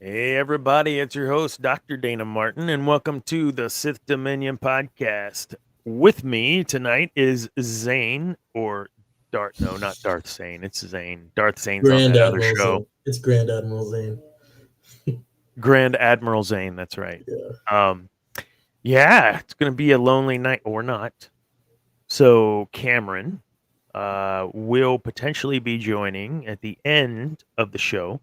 Hey, everybody, it's your host, Dr. Dana Martin, and welcome to the Sith Dominion podcast. With me tonight is Zane, or Darth. No, not Darth Zane. It's Zane. Darth Zane's on Grand that other Admiral show. Zane. It's Grand Admiral Zane. Grand Admiral Zane, that's right. Yeah. Yeah, it's going to be a lonely night, or not. So, Cameron will potentially be joining at the end of the show.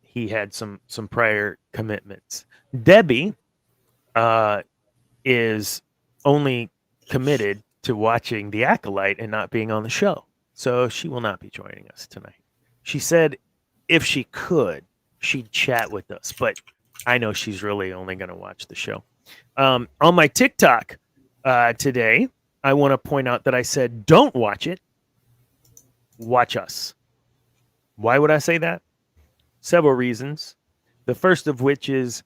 He had some prior commitments. Debbie is only committed to watching The Acolyte and not being on the show, so she will not be joining us tonight. She said if she could, she'd chat with us, but I know she's really only going to watch the show. On my TikTok today, I want to point out that I said don't watch it, watch us. Why would I say that? Several reasons. The first of which is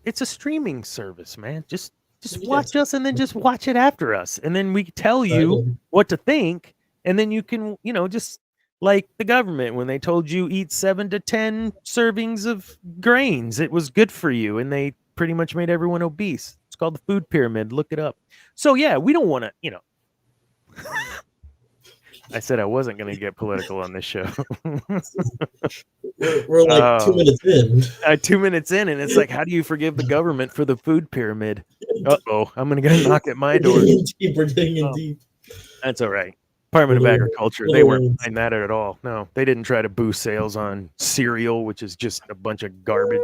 it's a streaming service, man. Just watch us and then just watch it after us. And then we tell you what to think. And then you can, just like the government when they told you eat 7 to 10 servings of grains. It was good for you. And they pretty much made everyone obese. It's called the food pyramid. Look it up. So yeah, we don't want to, I said I wasn't going to get political on this show. we're like 2 minutes in. 2 minutes in, and it's like, how do you forgive the government for the food pyramid? Uh-oh, I'm going to go knock at my door. We're getting in deep. That's all right. Department of Agriculture, they weren't behind that at all. No, they didn't try to boost sales on cereal, which is just a bunch of garbage.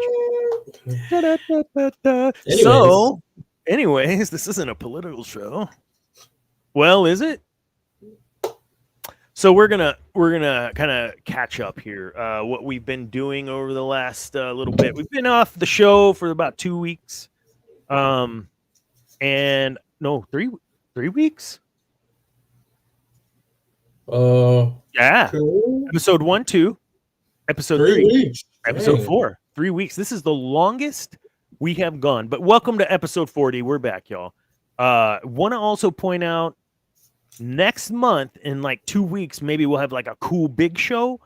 Anyways, this isn't a political show. Well, is it? So we're gonna kind of catch up here. What we've been doing over the last little bit. We've been off the show for about 2 weeks, and no, three weeks. Yeah. Cool. Episode 1, 2, episode 3, weeks. episode Dang. 4. 3 weeks. This is the longest we have gone. But welcome to episode 40. We're back, y'all. Want to also point out, next month, in like 2 weeks, maybe we'll have like a cool big show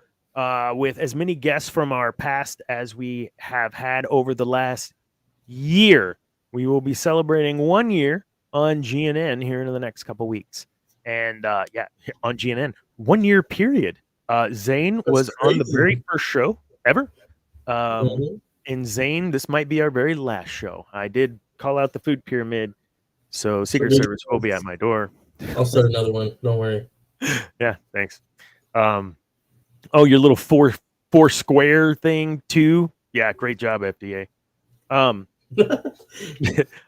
with as many guests from our past as we have had over the last year. We will be celebrating 1 year on GNN here in the next couple weeks. And on GNN, 1 year period. Zane was on the very first show ever. And Zane, this might be our very last show. I did call out the food pyramid, so Secret Service will be at my door. I'll start another one. Don't worry. Yeah, thanks. Your little four square thing too. Yeah, great job, FDA.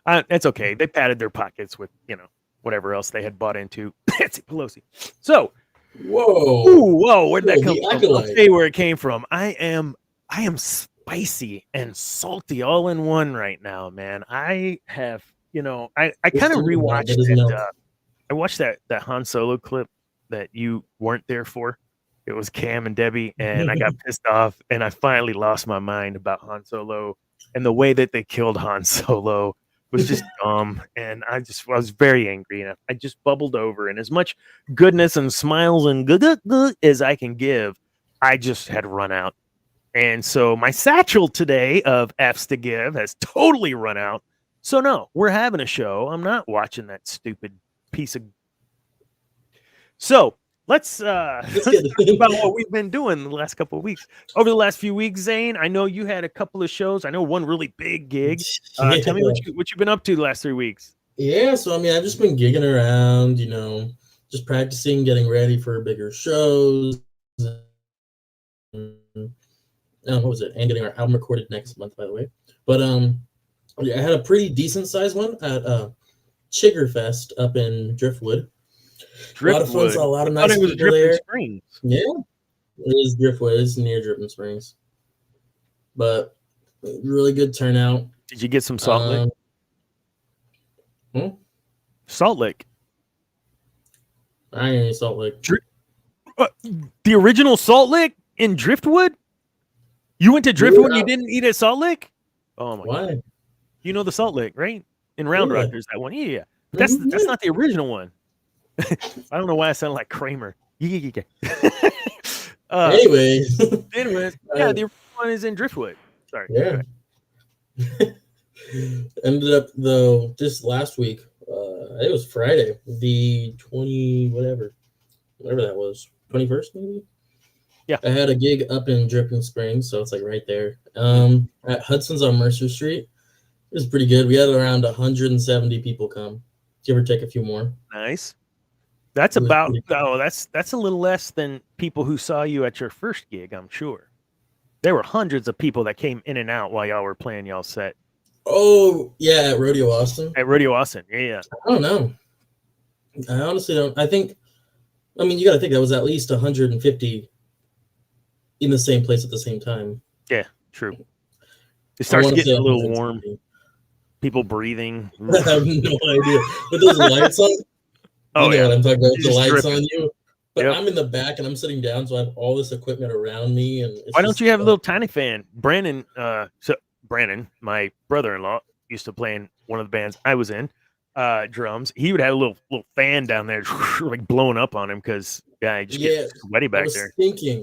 That's okay. They padded their pockets with whatever else they had bought into. Nancy Pelosi. So, whoa, where'd that come from? I'll tell you where it came from. I am spicy and salty all in one right now, man. I have, I kind of rewatched it. I watched that Han Solo clip that you weren't there for. It was Cam and Debbie, and I got pissed off, and I finally lost my mind about Han Solo, and the way that they killed Han Solo was just dumb, and I was very angry, and I just bubbled over, and as much goodness and smiles and good as I can give, I just had run out. And so my satchel today of F's to give has totally run out. So no, we're having a show. I'm not watching that stupid piece of. So let's talk about what we've been doing the last couple of weeks. Over the last few weeks, Zane, I know you had a couple of shows. I know one really big gig. Tell me what you've been up to the last 3 weeks. Yeah, so I've just been gigging around, just practicing, getting ready for bigger shows. What was it? And getting our album recorded next month, by the way. But I had a pretty decent sized one at Chiggerfest up in Driftwood. A lot of fun, saw a lot of nice people there. Springs. Yeah, it is Driftwood. It's near Dripping Springs, but really good turnout. Did you get some Salt Lick? Salt Lick. I ain't any Salt Lick. The original Salt Lick in Driftwood? You went to Driftwood and you didn't eat at Salt Lick? Oh my God. You know the Salt Lick, right? In Round Rock, there's that one. Yeah. But that's not the original one. I don't know why I sound like Kramer. Anyways, yeah, the original one is in Driftwood. Sorry. Yeah. Ended up though just last week. It was Friday, the 20 whatever that was, 21st maybe. Yeah. I had a gig up in Dripping Springs, so it's like right there. At Hudson's on Mercer Street. It was pretty good. We had around 170 people come, give or take a few more. Nice. That's about that's a little less than people who saw you at your first gig, I'm sure. There were hundreds of people that came in and out while y'all were playing y'all set. Oh, yeah, at Rodeo Austin. At Rodeo Austin, yeah. I don't know. I honestly don't. I mean, you got to think that was at least 150 in the same place at the same time. Yeah, true. It starts getting a little warm. People breathing. I have no idea. With those lights on. Oh, you know what I'm talking about. You're the lights dripping. On you. But I'm in the back and I'm sitting down, so I have all this equipment around me. And why don't you have a little tiny fan? Brandon, my brother-in-law, used to play in one of the bands I was in, drums. He would have a little fan down there, like blowing up on him because I just get sweaty back there.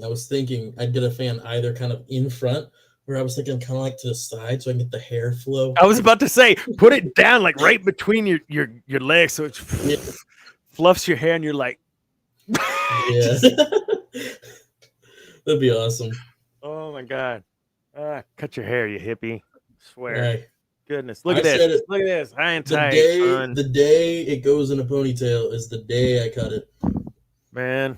I was thinking I'd get a fan either kind of in front, or I was thinking kind of like to the side so I can get the hair flow. I was about to say, put it down like right between your legs so it fluffs your hair and you're like, yeah. That'd be awesome. Oh my god. Cut your hair, you hippie. I swear. Right. Goodness. Look at this. Look at this. I ain't tight, son. The day it goes in a ponytail is the day I cut it. Man.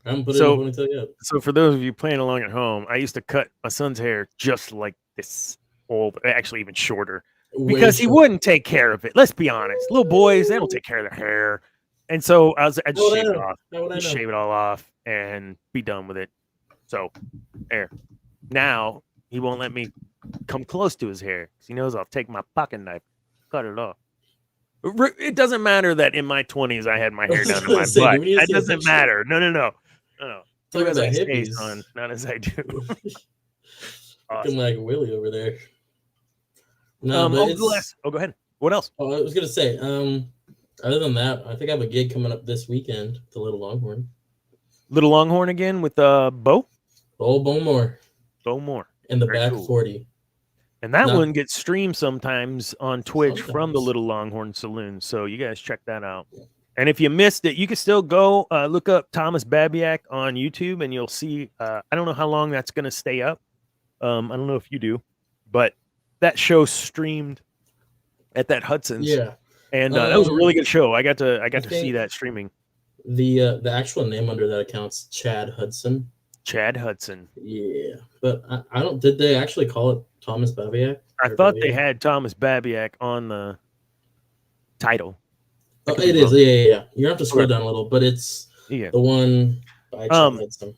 I haven't put it in a ponytail yet. So for those of you playing along at home, I used to cut my son's hair just like this, actually even shorter, because he wouldn't take care of it. Let's be honest. Little boys, they don't take care of their hair. And so I'd shave it off. Shave it all off and be done with it. So there. Now he won't let me come close to his hair because he knows I'll take my pocket knife, cut it off. It doesn't matter that in my 20s I had my hair down to my butt. It doesn't matter. No. Look as I say, son, not as I do. Awesome. Looking like Willie over there. No, go ahead. What else? Oh, I was gonna say, other than that, I think I have a gig coming up this weekend, the Little Longhorn. Little Longhorn again with Bo? Bowmore. And the Back 40. And that one gets streamed sometimes on Twitch from the Little Longhorn Saloon. So you guys check that out. And if you missed it, you can still go look up Thomas Babiak on YouTube and you'll see. I don't know how long that's going to stay up. I don't know if you do, but that show streamed at that Hudson's. Yeah. And that was a really good show. I got to see that streaming. The actual name under that account's Chad Hudson. Chad Hudson. Yeah. But I don't, did they actually call it Thomas Babiak? I thought they had Thomas Babiak on the title. Oh, it is. Yeah. You have to scroll down a little, but it's the one by Chad Hudson.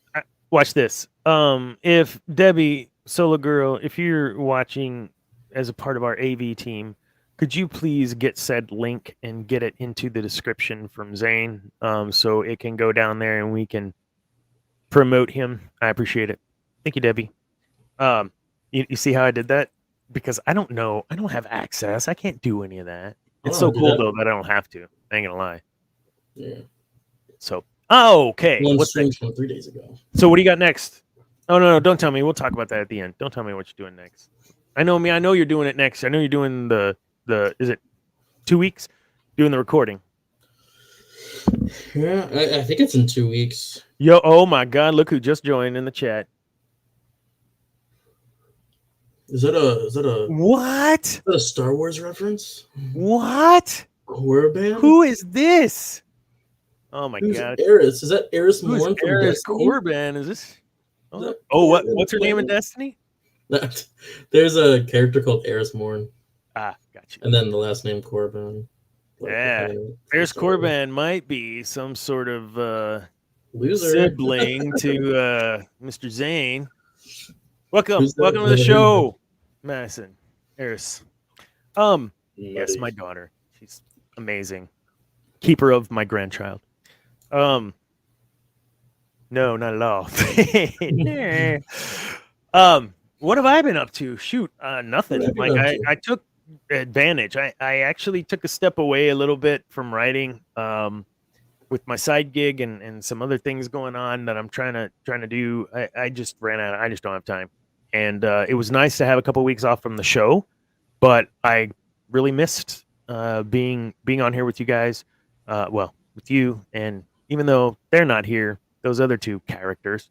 Watch this. If Debbie Solo Girl, if you're watching as a part of our AV team, could you please get said link and get it into the description from Zane, so it can go down there and we can promote him? I appreciate it. Thank you, Debbie. You see how I did that? Because I don't know. I don't have access. I can't do any of that. It's so cool though that I don't have to. I ain't gonna lie. Yeah. So okay. What's next? From 3 days ago. So what do you got next? Oh no, don't tell me. We'll talk about that at the end. Don't tell me what you're doing next. I know you're doing it next. I know you're doing the is it 2 weeks? Doing the recording. Yeah, I think it's in 2 weeks. Yo, oh my God, look who just joined in the chat. Is that a what? Is that a Star Wars reference? What? Korriban? Who is this? Oh my God. Eris? Is that Eris Morn from Eris Destiny? Korriban? Is this? What's her name in Destiny? There's a character called Eris Morn. Ah, got you. And then the last name Korriban. Yeah. Eris Korriban might be some sort of loser sibling to Mr. Zane. Welcome to the show, Madison. Eris. Yes, my daughter. She's amazing. Keeper of my grandchild. No, not at all. What have I been up to? Shoot, nothing. Like I took advantage. I actually took a step away a little bit from writing with my side gig and some other things going on that I'm trying to do. I just ran out. I just don't have time. and it was nice to have a couple of weeks off from the show, but I really missed being on here with you guys. Well, with you, and even though they're not here, those other two characters.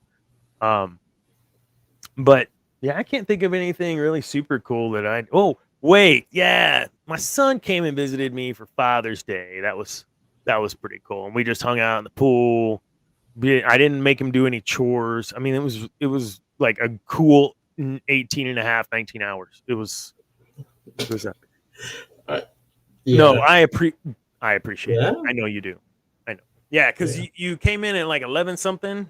But yeah, I can't think of anything really super cool that I. Oh wait, yeah, my son came and visited me for Father's Day. That was pretty cool, and we just hung out in the pool. I didn't make him do any chores. I mean, it was like a cool 18 and a half, 19 hours. It was epic. Yeah. No, I appreciate it. I know you do. I know. Yeah, because you came in at like 11 something.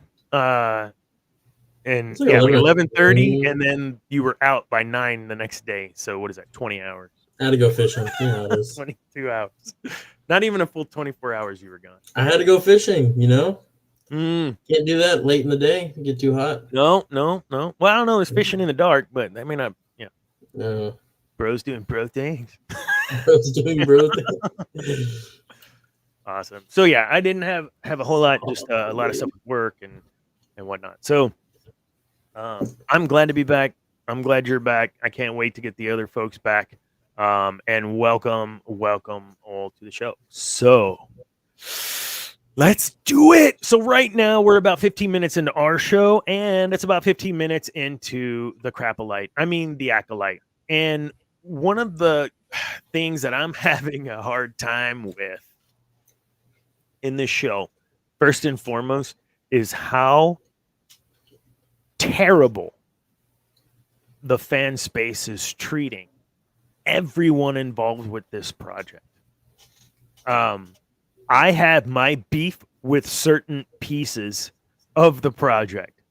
And like 11:30, and then you were out by 9 the next day. So what is that? 20 hours. I had to go fishing. You know, 22 hours. Not even a full 24 hours you were gone. I had to go fishing, you know? Can't do that late in the day. Get too hot. No. Well, I don't know. There's fishing in the dark, but I mean, no. Bros doing bro things. Bros doing bro things. Awesome. So yeah, I didn't have a whole lot, just a lot of stuff with work and whatnot. So I'm glad to be back. I'm glad you're back. I can't wait to get the other folks back. And welcome all to the show. So let's do it. So right now we're about 15 minutes into our show, and it's about 15 minutes into the the Acolyte. And one of the things that I'm having a hard time with in this show, first and foremost, is how terrible the fan space is treating everyone involved with this project. I have my beef with certain pieces of the project,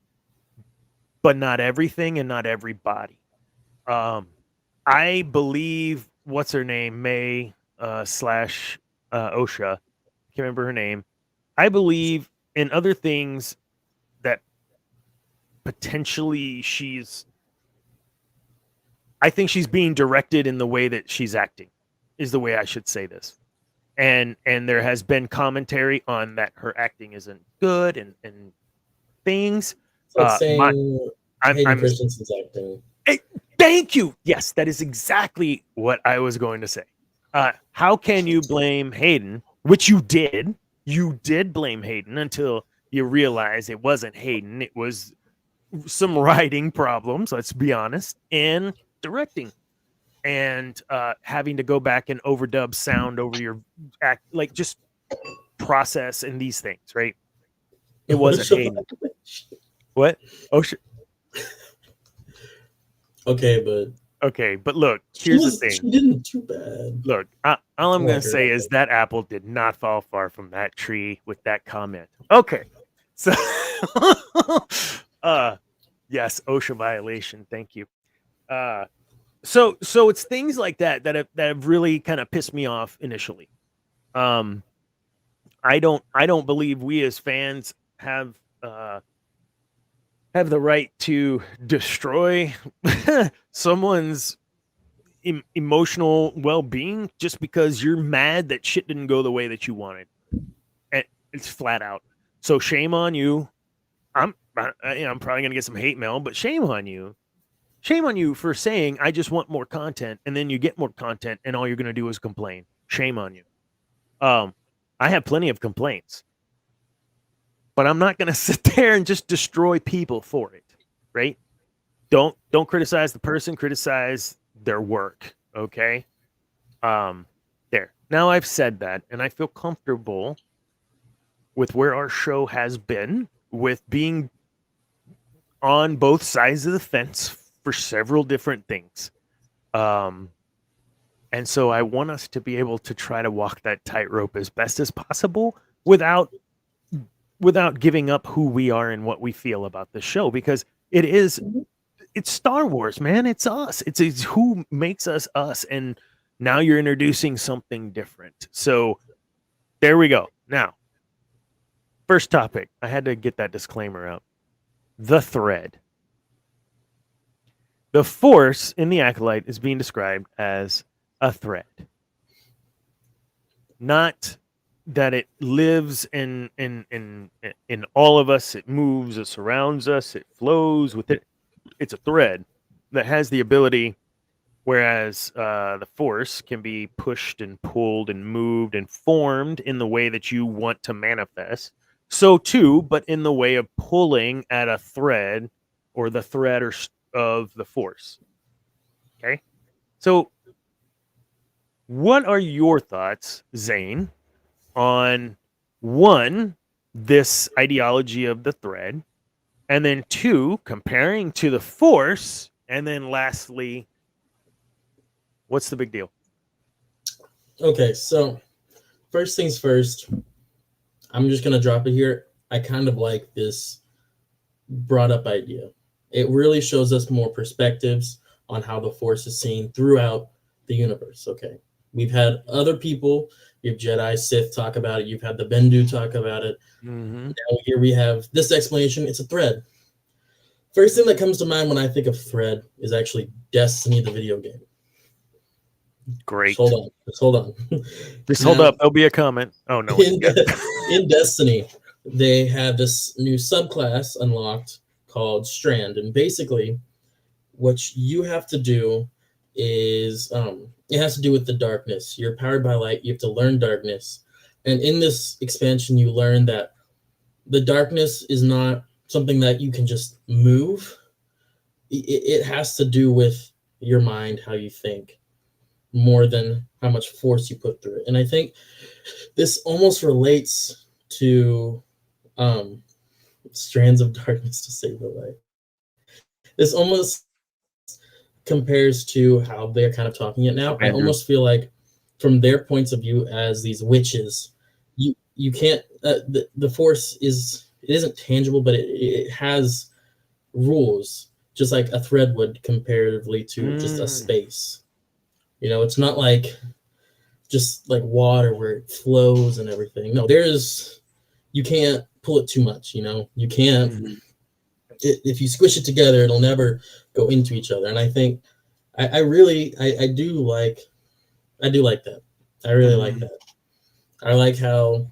but not everything and not everybody. I believe, what's her name? May / Osha. Can't remember her name. I believe in other things that potentially I think she's being directed in the way that she's acting, is the way I should say this. And there has been commentary on that her acting isn't good and things. It's like saying Hayden Christensen's acting. Thank you. Yes, that is exactly what I was going to say. How can you blame Hayden, which you did? You did blame Hayden until you realized it wasn't Hayden. It was some writing problems, let's be honest, and directing. And having to go back and overdub sound over your act, like just process and these things, right? It wasn't Hayden. What? Oh, shit. Okay, but look, here's the thing. She didn't too bad. Look, all I'm going to say is that apple did not fall far from that tree with that comment. Okay. So, yes, OSHA violation. Thank you. So it's things like that have really kind of pissed me off initially. I don't believe we as fans have the right to destroy someone's emotional well-being just because you're mad that shit didn't go the way that you wanted. And it's flat out. So shame on you. I'm probably gonna get some hate mail, but shame on you. Shame on you for saying I just want more content, and then you get more content, and all you're gonna do is complain. Shame on you. I have plenty of complaints, but I'm not gonna sit there and just destroy people for it, right? Don't criticize the person, criticize their work. Okay. There. Now I've said that, and I feel comfortable with where our show has been, with being on both sides of the fence for several different things. And so I want us to be able to try to walk that tightrope as best as possible without giving up who we are and what we feel about the show, because it's Star Wars, man. It's us. It's who makes us us. And now you're introducing something different. So there we go. Now, first topic. I had to get that disclaimer out. The thread. The Force in the Acolyte is being described as a thread. Not that it lives in all of us, it moves, it surrounds us, it flows with it. it's a thread that has the ability, whereas the Force can be pushed and pulled and moved and formed in the way that you want to manifest. So too, but in the way of pulling at a thread or the thread of the Force. Okay. So what are your thoughts, Zane, on one, this ideology of the thread, and then two, comparing to the Force, and then lastly, what's the big deal? Okay, so first things first, I'm just going to drop it here. I kind of like this brought up idea. It really shows us more perspectives on how the Force is seen throughout the universe. Okay, we've had other people, you have Jedi, Sith talk about it. You've had the Bendu talk about it. Mm-hmm. Now here we have this explanation. It's a thread. First thing that comes to mind when I think of thread is actually Destiny, the video game. Great. Just hold on. Just hold up. There'll be a comment. Oh, no. In Destiny, they had this new subclass unlocked called Strand. And basically, what you have to do is, it has to do with the darkness. You're powered by light. You have to learn darkness. And in this expansion, you learn that the darkness is not something that you can just move. It has to do with your mind, how you think, more than how much force you put through it. And I think this almost relates to Strands of Darkness to Save the Light. This almost compares to how they're kind of talking it now. I almost feel like from their points of view as these witches, you can't, the force isn't tangible, but it has rules, just like a thread would comparatively to just a space. You know, it's not like just like water where it flows and everything. No, you can't pull it too much, you know? You can't, if you squish it together, it'll never go into each other. And I think, I do like that. I really like that. I like how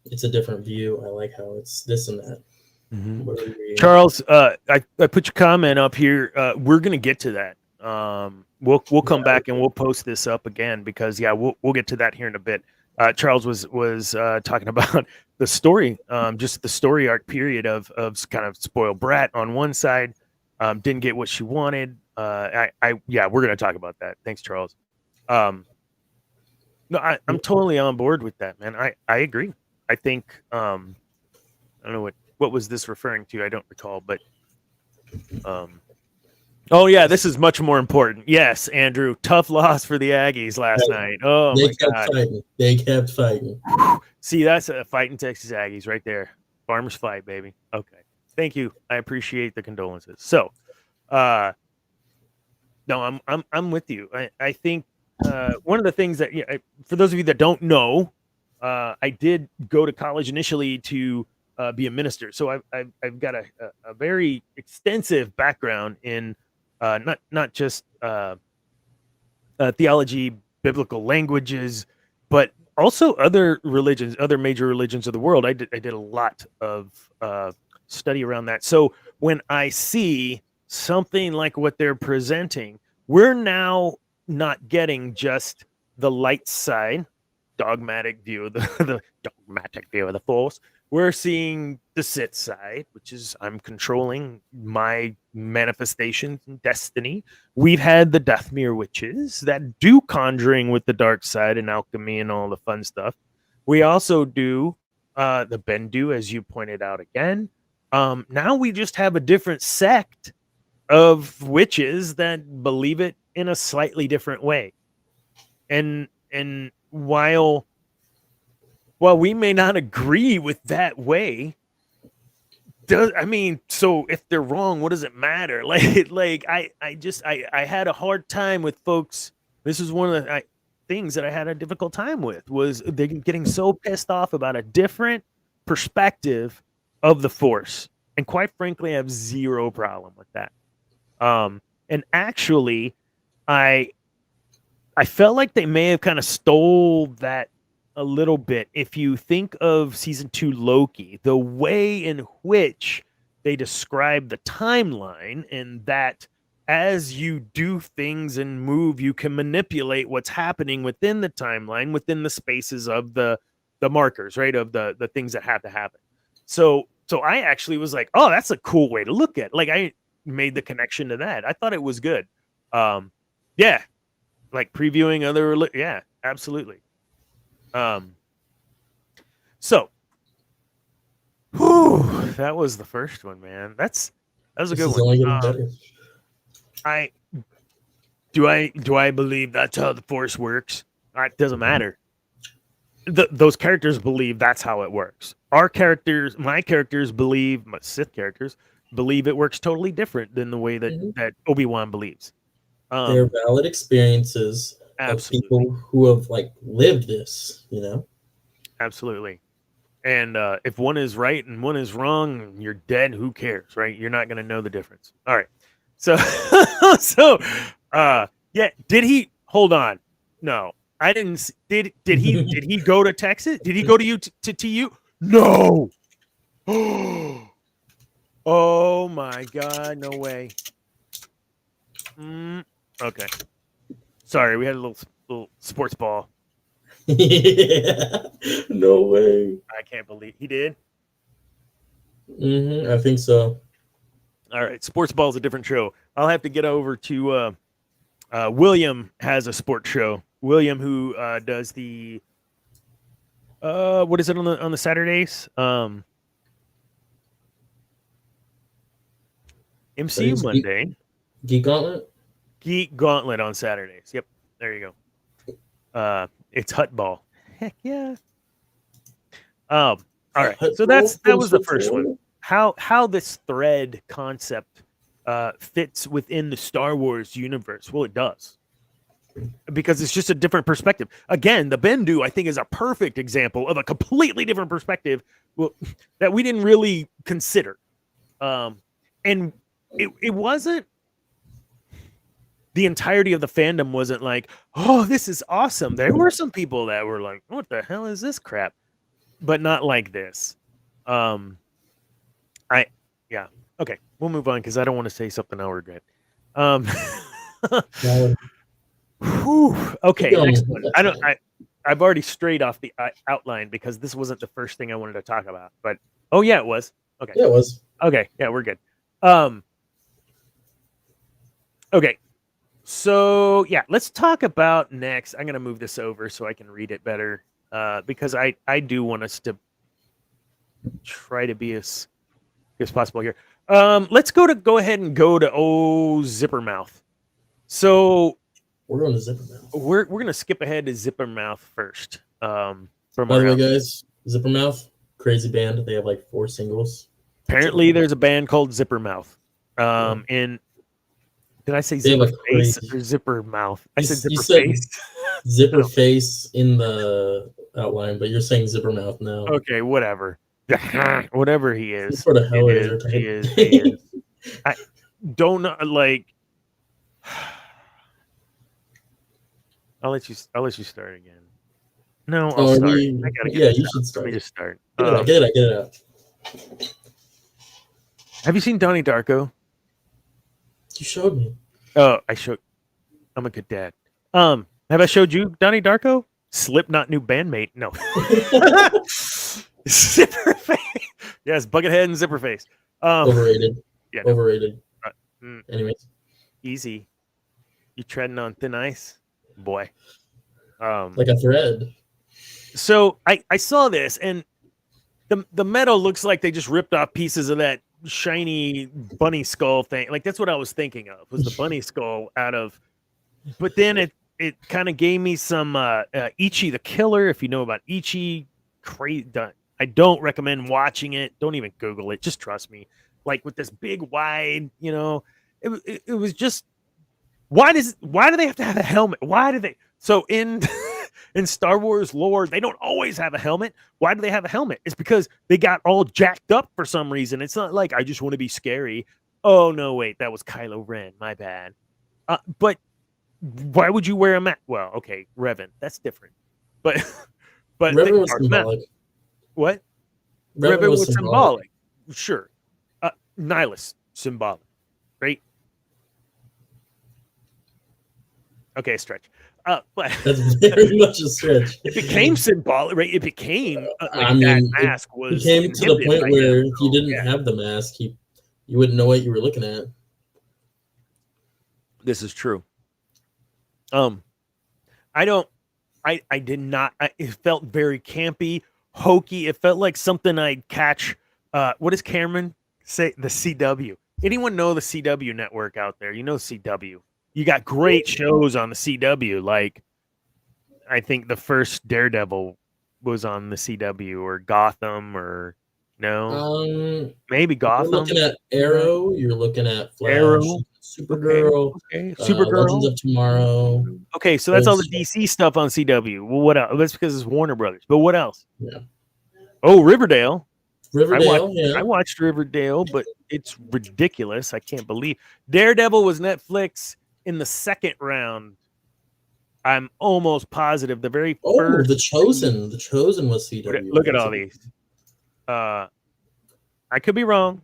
it's a different view. I like how it's this and that. Charles, I put your comment up here. We're gonna get to that. We'll come back and we'll post this up again because we'll get to that here in a bit. Charles was talking about the story, just the story arc period of kind of spoiled brat on one side, didn't get what she wanted. We're gonna talk about that. Thanks, Charles. No, I'm totally on board with that, man. I agree. I think I don't know what was this referring to? I don't recall, but oh yeah, this is much more important. Yes, Andrew, tough loss for the Aggies last night. Oh my God, they kept fighting. See, that's a fighting Texas Aggies right there. Farmers fight, baby. Okay, thank you. I appreciate the condolences. So, no, I'm with you. I think one of the things that for those of you that don't know, I did go to college initially to be a minister. So I've got a very extensive background in not just theology, biblical languages, but also other religions, other major religions of the world. I did a lot of study around that. So when I see something like what they're presenting, we're now not getting just the light side, dogmatic view of the dogmatic view of the Force. We're seeing the Sith side, which is I'm controlling my manifestations and destiny. We've had the Dathomir witches that do conjuring with the dark side and alchemy and all the fun stuff. We also do the Bendu, as you pointed out again. Now we just have a different sect of witches that believe it in a slightly different way. And while we may not agree with that way, so if they're wrong, what does it matter? I had a hard time with folks. This is one of the things that I had a difficult time with, was they getting so pissed off about a different perspective of the Force. And quite frankly, I have zero problem with that. And actually, I felt like they may have kind of stole that a little bit. If you think of season 2 Loki, the way in which they describe the timeline, and that as you do things and move, you can manipulate what's happening within the timeline, within the spaces of the markers, right? Of the things that have to happen. So I actually was like, oh, that's a cool way to look at it. Like, I made the connection to that. I thought it was good. Yeah, like previewing other, yeah, absolutely. So, whew, that was the first one, man. That was a good one. Only getting better. Do I believe that's how the Force works? It doesn't matter. Those characters believe that's how it works. My characters believe, my Sith characters believe it works totally different than the way that Obi-Wan believes. They're valid experiences of people who have like lived this, you know? Absolutely. And if one is right and one is wrong, you're dead. Who cares, right? You're not going to know the difference. All right. So, yeah. Did he hold on? No, I didn't. Did he go to Texas? Did he go to TU? No. Oh my God. No way. Okay. Sorry. We had a little sports ball. Yeah. No way. I can't believe he did. I think so. All right, sports ball is a different show. I'll have to get over to William has a sports show. William, who does the what is it on the Saturdays? MCU Monday. Geek Gauntlet. Geek Gauntlet on Saturdays. Yep, there you go. It's Hut Ball. Heck yeah. All right, so that was the first one. How this thread concept fits within the Star Wars universe. Well, it does, because it's just a different perspective. Again, the Bendu, I think, is a perfect example of a completely different perspective that we didn't really consider. And it wasn't, the entirety of the fandom wasn't like, oh, this is awesome. There were some people that were like, what the hell is this crap? But not like this. Yeah. Okay, we'll move on because I don't want to say something I'll regret. Okay, next one. I've already strayed off the outline because this wasn't the first thing I wanted to talk about. But oh yeah, it was. Okay. Yeah, it was. Okay, yeah, we're good. Okay. So yeah, let's talk about next. I'm gonna move this over so I can read it better. Because I do want us to try to be as possible here. Let's go ahead and go to Zippermouth. So we're going to Zippermouth. We're gonna skip ahead to Zippermouth first. By the way, guys, Zippermouth, crazy band. They have like 4 singles. Apparently, there's a band called Zippermouth. In did I say Zipper Face or Zippermouth? I said Zipper Face. Zipper Face in the outline, but you're saying Zippermouth now. Okay, whatever. Whatever he is. What the hell is he is. I don't know, like. I'll let you start again. No, I'll start. I gotta get you should start. Let me just start. Get it out. Have you seen Donnie Darko? You showed me. Oh, I'm a good dad. Have I showed you Donnie Darko? Slipknot new bandmate. No. Zipper Face. Yes, Buckethead and Zipper Face. Overrated. Yeah. No. Overrated. Anyways. Easy. You treading on thin ice, boy. Like a thread. So I saw this, and the metal looks like they just ripped off pieces of that shiny bunny skull thing. Like, that's what I was thinking of, was the bunny skull out of. But then it kind of gave me some Ichi the Killer, if you know about Ichi. Crazy. I don't recommend watching it. Don't even Google it. Just trust me. Like, with this big wide, it was just, why do they have to have a helmet? Why do they? So in Star Wars lore, they don't always have a helmet. Why do they have a helmet? It's because they got all jacked up for some reason. It's not like, I just want to be scary. Oh no, wait, that was Kylo Ren. My bad. But why would you wear a mask? Well, okay, Revan, that's different. But Revan was symbolic. What? Revan was symbolic. Sure. nihilist, symbolic, right? Okay, stretch. But That's very much a stretch. It became symbolic, right? It became I mean, that mask was it came to the point where him, if you didn't have the mask, you wouldn't know what you were looking at. This is true. I did not. It felt very campy, hokey. It felt like something I'd catch. What does Cameron say? The CW. Anyone know the CW network out there? You know CW. You got great shows on the CW. Like, I think the first Daredevil was on the CW, or Gotham, or no, maybe Gotham. You're looking at Arrow. You're looking at Flash, Arrow, Supergirl, okay. Supergirl, Legends of Tomorrow. Okay, so that's all the DC stuff on CW. Well, what else? That's because it's Warner Brothers. But what else? Yeah. Oh, Riverdale. I watched Riverdale, but it's ridiculous. I can't believe Daredevil was Netflix in the second round. I'm almost positive the very first. The Chosen was CW. Look at all these. I could be wrong.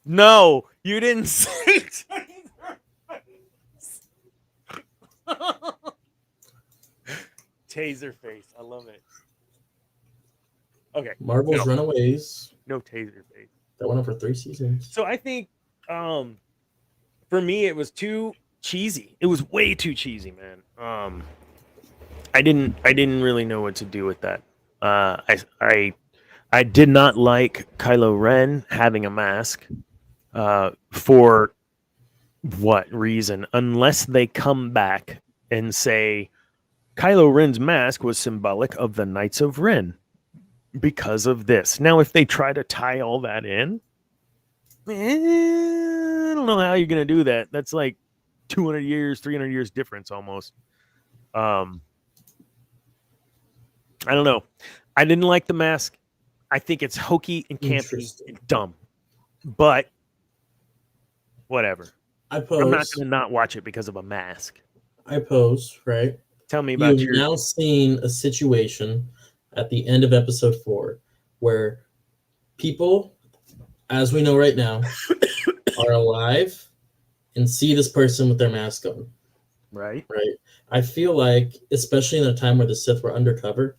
No, you didn't say Taserface. I love it. Okay. Marvel's Runaways. No Taserface. That went on for 3 seasons. So I think for me it was too cheesy. It was way too cheesy, man. I didn't really know what to do with that. I did not like Kylo Ren having a mask. For what reason? Unless they come back and say Kylo Ren's mask was symbolic of the Knights of Ren because of this. Now, if they try to tie all that in, I don't know how you're going to do that. That's like 200 years, 300 years difference almost. I don't know. I didn't like the mask. I think it's hokey and campy and dumb. But whatever. I'm not going to not watch it because of a mask. I pose, right? Tell me about You've now seen a situation at the end of episode 4 where people, as we know right now, are alive and see this person with their mask on. Right. I feel like, especially in a time where the Sith were undercover,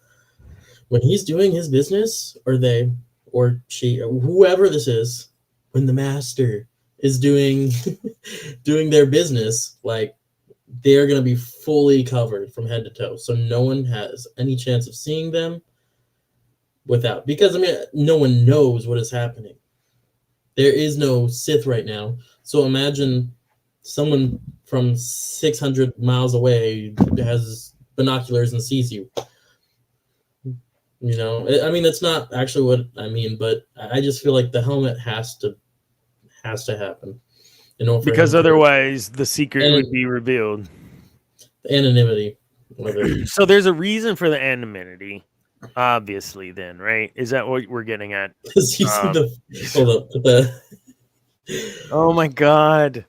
when he's doing his business, or they, or she, or whoever this is, when the master is doing their business, like, they are going to be fully covered from head to toe. So no one has any chance of seeing them without, because, I mean, no one knows what is happening. There is no Sith right now. So imagine someone from 600 miles away has binoculars and sees you. You know, I mean, that's not actually what I mean, but I just feel like the helmet has to happen. Because otherwise the secret would be revealed. Anonymity. So there's a reason for the anonymity, obviously, then, right? Is that what we're getting at? Oh my God.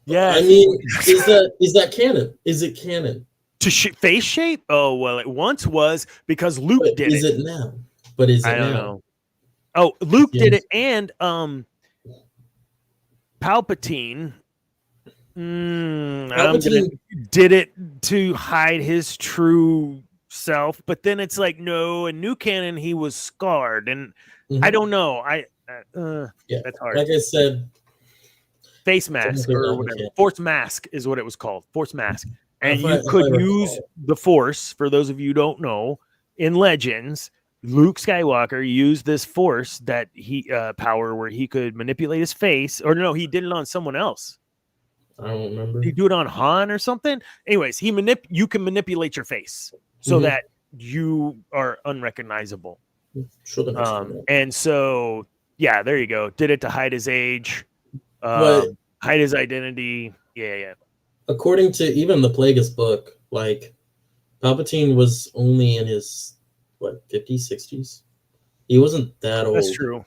Yeah. I mean, is that canon? Is it canon? To face shape? Oh, well, it once was because Luke did it. Is it now? But is it now? I don't know. Oh, Luke did it, and Palpatine did it to hide his true self, but then it's like, no, in new canon he was scarred, and I don't know. That's hard. Like I said, face mask or whatever. Force mask is what it was called. Force mask. And you could use the Force, for those of you who don't know, in Legends, Luke Skywalker used this Force that power where he could manipulate his face. Or no, he did it on someone else. I don't remember. He do it on Han or something. Anyways, you can manipulate your face so that you are unrecognizable. And so, yeah, there you go. Did it to hide his age, hide his identity. Yeah. According to even the Plagueis book, like, Palpatine was only in his, 50s, 60s? He wasn't that old. That's true.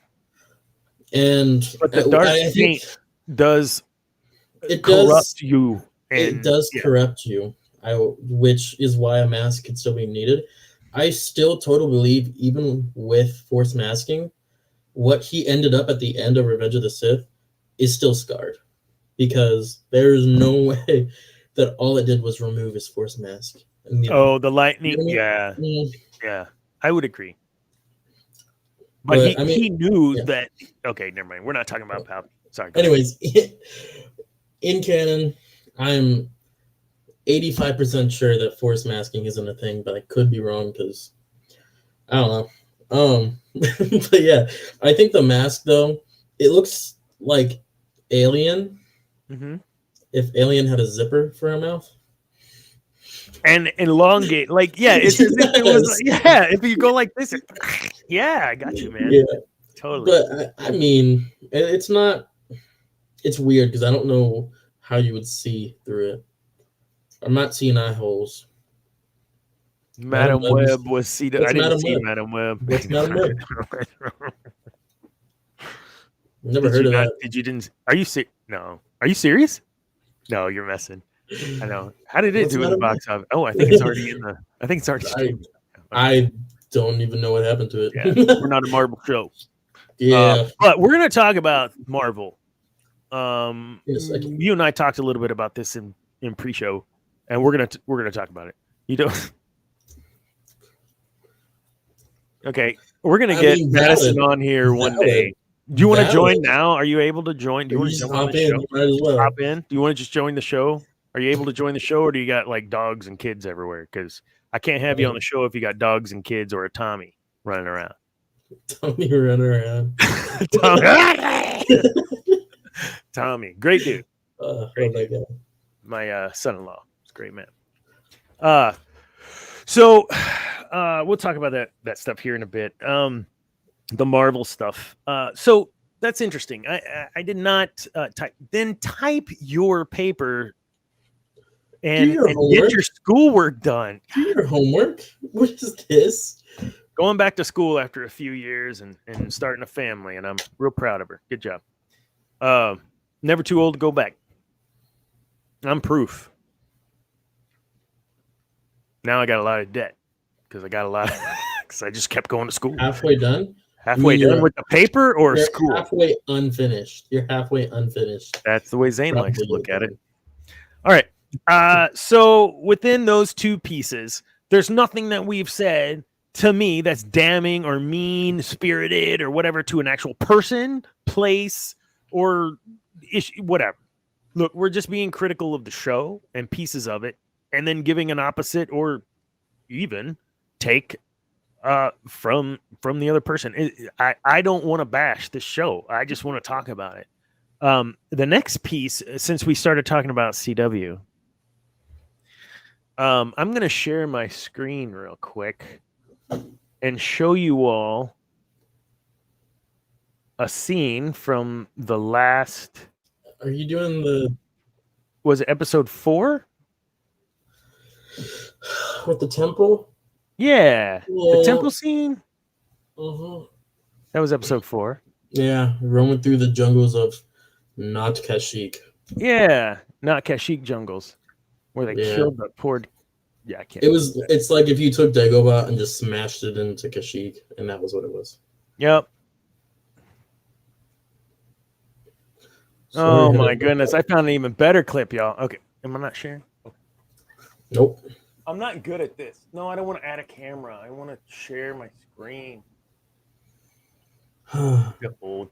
But the dark paint does corrupt you. It does corrupt you, which is why a mask could still be needed. I still totally believe, even with force masking, what he ended up at the end of Revenge of the Sith is still scarred, because there's no way that all it did was remove his Force mask. The lightning. Yeah, I would agree. But he knew that. Okay, never mind. We're not talking about Palpatine. Sorry. Anyways, in canon, I'm 85% sure that Force masking isn't a thing, but I could be wrong because I don't know. But yeah, I think the mask though, it looks like Alien. Mm-hmm. If Alien had a zipper for a mouth. And elongate, like it's as if it was if you go like this, I got you, man. Yeah, totally. But I mean, it's not. It's weird because I don't know how you would see through it. I'm not seeing eye holes. Madam Web was see. I didn't see Madam Web. What's Madam Web? Never heard of that. Are you No. Are you serious? No, you're messing. I know. How did it do in the box office? Oh, I think it's already in the. I think it's already streamed. I don't even know what happened to it. Yeah, we're not a Marvel show. Yeah, but we're gonna talk about Marvel. You and I talked a little bit about this in pre-show, and we're gonna talk about it. You don't. Okay, we're gonna get Madison on here one day. Do you want to join now? Are you able to join? Do you want to jump on the show? Might as well. Hop in. Do you want to just join the show? Are you able to join the show, or do you got like dogs and kids everywhere? Because I can't have you on the show if you got dogs and kids or a Tommy running around. Tommy running around. Tommy, great dude. Great dude. My son-in-law is a great man. So we'll talk about that stuff here in a bit. The Marvel stuff. So that's interesting. I did not type your paper and get your schoolwork done. Do your homework. What is this? Going back to school after a few years and starting a family, and I'm real proud of her. Good job. Never too old to go back. I'm proof. Now I got a lot of debt because I just kept going to school. Halfway done? Halfway done with the paper or school? Halfway unfinished. You're halfway unfinished. That's the way Zane likes to look at it. All right. So within those two pieces, there's nothing that we've said to me that's damning or mean-spirited or whatever to an actual person, place, or issue, whatever. Look, we're just being critical of the show and pieces of it, and then giving an opposite or even take from the other person. I don't want to bash this show. I just want to talk about it. The next piece, since we started talking about CW, I'm going to share my screen real quick and show you all a scene from the last. Are you doing the? Was it episode 4? With the temple? Yeah. The temple scene? Uh-huh. That was episode 4. Yeah, roaming through the jungles of not Kashyyyk. Yeah, not Kashyyyk jungles. Where they killed the poor... Yeah, I can't... It's like if you took Dagobah and just smashed it into Kashyyyk, and that was what it was. Yep. Oh my goodness, I found an even better clip, y'all. Okay, am I not sharing? Okay. Nope. I'm not good at this. No, I don't want to add a camera. I want to share my screen. Get old.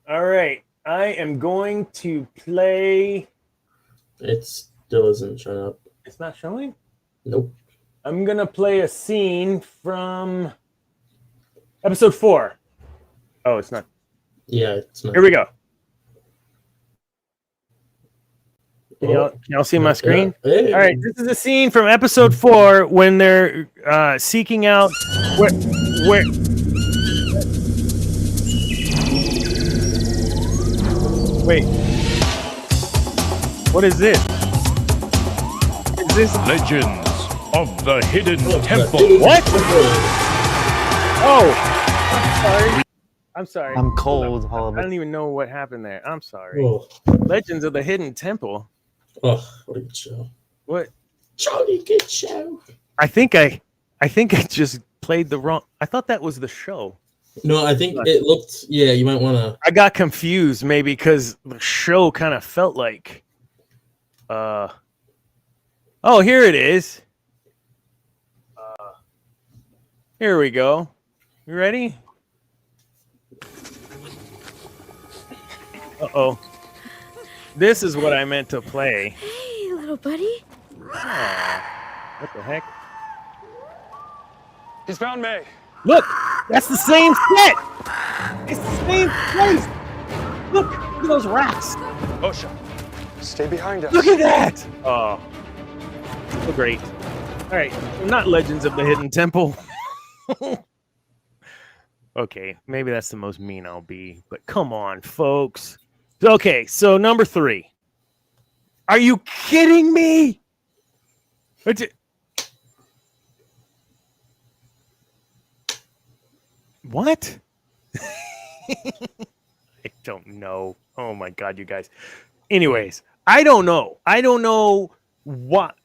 All right, I am going to play. It still isn't showing up. It's not showing? Nope. I'm going to play a scene from episode 4. Oh, it's not. Yeah, it's not. Here we go. Can y'all see my screen? Yeah. Hey. All right, this is a scene from episode 4 when they're seeking out where. Wait. What is this? Is this Legends of the Hidden Temple? What? Oh, I'm sorry. I'm cold, all of I it. don't even know what happened there. I'm sorry. Whoa. Legends of the Hidden Temple. Oh, what a good show. What? Jolly good show. I think I just played the wrong. I thought that was the show. No, I think it looked. Yeah, you might want to. I got confused maybe because the show kind of felt like. Oh, here it is. Here we go. You ready? Uh-oh. This is what I meant to play. Hey, little buddy. What the heck? He's found me. Look, that's the same set. It's the same place. Look at those rats. Osha, stay behind us. Look at that. Oh, so great. All right, not Legends of the Hidden Temple. Okay, maybe that's the most mean I'll be, but come on, folks. Okay, so number 3. Are you kidding me? What? I don't know. Oh my God, you guys. Anyways, I don't know. I don't know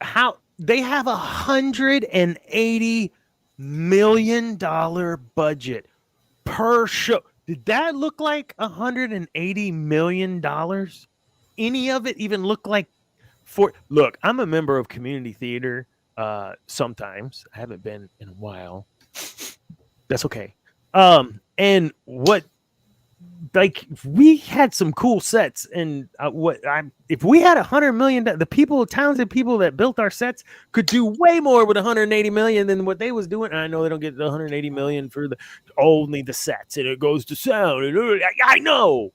how they have $180 million budget per show. Did that look like $180 million? Any of it even look like look, I'm a member of community theater. Sometimes I haven't been in a while. That's okay. And what, like, we had some cool sets, and if we had $100 million, the talented people that built our sets could do way more with $180 million than what they was doing. And I know they don't get the $180 million for only the sets, and it goes to sound. I know,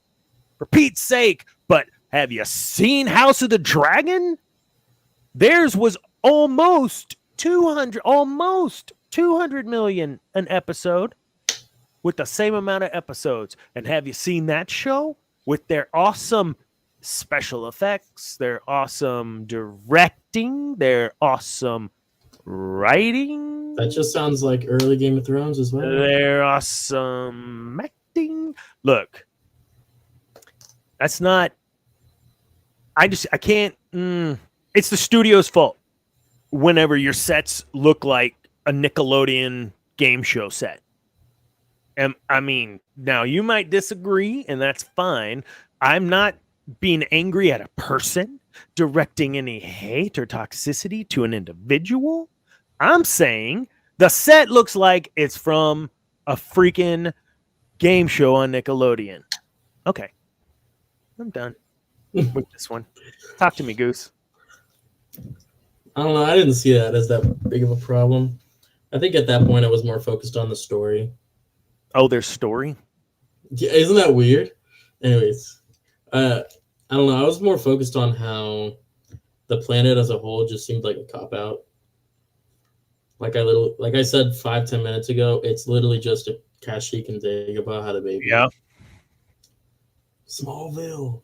for Pete's sake. But have you seen House of the Dragon? Theirs was almost 200 million an episode, with the same amount of episodes. And have you seen that show with their awesome special effects, their awesome directing, their awesome writing? That just sounds like early Game of Thrones as well. Their awesome acting. Look, that's not. I can't. It's the studio's fault whenever your sets look like a Nickelodeon game show set. And I mean, now you might disagree, and that's fine. I'm not being angry at a person, directing any hate or toxicity to an individual. I'm saying the set looks like it's from a freaking game show on Nickelodeon. Okay. I'm done with this one. Talk to me, Goose. I don't know. I didn't see that as that big of a problem. I think at that point I was more focused on the story. Oh, their story? Yeah, isn't that weird? Anyways, I don't know. I was more focused on how the planet as a whole just seemed like a cop-out. Like I said 5-10 minutes ago, it's literally just a Kashyyyk and Dagobah had a baby. Yeah. Smallville.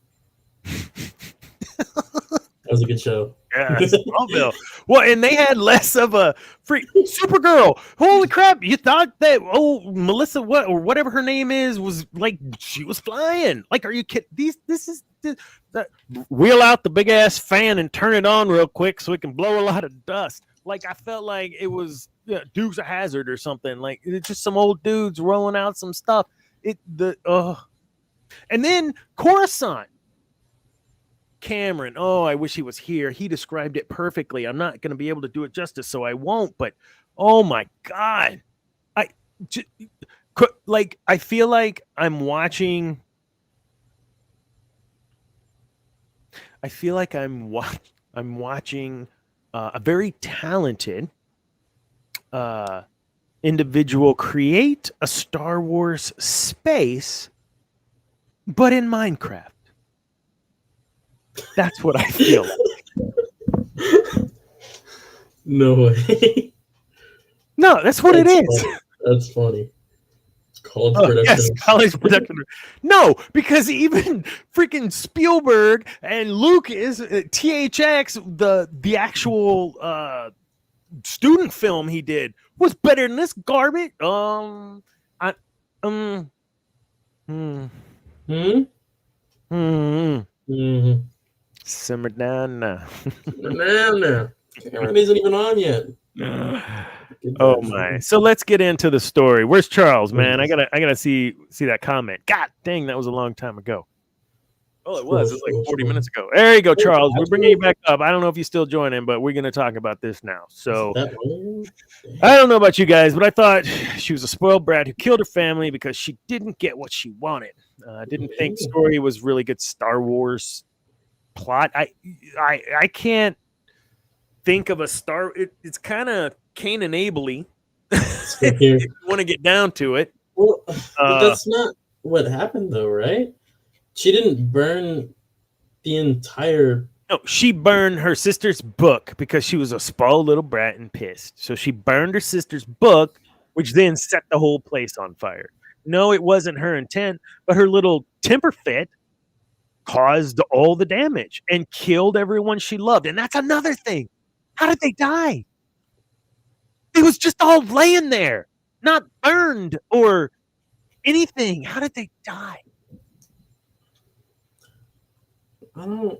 That was a good show. Yeah, Smallville. Well, and they had less of a freak. Supergirl. Holy crap! You thought that Melissa, whatever her name is, was like she was flying. Like, are you kidding? Wheel out the big ass fan and turn it on real quick so it can blow a lot of dust. Like, I felt like it was Dukes of Hazzard or something. Like, it's just some old dudes rolling out some stuff. And then Coruscant. Cameron, I wish he was here. He described it perfectly. I'm not going to be able to do it justice, so I won't. But oh my God, I feel like I'm watching. I feel like I'm watching a very talented individual create a Star Wars space, but in Minecraft. That's what I feel like. No way. No, that's what it is. Funny. That's funny. College production. Yes, college production. No, because even freaking Spielberg and Lucas, THX, the actual student film he did was better than this garbage. Simmer down now. Cameron isn't even on yet. Oh my! So let's get into the story. Where's Charles, man? I gotta see that comment. God dang, that was a long time ago. Oh, it was. It was like 40 minutes ago. There you go, Charles. We're bringing you back up. I don't know if you still joining, but we're gonna talk about this now. So I don't know about you guys, but I thought she was a spoiled brat who killed her family because she didn't get what she wanted. Didn't think story was really good Star Wars plot. I can't think of a Star. It's kind of Cain and Abel-y. If you want to get down to it. Well, but that's not what happened, though, right? She didn't burn the entire. No, she burned her sister's book because she was a spoiled little brat and pissed. So she burned her sister's book, which then set the whole place on fire. No, it wasn't her intent, but her little temper fit caused all the damage and killed everyone she loved. And that's another thing. How did they die? It was just all laying there, not burned or anything. How did they die? I don't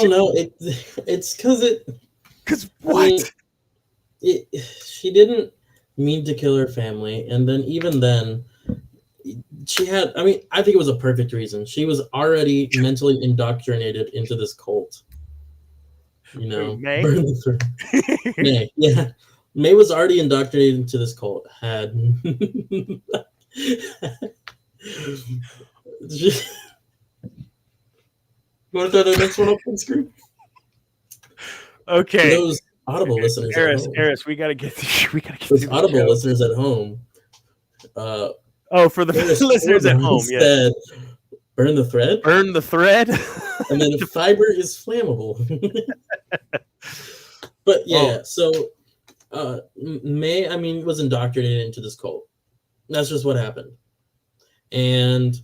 know. It's because what? She didn't mean to kill her family, and then even then, she had. I mean, I think it was a perfect reason. She was already mentally indoctrinated into this cult. You know, May? May, yeah. May was already indoctrinated into this cult. You want to throw the next one up on screen? Okay. Those Audible listeners. Eris, we gotta get. Those Audible listeners at home. For the listeners at home, yeah. Burn the thread. Burn the thread. And then fiber is flammable. But yeah, so May, I mean, was indoctrinated into this cult. That's just what happened. And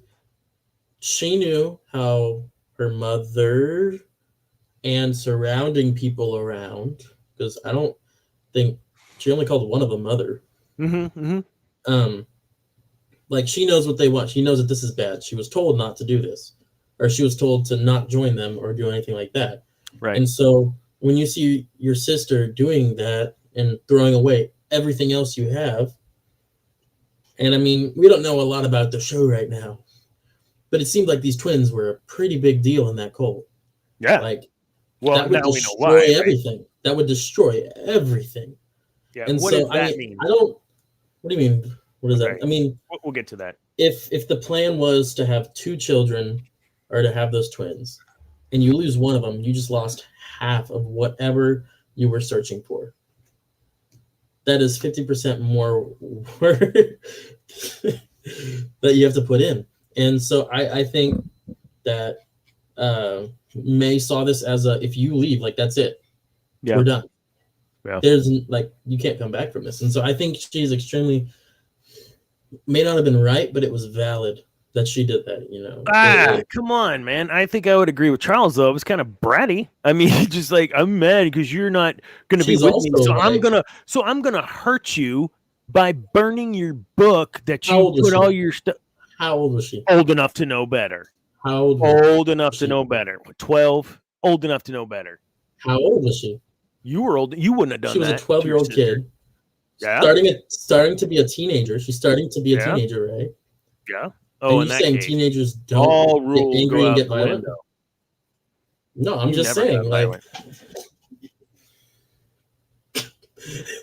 she knew how her mother and surrounding people around, because I don't think she only called one of them mother. Like, she knows what they want. She knows that this is bad. She was told not to do this, or she was told to not join them or do anything like that. Right. And so when you see your sister doing that and throwing away everything else you have, and I mean, we don't know a lot about the show right now, but it seemed like these twins were a pretty big deal in that cult. Yeah. Like, well, that would now we know destroy why. everything. Right? That would destroy everything. Yeah. And what so, does that mean? I don't. What do you mean? What does that? I mean, we'll get to that. If the plan was to have two children, or to have those twins, and you lose one of them, you just lost half of whatever you were searching for. That is 50% more work that you have to put in. And so I think that May saw this as if you leave, like, that's it. Yeah. We're done. Yeah. There's, like, you can't come back from this. And so I think she's extremely, may not have been right, but it was valid that she did that, you know. Come on, man. I think I would agree with Charles, though. It was kind of bratty. I mean, just like, I'm mad because you're not going to be with me, so like, I'm gonna hurt you by burning your book that you put all your stuff. How old was she? Old enough to know better. How old? Old enough to know better. 12. Old enough to know better. How old was she? You were old. You wouldn't have done that. She was a 12-year-old kid. Yeah. Starting to be a teenager. She's starting to be a teenager, right? Yeah. Oh, and you're saying teenagers don't get angry and get violent? No, I'm just saying, like,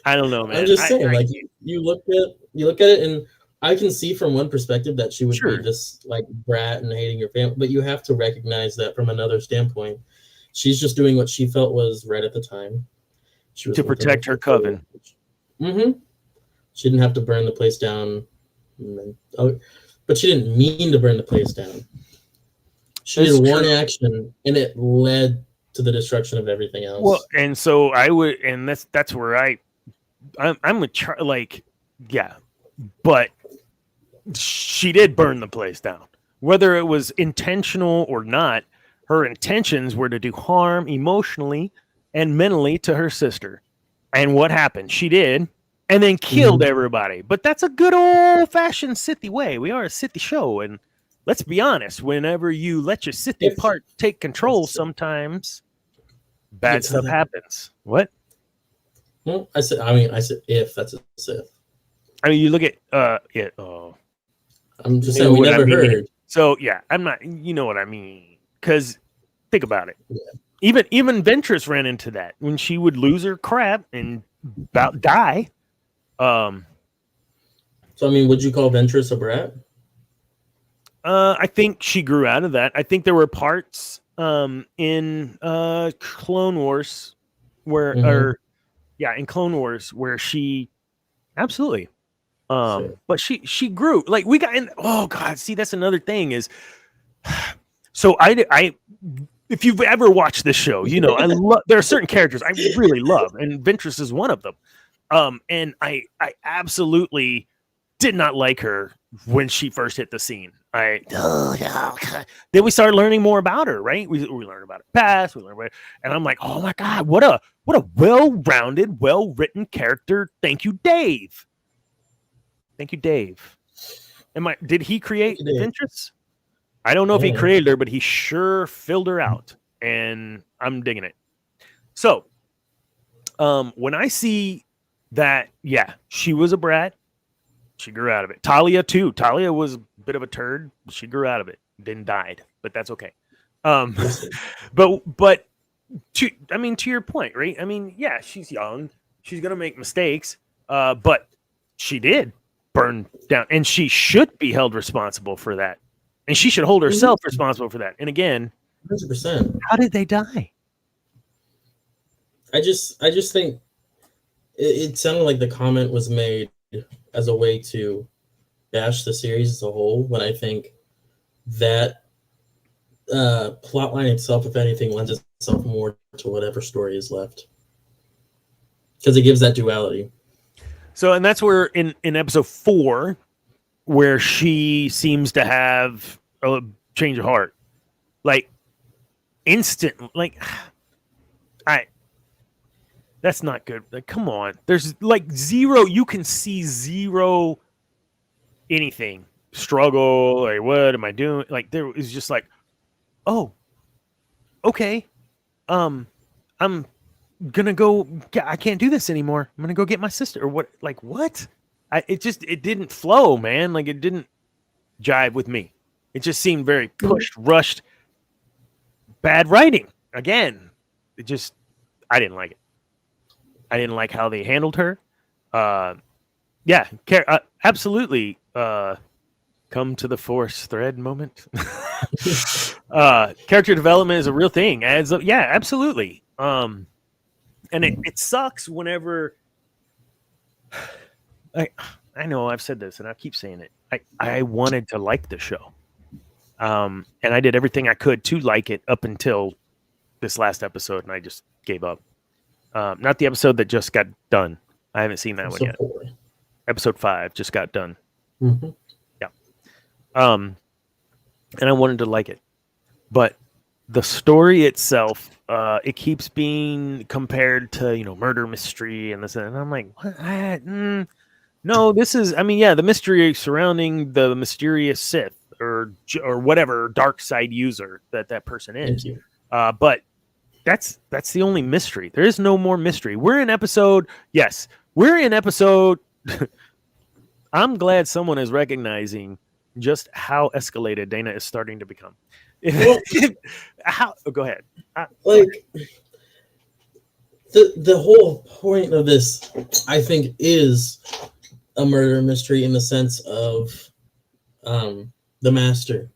I don't know, man. I'm just saying, like, you look at it, and I can see from one perspective that she would be this, like, brat and hating your family, but you have to recognize that from another standpoint. She's just doing what she felt was right at the time. She was to protect her coven. Mm-hmm. She didn't have to burn the place down. But she didn't mean to burn the place down. She did one action, and it led to the destruction of everything else. Well, and so I would, and that's where I'm like, yeah, but she did burn the place down. Whether it was intentional or not, her intentions were to do harm emotionally and mentally to her sister. And what happened? She did. And then killed everybody. But that's a good old-fashioned Sithy way. We are a Sithy show. And let's be honest, whenever you let your Sithy part take control, sometimes bad stuff happens. What? Well, I said if that's a Sith. I mean, you look at yeah. Oh, I'm just saying we never heard. So yeah, I'm not. You know what I mean? Because think about it. Yeah. Even Ventress ran into that when she would lose her crap and about die. So I mean, would you call Ventress a brat? I think she grew out of that. I think there were parts in Clone Wars where, in Clone Wars where she absolutely. Sure. But she grew. Like we got in. Oh God, see that's another thing is. So I if you've ever watched this show, you know there are certain characters I really love, and Ventress is one of them. And I absolutely did not like her when she first hit the scene. Then we started learning more about her, right? We learned about her past, and I'm like, oh my God, what a well-rounded, well-written character. Thank you, Dave. Thank you, Dave. Did he create Ventress? I don't know if he created her, but he sure filled her out, and I'm digging it. So, when I see that, yeah, she was a brat. She grew out of it. Talia too. Talia was a bit of a turd. She grew out of it. Then died, but that's okay. But to your point, right? I mean, yeah, she's young. She's gonna make mistakes. But she did burn down, and she should be held responsible for that. And she should hold herself responsible for that. And again, 100%. How did they die? I just think it sounded like the comment was made as a way to bash the series as a whole, when I think that plotline itself, if anything, lends itself more to whatever story is left. Because it gives that duality. So, and that's where in episode 4, where she seems to have a change of heart. Like, instant, like, that's not good. Like, come on. There's like zero, you can see zero anything. Struggle, like, what am I doing? Like, there is just like, oh, okay. I'm gonna go, I can't do this anymore. I'm gonna go get my sister. Or what? Like, what? It didn't flow, man. Like, it didn't jive with me. It just seemed very pushed, rushed, bad writing. Again, I didn't like it. I didn't like how they handled her. Absolutely. Come to the Force thread moment. Character development is a real thing. Absolutely. And it sucks whenever I know I've said this and I keep saying it. I wanted to like the show. And I did everything I could to like it up until this last episode, and I just gave up. Not the episode that just got done. I haven't seen that one yet. 4. Episode 5 just got done. Mm-hmm. Yeah. And I wanted to like it. But the story itself, it keeps being compared to, murder mystery and this, and I'm like, what? No, this is, the mystery surrounding the mysterious Sith or whatever dark side user that person is. But that's the only mystery. There is no more mystery. We're in episode. I'm glad someone is recognizing just how escalated Dana is starting to become. Go ahead. The whole point of this, I think, is a murder mystery in the sense of the Master,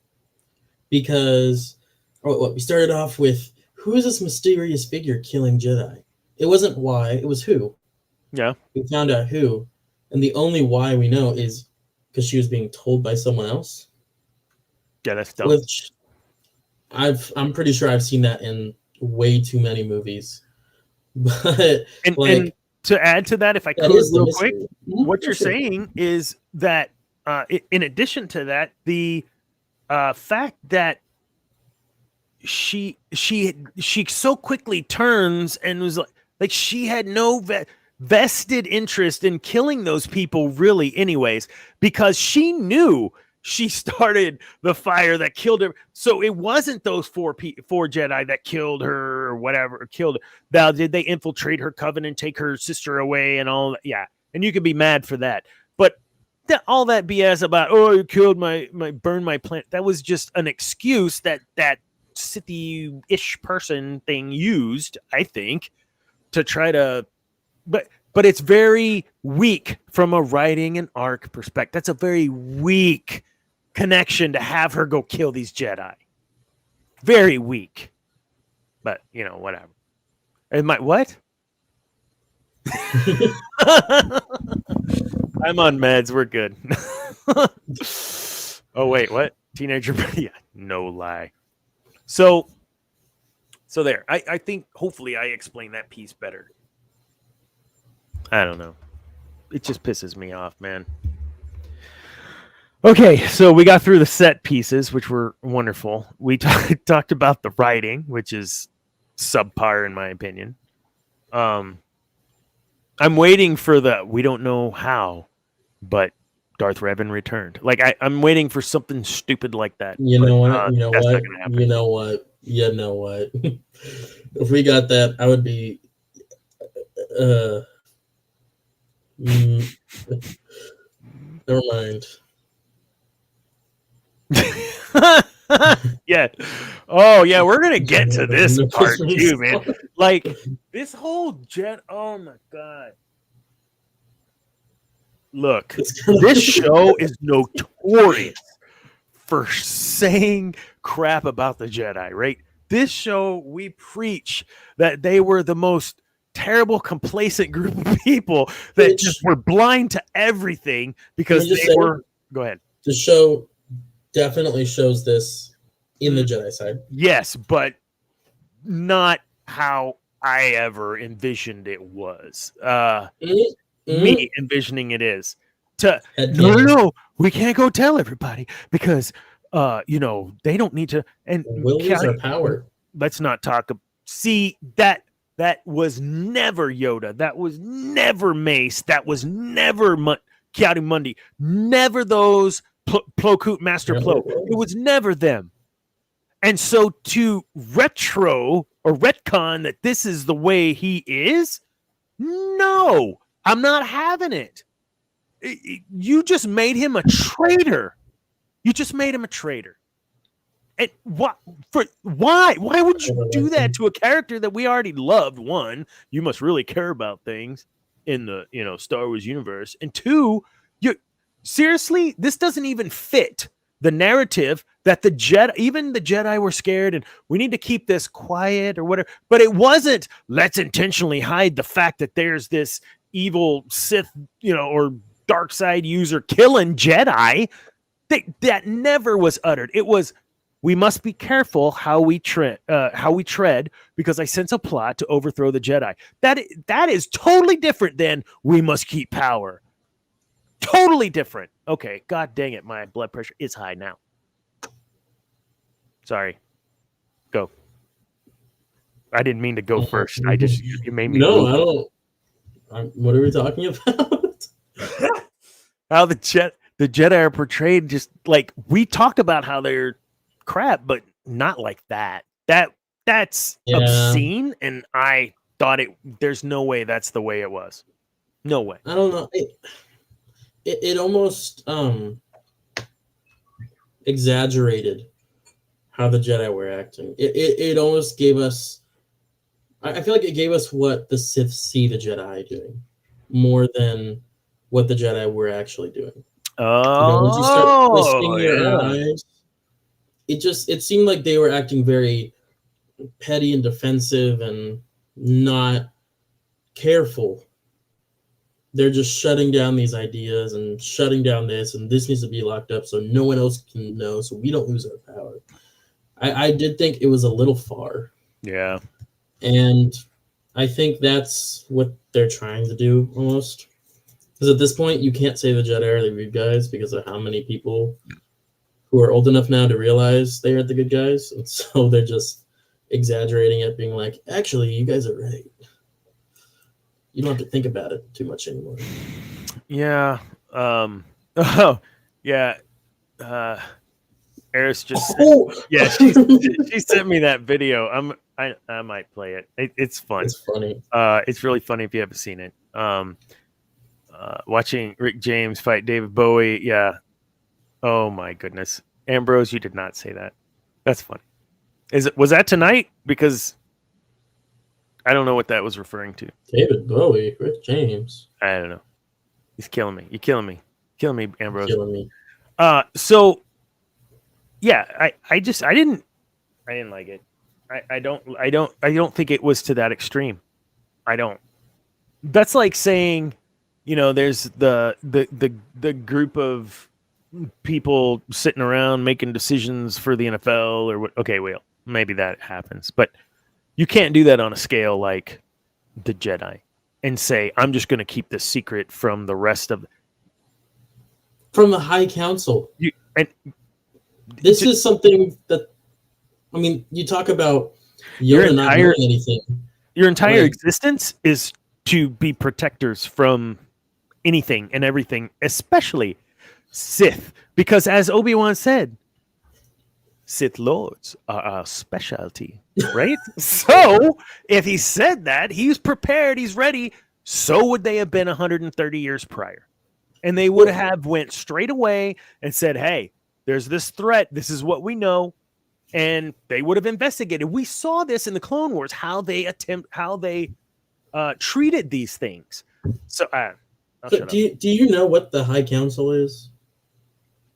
because we started off with, who is this mysterious figure killing Jedi? It wasn't why, it was who. Yeah. We found out who, and the only why we know is because she was being told by someone else. Yeah, that's dumb. Which I'm pretty sure I've seen that in way too many movies. But and to add to that, if I could real quick, what you're saying is that in addition to that, the fact that she so quickly turns and was like she had no vested interest in killing those people really anyways, because she knew she started the fire that killed her. So it wasn't those four Jedi that killed her or whatever, or killed her. Now, did they infiltrate her covenant, take her sister away and all that? Yeah. And you can be mad for that. But all that BS about, oh, you killed burned my planet. That was just an excuse that Sith-ish person thing used, I think, to try to, but it's very weak from a writing and arc perspective. That's a very weak connection to have her go kill these Jedi. Very weak. But, whatever. What? I'm on meds. We're good. Oh, wait, what? Teenager? Yeah, no lie. So there. I think hopefully I explained that piece better. I don't know. It just pisses me off, man. Okay, so we got through the set pieces, which were wonderful. We talked about the writing, which is subpar in my opinion. I'm waiting for we don't know how, but Darth Revan returned. Like I'm waiting for something stupid like that. You know what? If we got that, I would be. Never mind. Yeah. Oh yeah, we're gonna get to this part too, man. Like this whole oh my god. Look, this show is notorious for saying crap about the Jedi, right? This show, we preach that they were the most terrible, complacent group of people that just were blind to everything because they were. Go ahead. The show definitely shows this in the Jedi side. Yes, but not how I ever envisioned it was. Me envisioning it is no, we can't go tell everybody because they don't need to. And will use their power. Let's not talk. See that was never Yoda. That was never Mace. That was never Kiadi Mundi. Never those Plo Koot Master Plo. It was never them. And so to retcon that this is the way he is, no, I'm not having it. You just made him a traitor. You just made him a traitor. And why? Why would you do that to a character that we already loved? One, you must really care about things in the Star Wars universe, and two, seriously, this doesn't even fit the narrative that the Jedi were scared and we need to keep this quiet or whatever. But it wasn't, let's intentionally hide the fact that there's this evil Sith, or dark side user killing Jedi. That never was uttered. It was, we must be careful how we tread because I sense a plot to overthrow the Jedi. That is totally different than we must keep power. Totally different. Okay, god dang it, my blood pressure is high now. Sorry. Go. I didn't mean to go first. You made me. No, I don't. What are we talking about? How the Jedi are portrayed, just like we talked about how they're crap, but not like that. That's obscene, and I thought there's no way that's the way it was. No way. I don't know. It almost exaggerated how the Jedi were acting. It almost gave us. I feel like it gave us what the Sith see the Jedi doing more than what the Jedi were actually doing. Oh, once you start twisting your eyes, it seemed like they were acting very petty and defensive and not careful. They're just shutting down these ideas and shutting down this, and this needs to be locked up so no one else can know, so we don't lose our power. I did think it was a little far. Yeah. And I think that's what they're trying to do almost. Because at this point, you can't say the Jedi are the good guys because of how many people who are old enough now to realize they aren't the good guys. And so they're just exaggerating it, being like, actually, you guys are right. You don't have to think about it too much anymore. Yeah. Oh, yeah. Eris just Oh! yeah, she sent me that video. I might play it. It's fun. It's funny. It's really funny if you haven't seen it. Watching Rick James fight David Bowie. Yeah. Oh my goodness, Ambrose, you did not say that. That's funny. Was that tonight? Because I don't know what that was referring to. David Bowie, Rick James. I don't know. He's killing me. You're killing me. Killing me, Ambrose. Killing me. So yeah, I didn't like it. I don't think it was to that extreme. I don't. That's like saying, there's the group of people sitting around making decisions for the NFL or what. Okay, well, maybe that happens, but you can't do that on a scale like the Jedi and say, I'm just going to keep this secret from the rest of from the High Council. This is something that, I mean, you talk about Yoda not knowing anything. Your entire existence is to be protectors from anything and everything, especially Sith. Because as Obi-Wan said, Sith Lords are our specialty, right? So if he said that, he's prepared, he's ready. So would they have been 130 years prior. And they would have went straight away and said, hey, there's this threat. This is what we know. And they would have investigated. We saw this in the Clone Wars, how they treated these things. So, do you know what the High Council is?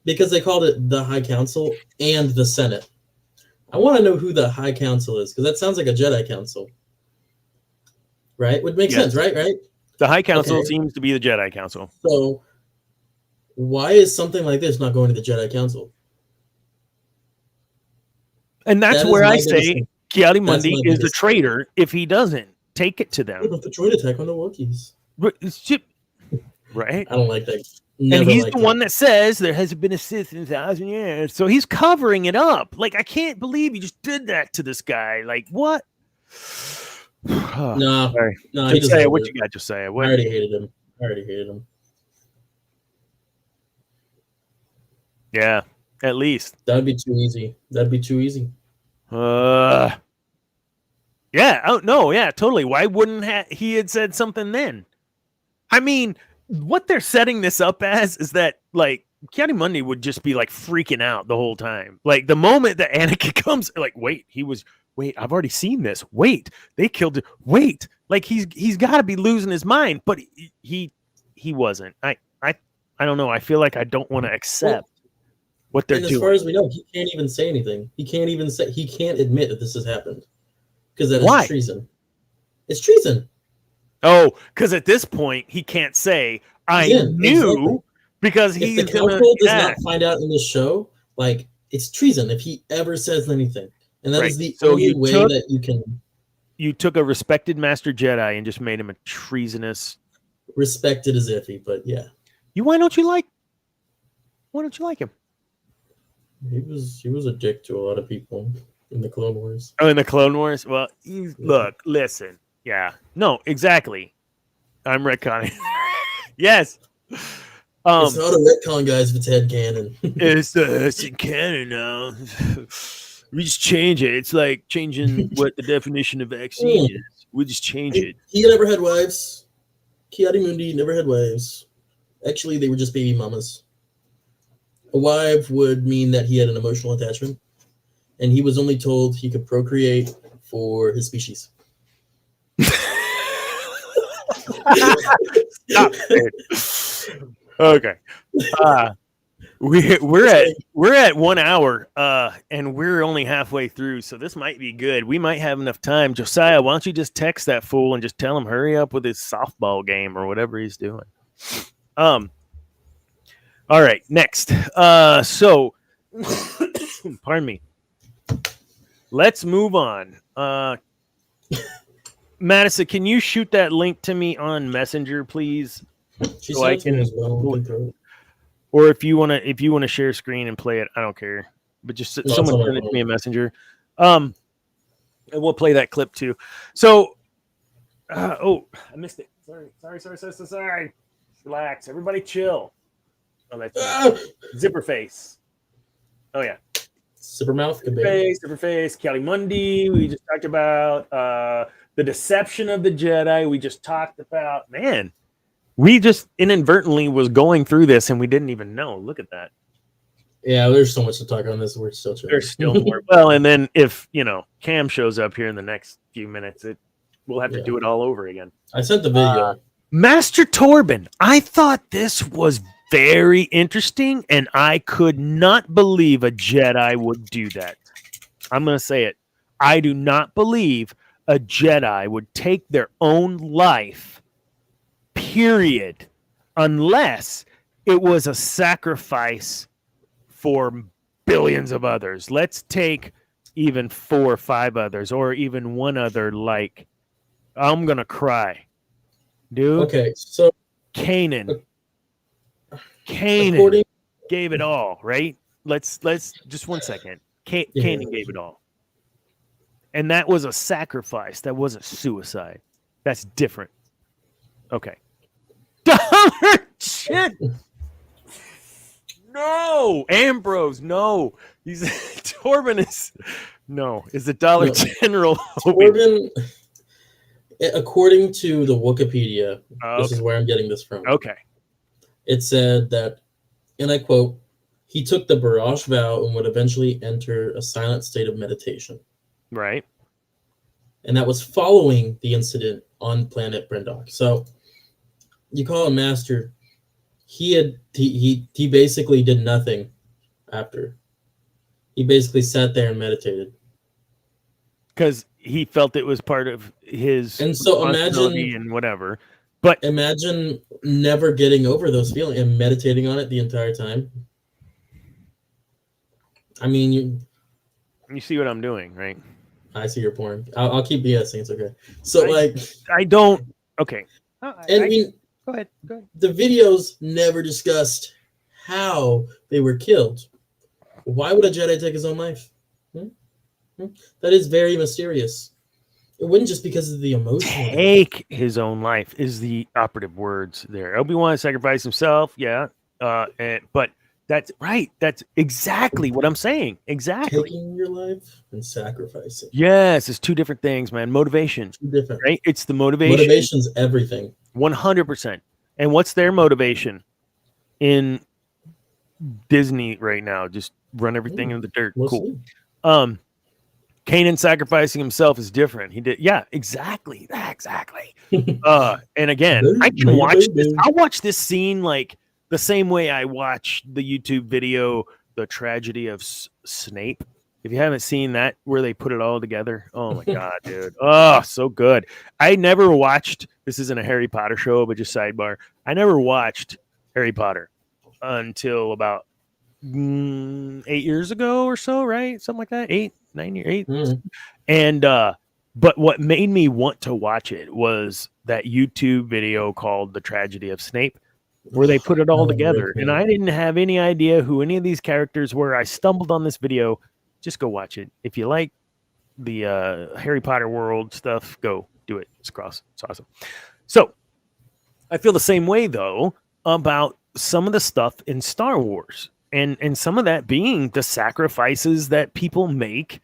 Because they called it the High Council and the Senate. I want to know who the High Council is, because that sounds like a Jedi Council. Right? Would make sense, right? Right? The High Council seems to be the Jedi Council. So, why is something like this not going to the Jedi Council? And that's where I say Ki-Adi-Mundi is a traitor if he doesn't take it to them. What about the droid attack on the Wookiees? Right? I don't like that. And he's the one that says there hasn't been a Sith in 1,000 years. So he's covering it up. Like, I can't believe you just did that to this guy. Like, what? No. Josiah, what you got, Josiah? I already hated him. Yeah, at least. That would be too easy. Yeah. Oh, no, yeah, totally. Why wouldn't he had said something then? I mean, what they're setting this up as is that, like, Ki-Adi-Mundi would just be, like, freaking out the whole time. Like, the moment that Anakin comes, like, wait, I've already seen this. Wait, they killed it. Wait. Like, he's got to be losing his mind, but he wasn't. I don't know. I feel like I don't want to accept what they're doing. As far as we know, he can't even say anything. He can't admit that this has happened. Because that is treason. It's treason. Oh, because at this point he can't say I knew exactly. Because he's if the council does not find out in this show, like, it's treason if he ever says anything. And that is the only way that you can. You took a respected Master Jedi and just made him a treasonous. Respected is iffy, but yeah. Why don't you like him? He was a dick to a lot of people in the Clone Wars. Oh, in the Clone Wars? Well, look, listen. Yeah. No, exactly. I'm retconning. Yes. It's not a retcon, guys, if it's headcanon. It's in canon now. We just change it. It's like changing what the definition of vaccine is. We just change it. He never had wives. Ki-Adi-Mundi never had wives. Actually, they were just baby mamas. A wife would mean that he had an emotional attachment, and he was only told he could procreate for his species. Stop it. Okay. We're at 1 hour, and we're only halfway through, so this might be good. We might have enough time. Josiah, why don't you just text that fool and just tell him hurry up with his softball game or whatever he's doing. All right, next. So pardon me. Let's move on. Madison, can you shoot that link to me on Messenger, please? So I can as well. Or if you want to share screen and play it, I don't care. But just someone send it to me in Messenger. And we'll play that clip too. So, I missed it. Sorry. Relax, everybody, chill. Oh, that's zipper face. Oh yeah. Supermouth. Superface, Kelly Mundi. We just talked about the deception of the Jedi. We just talked about, man, we just inadvertently was going through this and we didn't even know. Look at that. Yeah, there's so much to talk on this. We're still trying. There's still more. Well, and then if, Cam shows up here in the next few minutes, we'll have to do it all over again. I sent the video. Master Torben, I thought this was very interesting, and I could not believe a Jedi would do that. I'm going to say it. I do not believe a Jedi would take their own life, period, unless it was a sacrifice for billions of others. Let's take even 4 or 5 others, or even one other, like, I'm going to cry. Dude. Okay, so Kanan gave it all, right? Let's just 1 second. Kanan gave it all. And that was a sacrifice. That wasn't suicide. That's different. Okay. Dollar Shit. No. Ambrose, no. He's Torben is the Dollar General. Torben, according to the Wikipedia, this is where I'm getting this from. Okay. It said that, and I quote, he took the Barrage vow and would eventually enter a silent state of meditation. Right. And that was following the incident on planet Brendok. So you call him master. He basically did nothing after. He basically sat there and meditated. Because he felt it was part of his responsibility and whatever. But imagine never getting over those feelings and meditating on it the entire time. I mean, you see what I'm doing, right? I see your porn. I'll keep BSing. It's okay. So I don't. Okay. Go ahead. The videos never discussed how they were killed. Why would a Jedi take his own life? That is very mysterious. It wouldn't just because of the emotion. Take his own life is the operative words there. Obi-Wan sacrificed himself, but that's right. That's exactly what I'm saying. Exactly. Taking your life and sacrificing. Yes, it's 2 different things, man. Motivation. 2 different. Right? It's the motivation. Motivation's everything. 100%. And what's their motivation in Disney right now? Just run everything in the dirt. We'll cool. See. Kanan sacrificing himself is different. He did, exactly. And again, I can watch this. I'll watch this scene like the same way I watch the YouTube video, The Tragedy of Snape. If you haven't seen that, where they put it all together, oh my god, dude, oh, so good. I never watched. This isn't a Harry Potter show, but just sidebar. I never watched Harry Potter until about 8 years ago or so, right? Something like that. 9 years. And but what made me want to watch it was that YouTube video called The Tragedy of Snape, where they put it all together. And I didn't have any idea who any of these characters were. I stumbled on this video. Just go watch it. If you like the Harry Potter world stuff, go do it. It's awesome. So I feel the same way though about some of the stuff in Star Wars. And some of that being the sacrifices that people make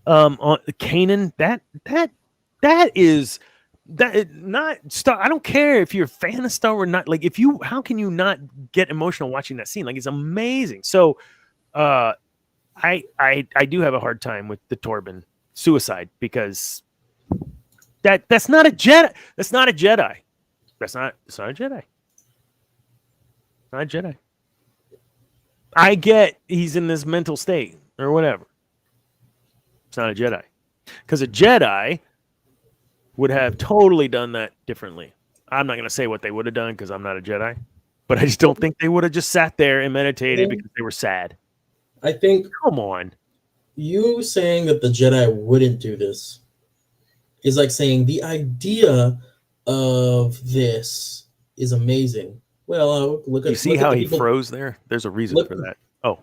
on Kanan. That is not Star. I don't care if you're a fan of Star Wars or not. Like how can you not get emotional watching that scene? Like it's amazing. So I do have a hard time with the Torben suicide because that's not a Jedi. That's not a Jedi. It's not a Jedi. Not a Jedi. I get he's in this mental state or whatever. It's not a Jedi. Because a Jedi would have totally done that differently. I'm not going to say what they would have done because I'm not a Jedi. But I just don't think they would have just sat there and meditated because they were sad. I think... Come on. You saying that the Jedi wouldn't do this is like saying the idea of this is amazing. Well, look at... You see how he froze there? There's a reason for that. Oh.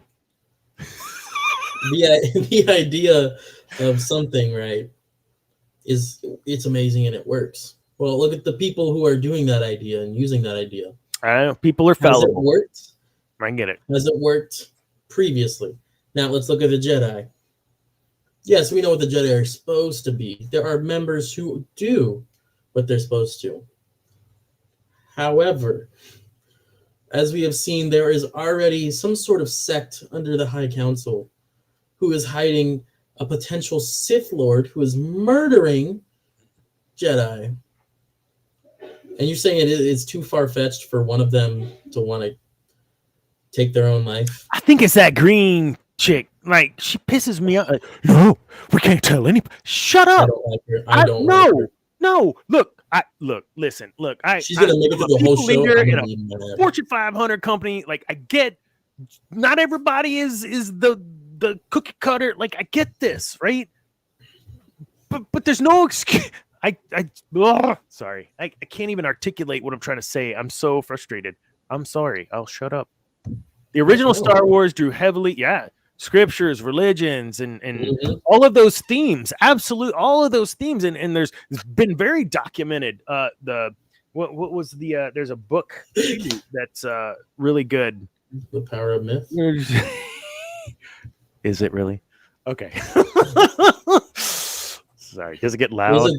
The idea of something, right, it's amazing and it works. Well, look at the people who are doing that idea and using that idea. I know. People are fallible. Has it worked? I get it. Has it worked previously? Now let's look at the Jedi. Yes, we know what the Jedi are supposed to be. There are members who do what they're supposed to. However, as we have seen, there is already some sort of sect under the High Council who is hiding a potential Sith Lord who is murdering Jedi. And you're saying it's too far-fetched for one of them to want to take their own life? I think it's that green chick. Like, she pisses me off. Like, no, we can't tell anybody. Shut up. I don't like her. I don't like her. No. Listen. She's gonna make it through the whole show. I'm gonna be mad. Fortune 500 company. Like, I get, not everybody is the cookie cutter. Like, I get this, right? But there's no excuse. Sorry. I can't even articulate what I'm trying to say. I'm so frustrated. I'm sorry. I'll shut up. The original Star Wars drew heavily, scriptures, religions, and all of those themes. All of those themes. And it's been very documented. What was the there's a book that's really good. The Power of Myth. Is it really? Okay. Sorry. Does it get loud?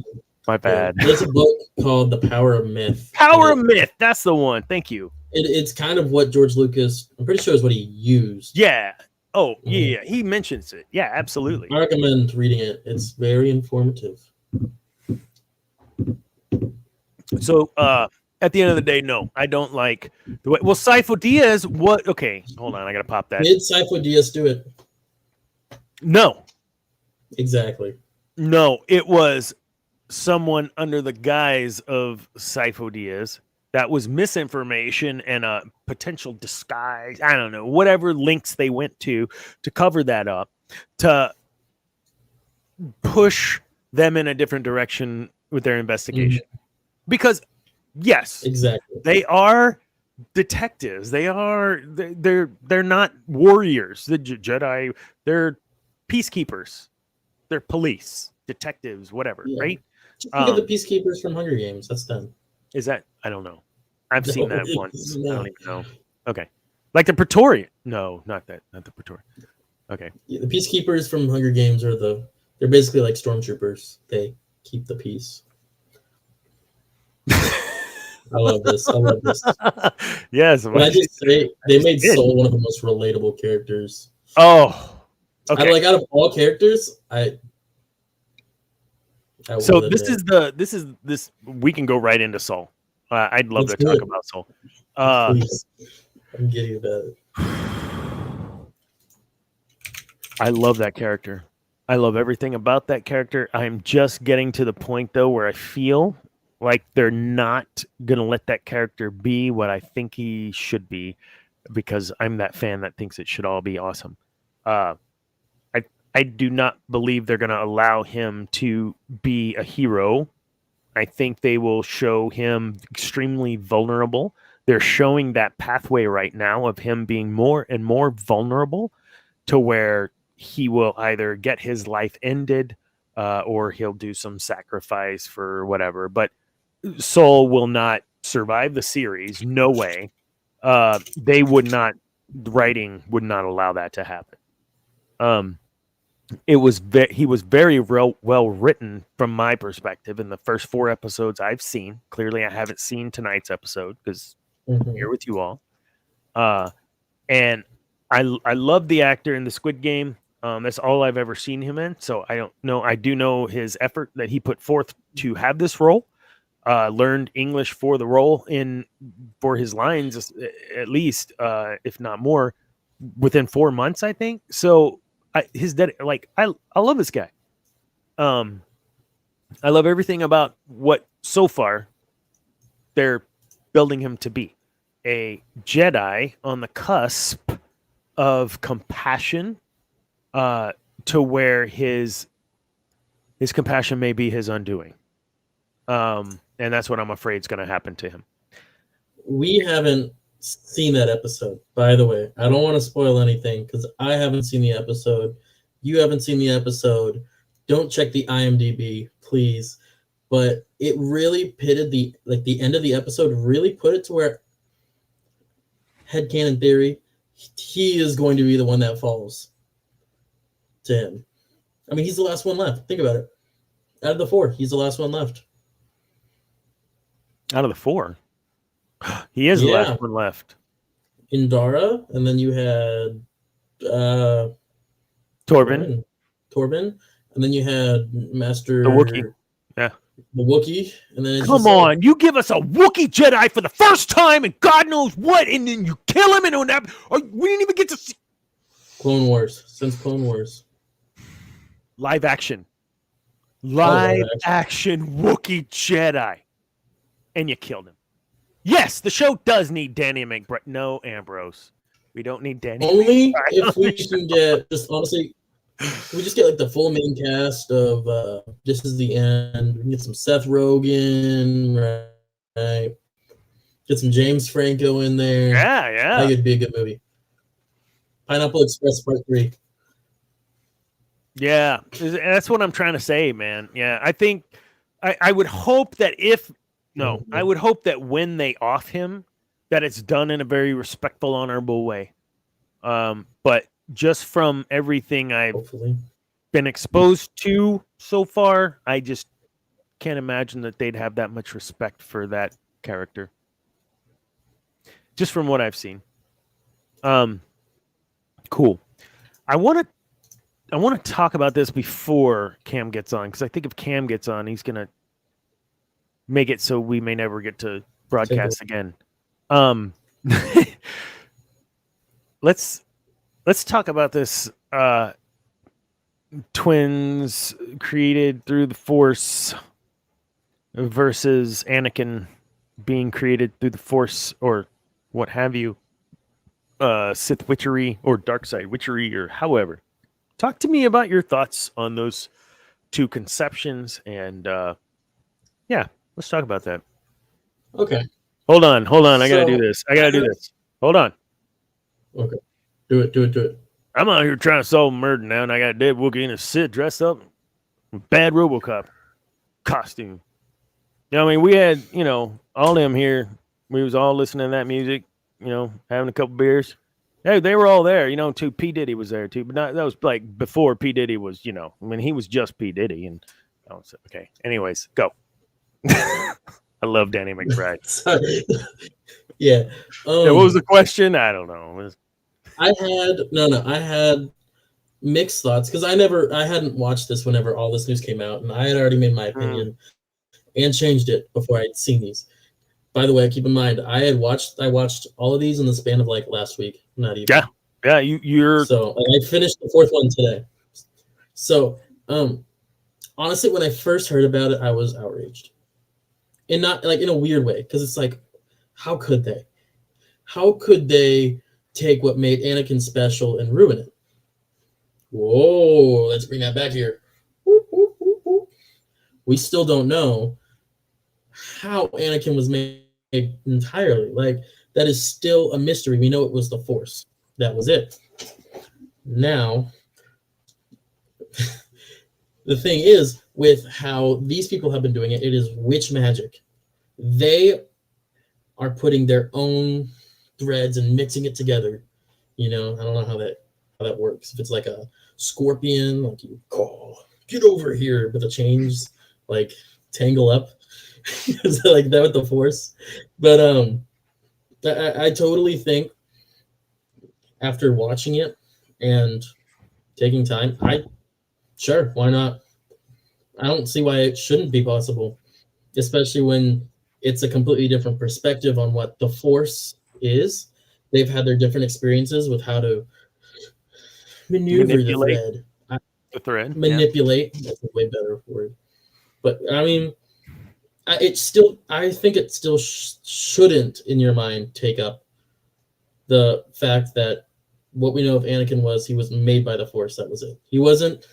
My bad. There's a book called The Power of Myth. Power of Myth. That's the one. Thank you. It's kind of what George Lucas, I'm pretty sure, is what he used. Yeah. Oh, yeah. He mentions it. Yeah, absolutely. I recommend reading it. It's very informative. So, at the end of the day, no, I don't like the way. Well, Sifo Dyas, what? Okay, hold on. I got to pop that. Did Sifo Dyas do it? No. Exactly. No, it was someone under the guise of Sifo Dyas. That was misinformation and a potential disguise. I don't know, whatever links they went to cover that up, to push them in a different direction with their investigation. Because, yes, exactly, they are detectives. They're not warriors. The Jedi, they're peacekeepers. They're police, detectives, whatever, right? Just look at the peacekeepers from Hunger Games. That's them. Is that? I don't know. I've seen that once. I don't even know. Okay. Like the Praetorian. No, not that. Not the Praetorian. Okay. Yeah, the peacekeepers from Hunger Games they're basically like stormtroopers. They keep the peace. I love this. Yes. When I just say they made Soul one of the most relatable characters. Oh. Okay. Out of all characters, so this is we can go right into Soul. I'd love to talk about Soul. Please. I'm giddy about it. I love that character. I love everything about that character. I'm just getting to the point though where I feel like they're not gonna let that character be what I think he should be, because I'm that fan that thinks it should all be awesome. I do not believe they're going to allow him to be a hero. I think they will show him extremely vulnerable. They're showing that pathway right now of him being more and more vulnerable to where he will either get his life ended or he'll do some sacrifice for whatever. But Soul will not survive the series. No way. They would not, writing would not allow that to happen. He was very well written from my perspective in the first 4 episodes I've seen. Clearly, I haven't seen tonight's episode because I'm here with you all. And I love the actor in the Squid Game. That's all I've ever seen him in. So I don't know. I do know his effort that he put forth to have this role. Learned English for the role for his lines, at least, if not more, within 4 months, I think. So. I love this guy. I love everything about what so far they're building him to be. A Jedi on the cusp of compassion, to where his compassion may be his undoing. And that's what I'm afraid is going to happen to him. We haven't seen that episode, by the way. I don't want to spoil anything because I haven't seen the episode. You haven't seen the episode. Don't check the IMDb, please. But it really pitted the end of the episode really put it to where, headcanon theory, he is going to be the one that falls. to him. I mean, he's the last one left. Think about it. Out of the 4, he's the last one left. Out of the 4? He is the last one left. Indara, and then you had Torben, and then you had Master the Wookiee. Yeah. The Wookiee, and then come on, you give us a Wookiee Jedi for the first time, and God knows what, and then you kill him, and we didn't even get to see Clone Wars. Since Clone Wars, live action Wookiee Jedi, and you killed him. Yes, the show does need Danny McBride. No, Ambrose, we don't need Danny. Only if we can get we just get like the full main cast of This Is the End. We can get some Seth Rogen, right? Get some James Franco in there. Yeah. I think it'd be a good movie. Pineapple Express Part 3. Yeah, that's what I'm trying to say, man. Yeah, I think I would hope that I would hope that when they off him, that it's done in a very respectful, honorable way. But just from everything I've been exposed to so far, I just can't imagine that they'd have that much respect for that character. Just from what I've seen. Cool. I want to talk about this before Cam gets on, because I think if Cam gets on, he's gonna make it so we may never get to broadcast again. Let's talk about this twins created through the Force versus Anakin being created through the Force, or what have you, Sith witchery or dark side witchery, or however. Talk to me about your thoughts on those two conceptions, and let's talk about that. Okay. Hold on. I gotta do this. Hold on. Okay. Do it. I'm out here trying to solve murder now, and I got a dead Wookiee and a Sith dressed up with bad RoboCop costume. You know, I mean, we had, all them here. We was all listening to that music, having a couple beers. Hey, they were all there, too. P. Diddy was there, too. But that was like before P. Diddy was, he was just P. Diddy. And okay. Anyways, go. I love Danny McBride. Sorry. Yeah. What was the question? I don't know. I had mixed thoughts because I hadn't watched this whenever all this news came out, and I had already made my opinion and changed it before I'd seen these. By the way, keep in mind, I watched all of these in the span of like last week, not even. Yeah. You're so I finished the 4th one today. So, honestly, when I first heard about it, I was outraged, and not like in a weird way, because it's like, how could they? How could they take what made Anakin special and ruin it? Whoa, let's bring that back here. We still don't know how Anakin was made entirely. Like, that is still a mystery. We know it was the Force. That was it. Now, the thing is, with how these people have been doing it, it is witch magic. They are putting their own threads and mixing it together. I don't know how that works. If it's like a scorpion, like you get over here, but the chains like tangle up. Is it like that with the Force? But I totally think after watching it and taking time, sure, why not? I don't see why it shouldn't be possible, especially when it's a completely different perspective on what the Force is. They've had their different experiences with how to manipulate the thread. Manipulate. Yeah. That's a way better word. But I mean, I think it still shouldn't, in your mind, take up the fact that what we know of Anakin was he was made by the Force. That was it. He wasn't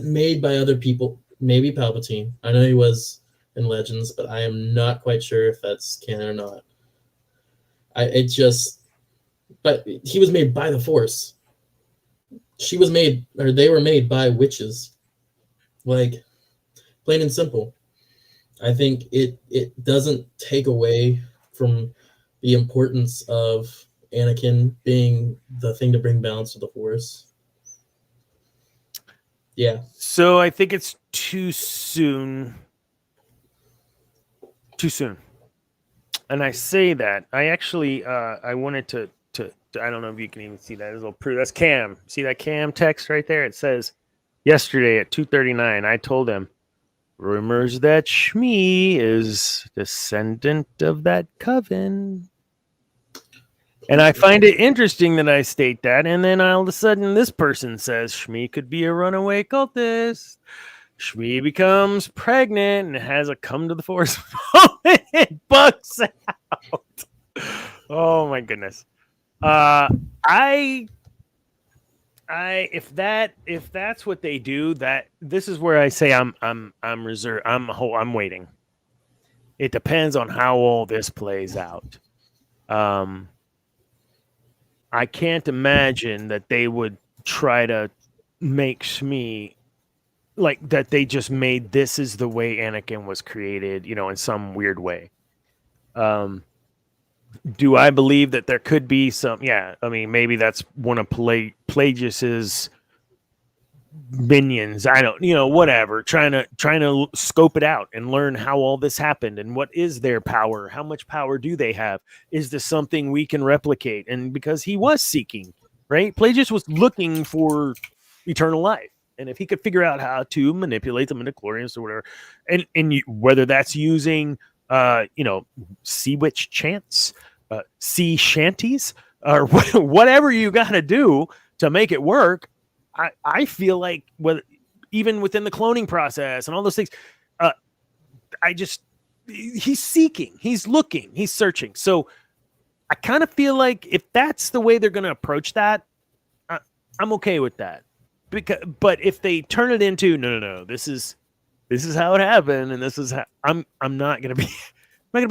made by other people. Maybe Palpatine. I know he was in Legends, but I am not quite sure if that's canon or not. But he was made by the Force. They were made by witches. Like, plain and simple. I think it doesn't take away from the importance of Anakin being the thing to bring balance to the Force. Yeah. So I think it's too soon. Too soon. And I say that I actually I wanted to I don't know if you can even see that. There's a little proof. That's Cam. See that Cam text right there? It says yesterday at 2:39. I told him rumors that Shmi is descendant of that coven. And I find it interesting that I state that, and then all of a sudden this person says Shmi could be a runaway cultist. Shmi becomes pregnant and has a come to the force moment and bucks out. Oh my goodness. If that's what they do, that this is where I say I'm reserved. I'm waiting. It depends on how all this plays out. I can't imagine that they would try to make Shmi like that. They just made this is the way Anakin was created, in some weird way. Do I believe that there could be some? Yeah, I mean, maybe that's one of Plagueis's minions. I don't, whatever. Trying to scope it out and learn how all this happened and what is their power. How much power do they have? Is this something we can replicate? And because he was seeking, right? Plagueis was looking for eternal life, and if he could figure out how to manipulate the midichlorians or whatever, and whether that's using sea witch chants, sea shanties, or whatever you got to do to make it work. I feel like even within the cloning process and all those things, he's seeking, he's looking, he's searching. So I kind of feel like if that's the way they're going to approach that, I'm okay with that. But if they turn it into no, this is how it happened, and this is how I'm not gonna be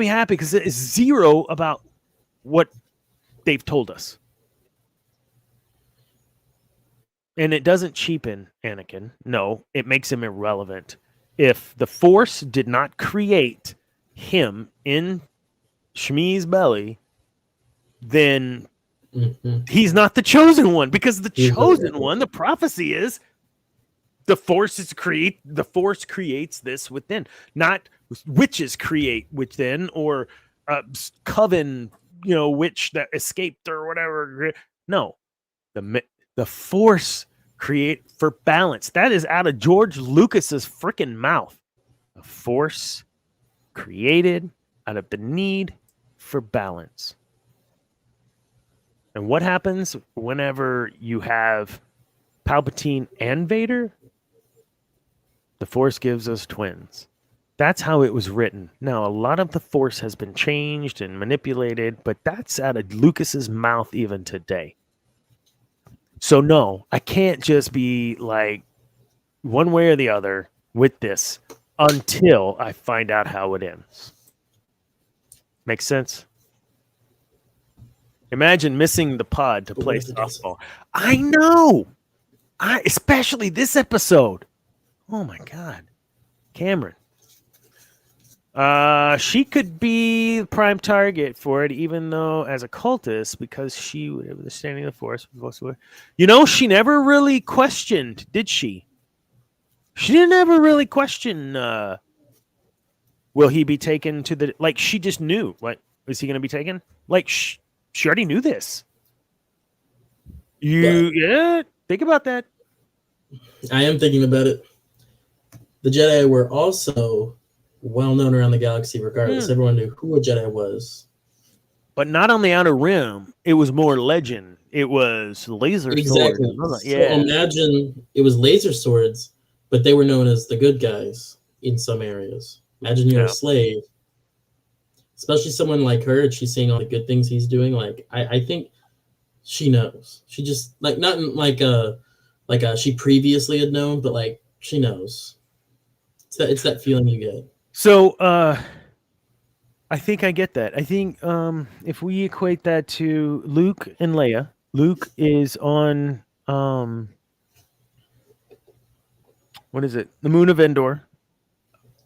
happy because it is zero about what they've told us, and it doesn't cheapen Anakin. No, it makes him irrelevant. If the Force did not create him in Shmi's belly, then he's not the chosen one, because the chosen one, the prophecy is the Force creates this within, not witches create within, or coven, witch that escaped or whatever. No, the Force create for balance. That is out of George Lucas's freaking mouth. The Force created out of the need for balance. And what happens whenever you have Palpatine and Vader? The Force gives us twins. That's how it was written. Now, a lot of the Force has been changed and manipulated, but that's out of Lucas's mouth even today. So no, I can't just be like one way or the other with this until I find out how it ends. Makes sense? Imagine missing the pod to play softball. I know. Especially this episode. Oh my God. Cameron. She could be the prime target for it, even though as a cultist, because she would have the standing of the Force. She never really questioned, did she? She didn't ever really question, will he be taken to the, like, she just knew, like, is he going to be taken? Like, she already knew this. Think about that. I am thinking about it. The Jedi were also well known around the galaxy regardless. Everyone knew who a Jedi was. But not on the Outer Rim. It was more legend. It was laser swords. Yeah. So imagine it was laser swords, but they were known as the good guys in some areas. Imagine you're a slave. Especially someone like her, she's seeing all the good things he's doing. Like, I think she knows. She just, like, not like she previously had known, but like she knows. It's that feeling you get. So I think I get that. I think if we equate that to Luke and Leia, Luke is on what is it? The moon of Endor,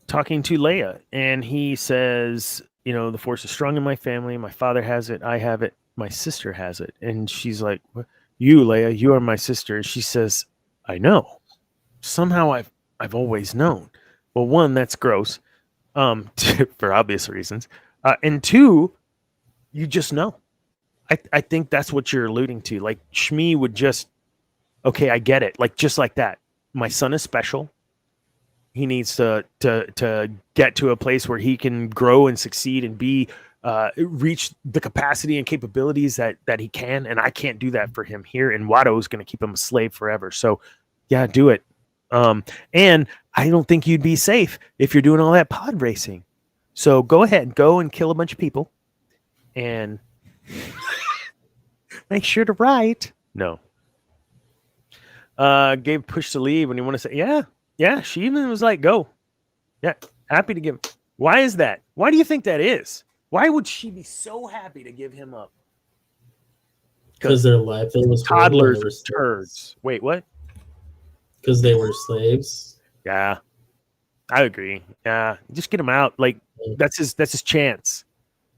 talking to Leia, and he says, the Force is strong in my family. My father has it. I have it. My sister has it. And she's like, you, Leia, you are my sister. And she says, I know. somehow I've always known. Well, one, that's gross, for obvious reasons, and two, you just know. I think that's what you're alluding to. Like Shmi would just, okay, I get it. Like just like that. My son is special. He needs to get to a place where he can grow and succeed and be reach the capacity and capabilities that he can, and I can't do that for him here. And Watto is going to keep him a slave forever. So, yeah, do it. And I don't think you'd be safe if you're doing all that pod racing. So go ahead, go and kill a bunch of people, and make sure to write. No. Gave push to leave when you want to say, yeah. She even was like, go. Yeah, happy to give. Why is that? Why do you think that is? Why would she be so happy to give him up? Because their life was toddlers are turds. Wait, what? Because they were slaves. Yeah, I agree. Yeah, just get him out. Like that's his chance,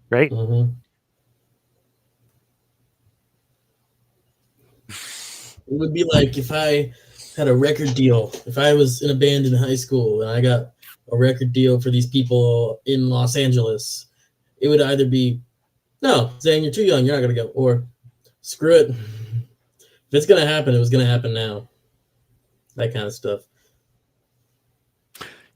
right? Mm-hmm. It would be like if I had a record deal. If I was in a band in high school and I got a record deal for these people in Los Angeles, it would either be, no, Zane, you're too young, you're not going to go, or screw it. If it's going to happen, it was going to happen now. That kind of stuff.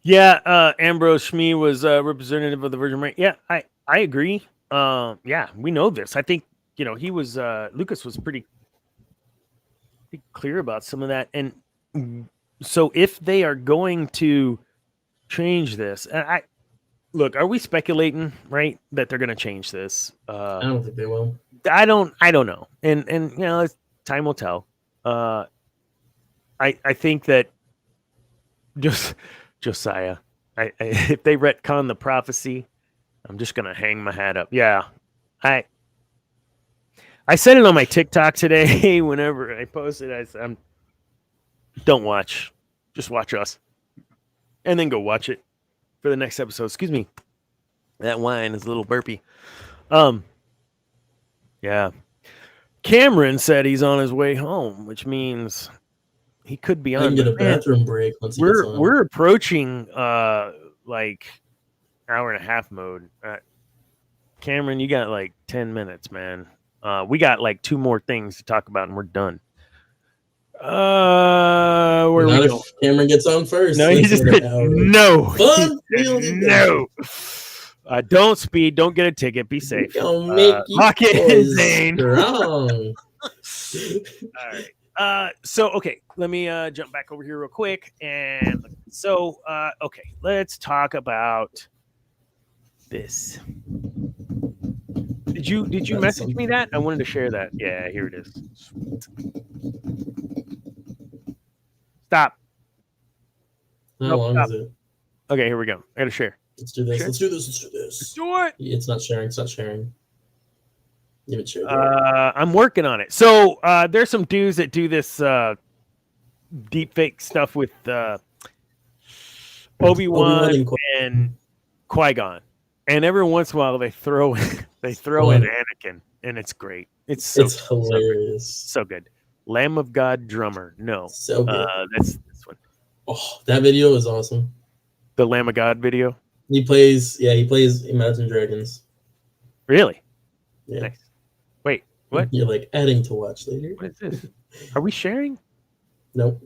Yeah, Ambrose Shmi was representative of the Virgin Mary. Yeah, I agree. Yeah, we know this. I think, he was, Lucas was pretty clear about some of that. And so if they are going to change this, look, are we speculating, right, that they're going to change this? I don't think they will. I don't know. And time will tell. I think that Josiah, if they retcon the prophecy, I'm just going to hang my hat up. Yeah. I said it on my TikTok today whenever I posted. I said, don't watch. Just watch us. And then go watch it for the next episode. Excuse me. That wine is a little burpy. Yeah. Cameron said he's on his way home, which means he could be on. I can get a bathroom break once we're approaching like hour and a half mode. Cameron, you got like 10 minutes, man. We got like 2 more things to talk about and we're done. Where we go? Cameron gets on first. No, he just said no. No. Don't speed. Don't get a ticket. Be safe. Lock it, Zane. Strong. All right. So, okay. Let me jump back over here real quick. And so, okay. Let's talk about this. Did you message me that? I wanted to share that. Yeah, here it is. Sweet. Stop. How long is it? Okay, here we go. I gotta share. Let's do this. Share. Let's do this. Let's do this. Let's do it. It's not sharing. It's not sharing. Give it share. I'm working on it. So there's some dudes that do this deep fake stuff with Obi-Wan and Qui-Gon. And every once in a while they throw in Anakin, and it's great. It's hilarious. So good. Lamb of God drummer. No. So good. That's this one. Oh, that video is awesome. The Lamb of God video. He plays Imagine Dragons. Really? Yeah. Nice. Wait, what? You're like adding to watch later. What is this? Are we sharing? Nope.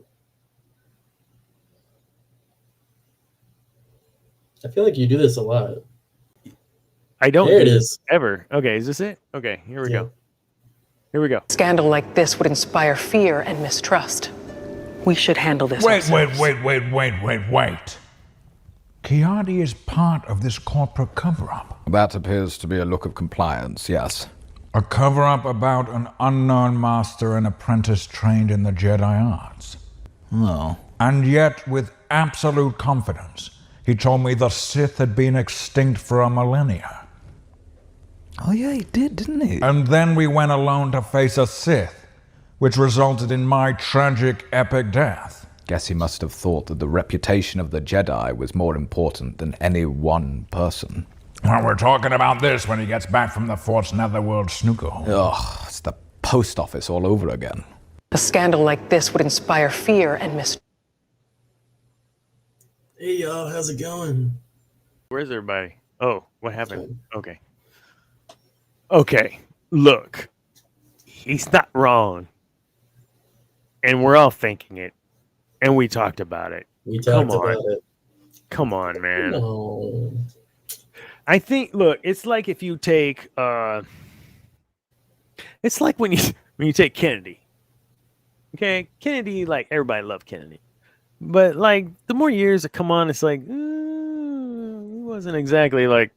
I feel like you do this a lot. I don't. There it is. Ever. Okay, is this it? Okay, here we go. Here we go. A scandal like this would inspire fear and mistrust. We should handle this ourselves. Wait. Kiadi is part of this corporate cover-up. That appears to be a look of compliance, yes. A cover-up about an unknown master and apprentice trained in the Jedi arts. Oh. And yet, with absolute confidence, he told me the Sith had been extinct for a millennia. Oh yeah, he did, didn't he? And then we went alone to face a Sith, which resulted in my tragic, epic death. Guess he must have thought that the reputation of the Jedi was more important than any one person. Well, we're talking about this when he gets back from the Fort's netherworld snooker hole. Ugh, it's the post office all over again. A scandal like this would inspire fear and mistrust. Hey y'all, how's it going? Where's everybody? Oh, what happened? Okay. Look, he's not wrong, and we're all thinking it, and we talked about it. We talked about it. Come on, man. No. I think. Look, it's like if you take. It's like when you take Kennedy. Okay, Kennedy, like everybody loved Kennedy, but like the more years that come on, it's like he wasn't exactly like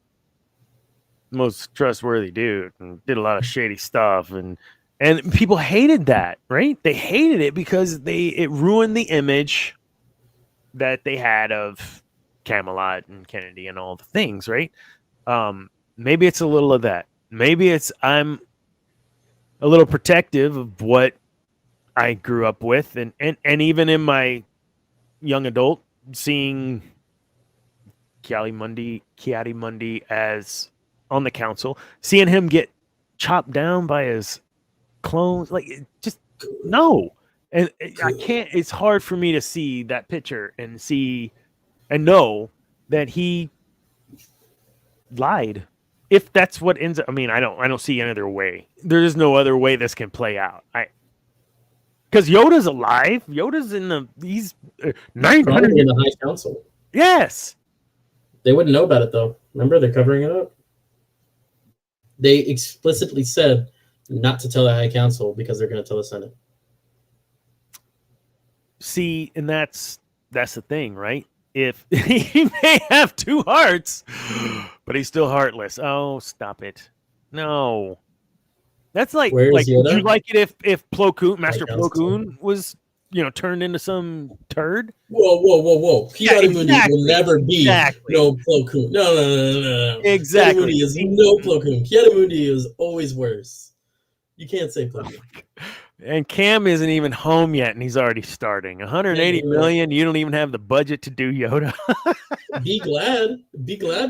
the most trustworthy dude, and did a lot of shady stuff, and people hated that, right? They hated it because it ruined the image that they had of Camelot and Kennedy and all the things, right? Maybe it's a little of that. Maybe it's I'm a little protective of what I grew up with, and even in my young adult, seeing Kiadi-Mundi as on the council, seeing him get chopped down by his clones, like just no. And I can't. It's hard for me to see that picture and know that he lied. If that's what ends up, I mean, I don't see any other way. There is no other way this can play out. Because Yoda's alive. Yoda's he's 900 in the High Council. Yes. They wouldn't know about it though. Remember, they're covering it up. They explicitly said not to tell the High Council because they're going to tell the Senate. See, and that's the thing, right? If he may have two hearts, but he's still heartless. Oh, stop it! No, that's like would you like it if Plo Koon, Master Plo Koon was turned into some turd? Whoa! Kiadi-Mundi will never be no Plo Koon. No. Exactly. Kiadi-Mundi is no Plo Koon. Kiadi-Mundi is always worse. You can't say Plo Koon. And Cam isn't even home yet, and he's already starting. 180 million. You don't even have the budget to do Yoda. Be glad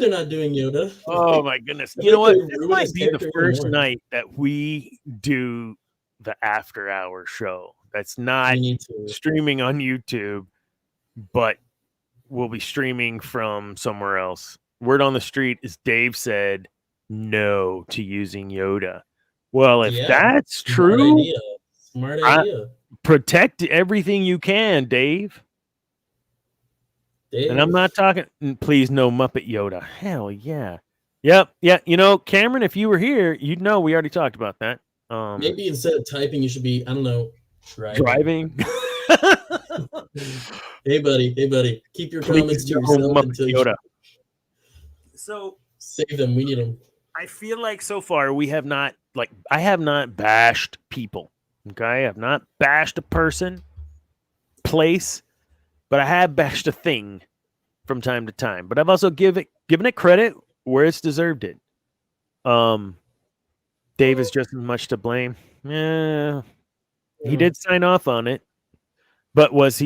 they're not doing Yoda. Oh my goodness! You know what? This might be the first night that we do the after-hour show. That's not streaming on YouTube, but we'll be streaming from somewhere else. Word on the street is Dave said no to using Yoda. Well, if that's true. Smart idea. Protect everything you can, Dave. And I'm not talking, please, no Muppet Yoda. Hell yeah. Yep. Yeah. Cameron, if you were here, you'd know we already talked about that. Maybe instead of typing, you should be, I don't know, driving. Hey, buddy. Keep your comments to yourself until Yoda. So save them. We need them. I feel like so far we have not, I have not bashed people. Okay, I have not bashed a person, place, but I have bashed a thing from time to time. But I've also given it credit where it's deserved it. Dave is just as much to blame. Yeah, he did sign off on it, but is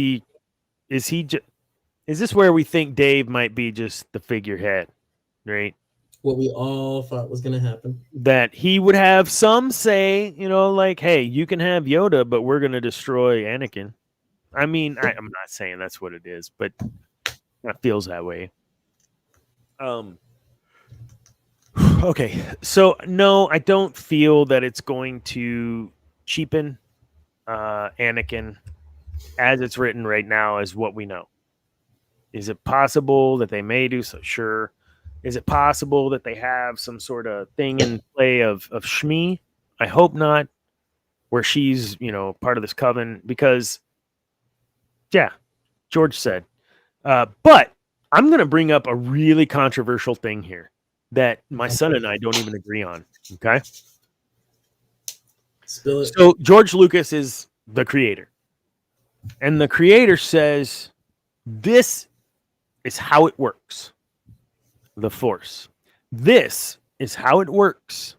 this where we think Dave might be just the figurehead, right? What we all thought was going to happen. That he would have some say, hey, you can have Yoda, but we're going to destroy Anakin. I mean, I'm not saying that's what it is, but it feels that way. Okay, so no, I don't feel that it's going to cheapen Anakin as it's written right now as what we know. Is it possible that they may do so? Sure. Is it possible that they have some sort of thing in play of Shmi? I hope not, where she's, part of this coven, because, George said. But I'm going to bring up a really controversial thing here that my son and I don't even agree on, okay? Spill it. So George Lucas is the creator. And the creator says, this is how it works. The Force. This is how it works,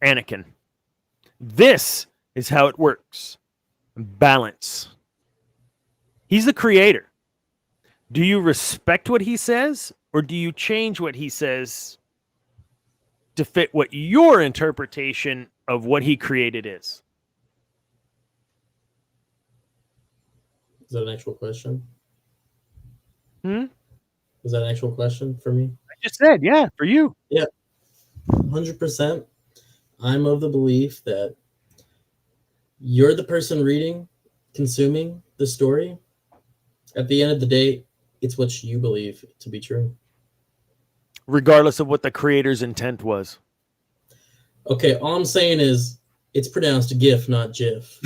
Anakin. This is how it works, balance. He's the creator. Do you respect what he says, or do you change what he says to fit what your interpretation of what he created is? Is that an actual question? Was that an actual question for me? I just said, yeah, for you. Yeah, 100%. I'm of the belief that you're the person reading, consuming the story. At the end of the day, it's what you believe to be true. Regardless of what the creator's intent was. Okay, all I'm saying is it's pronounced GIF, not GIF.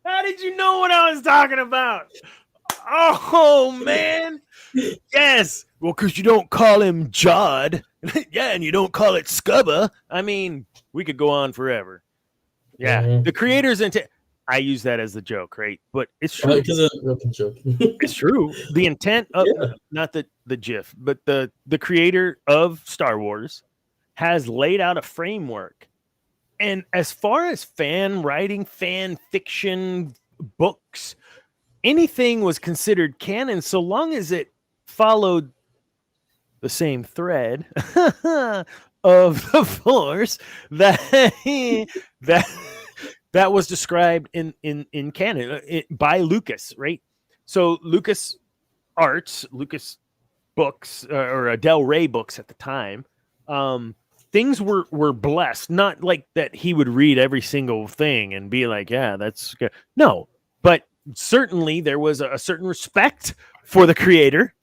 How did you know what I was talking about? Oh, man. Yes. Well, because you don't call him Jod. Yeah, and you don't call it Scubba. I mean, we could go on forever. Yeah, the creator's intent. I use that as the joke, right? But it's true. Because it's a joke. It's true. The intent of not the GIF, but the creator of Star Wars has laid out a framework. And as far as fan writing, fan fiction, books, anything was considered canon so long as it followed the same thread of the Force that was described in canon by Lucas, right? So Lucas Arts, Lucas Books, or Del Rey Books at the time, things were blessed. Not like that he would read every single thing and be like, yeah, that's good. No, but certainly there was a certain respect for the creator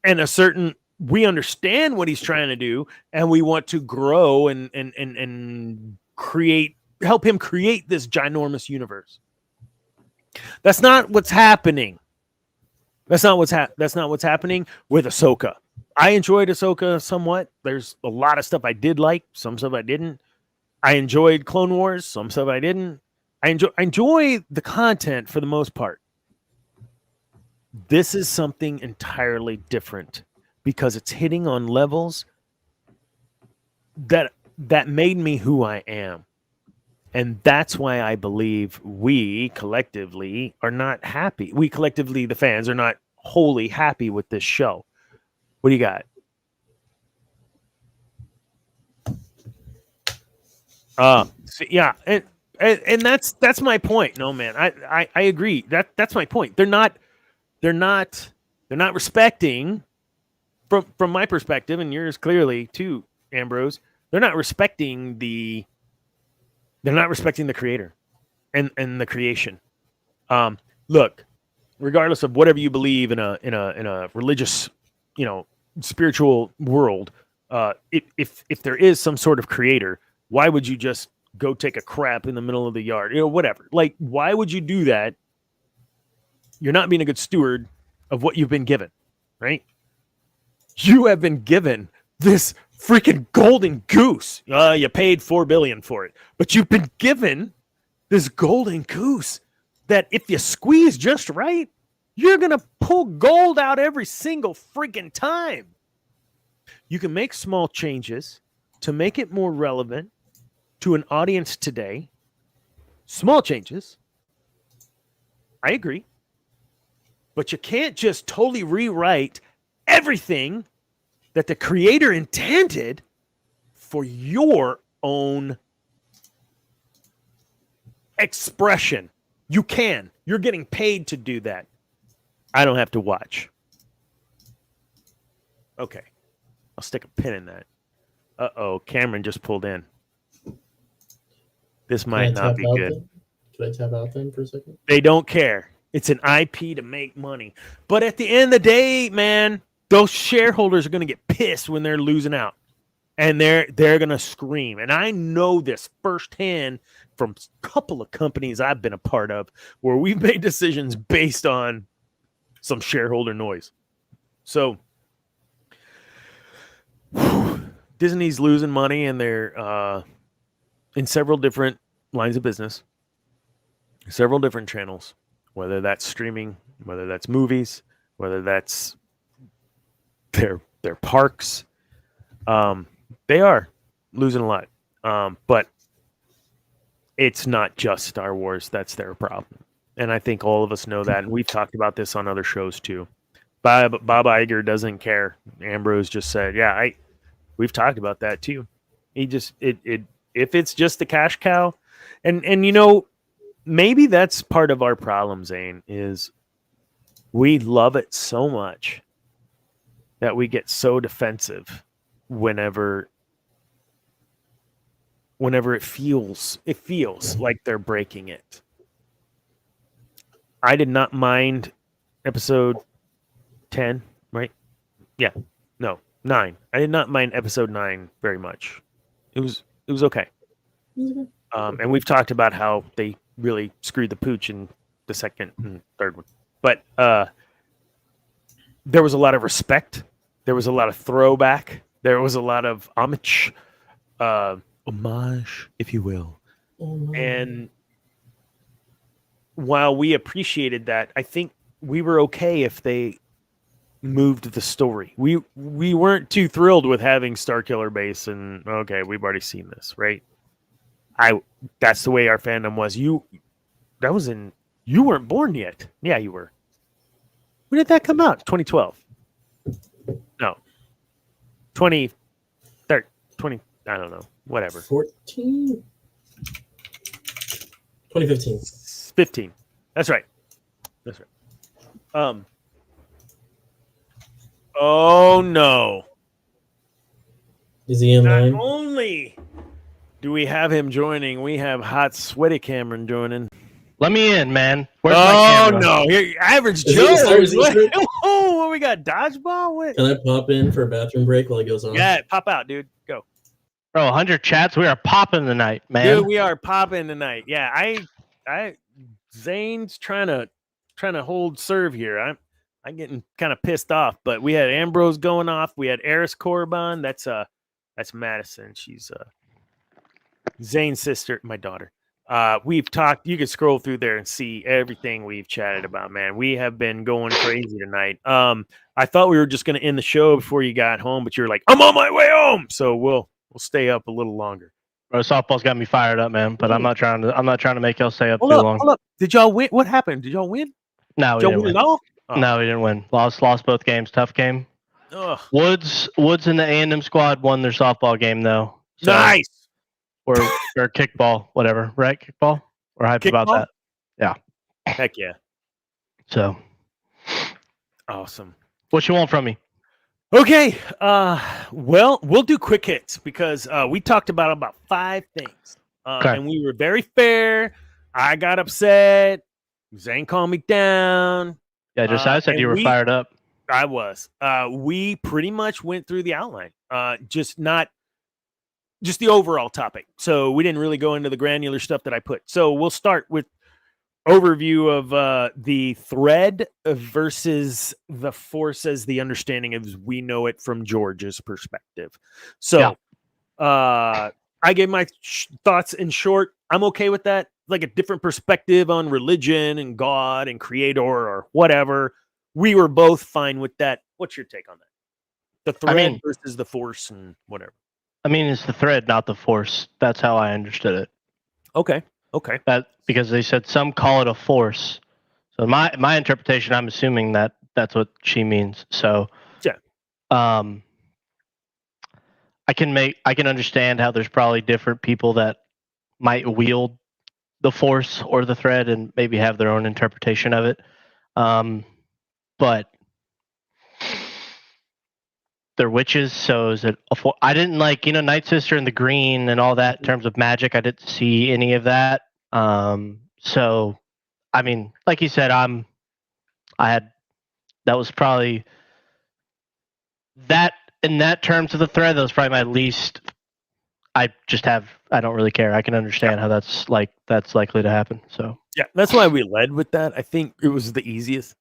and a certain, we understand what he's trying to do and we want to grow and create, help him create this ginormous universe. That's not what's happening. That's not what's happening with Ahsoka. I enjoyed Ahsoka somewhat. There's a lot of stuff I did like, some stuff I didn't. I enjoyed Clone Wars, some stuff I didn't. I enjoy the content for the most part. This is something entirely different because it's hitting on levels that made me who I am. And that's why I believe we collectively are not happy. We collectively, the fans, are not wholly happy with this show. What do you got? Yeah, and that's my point. No, man, I agree. That's my point. They're not respecting, from my perspective, and yours clearly too, Ambrose. They're not respecting the creator and the creation. Look, regardless of whatever you believe in a religious, spiritual world, if there is some sort of creator, why would you just go take a crap in the middle of the yard? Whatever. Like, why would you do that? You're not being a good steward of what you've been given, right? You have been given this freaking golden goose. You paid $4 billion for it, but you've been given this golden goose that if you squeeze just right, you're going to pull gold out every single freaking time. You can make small changes to make it more relevant to an audience today. Small changes. I agree. But you can't just totally rewrite everything that the creator intended for your own expression. You can. You're getting paid to do that. I don't have to watch. Okay. I'll stick a pin in that. Uh-oh, Cameron just pulled in. This might not be good. Can I tap out then for a second? They don't care. It's an IP to make money. But at the end of the day, man, those shareholders are going to get pissed when they're losing out. And they're going to scream. And I know this firsthand from a couple of companies I've been a part of where we've made decisions based on some shareholder noise. So Disney's losing money and they're in several different lines of business, several different channels, whether that's streaming, whether that's movies, whether that's their parks. They are losing a lot. But it's not just Star Wars that's their problem. And I think all of us know that. And we've talked about this on other shows too. Bob Iger doesn't care. Ambrose just said, yeah, we've talked about that too. He just, if it's just the cash cow, and maybe that's part of our problem, Zane, is we love it so much that we get so defensive whenever it feels like they're breaking it. I did not mind episode 10, right? Yeah. No, 9. I did not mind episode 9 very much. It was okay. And we've talked about how they really screwed the pooch in the second and third one. But there was a lot of respect. There was a lot of throwback. There was a lot of homage, if you will. And while we appreciated that, I think we were okay if they moved the story. We weren't too thrilled with having Starkiller Base, and okay, we've already seen this, right? That's the way our fandom was. You weren't born yet. Yeah, you were. When did that come out? 2012. No. 20, I don't know. Whatever. 14? 2015. 15. That's right. Oh no. Is he in line? Not only do we have him joining, we have hot sweaty Cameron joining. Let me in, man. Where's my camera? No. Here, average Is Joe. it What we got? Dodgeball? What? Can I pop in for a bathroom break while it goes on? Yeah, pop out, dude. Go. Bro, 100 chats. We are popping tonight, man. Dude, we are popping tonight. Yeah, I Zane's trying to hold serve here. I'm getting kind of pissed off, but we had Ambrose going off. We had Eris Korriban. That's Madison. She's Zane's sister, my daughter. We've talked. You can scroll through there and see everything we've chatted about, man. We have been going crazy tonight. I thought we were just going to end the show before you got home, but you're like, I'm on my way home, so we'll stay up a little longer. Bro, softball's got me fired up, man. But I'm not trying to make y'all stay up too long. Hold up. Did y'all win? What happened? Did y'all win? No, we Did y'all didn't win win. at all? Oh. No, we didn't win. Lost both games. Tough game. Ugh. Woods in the A&M squad won their softball game though. So Nice. Or kickball, whatever, right? Kickball. We're hyped about that. Yeah. Heck yeah. So awesome. What you want from me? Okay. Well, we'll do quick hits because we talked about 5 things. Okay. And we were very fair. I got upset. Zane calmed me down. Yeah, I said you were fired up. I was. We pretty much went through the outline. Just the overall topic. So we didn't really go into the granular stuff that I put. So we'll start with overview of the thread versus the Force as the understanding as we know it from George's perspective. So I gave my thoughts in short. I'm okay with that. Like a different perspective on religion and God and creator or whatever. We were both fine with that. What's your take on that? The thread versus the Force and whatever. I mean, it's the thread, not the Force. That's how I understood it. Okay. That because they said some call it a force. So my interpretation, I'm assuming that's what she means. So yeah. I can understand how there's probably different people that might wield the Force or the thread and maybe have their own interpretation of it. But they're witches, so is it I didn't like, Night Sister and the green and all that in terms of magic. I didn't see any of that. So I mean, like you said, that was probably that in that terms of the thread, that was probably my least. I don't really care. I can understand how that's likely to happen. So yeah, that's why we led with that. I think it was the easiest.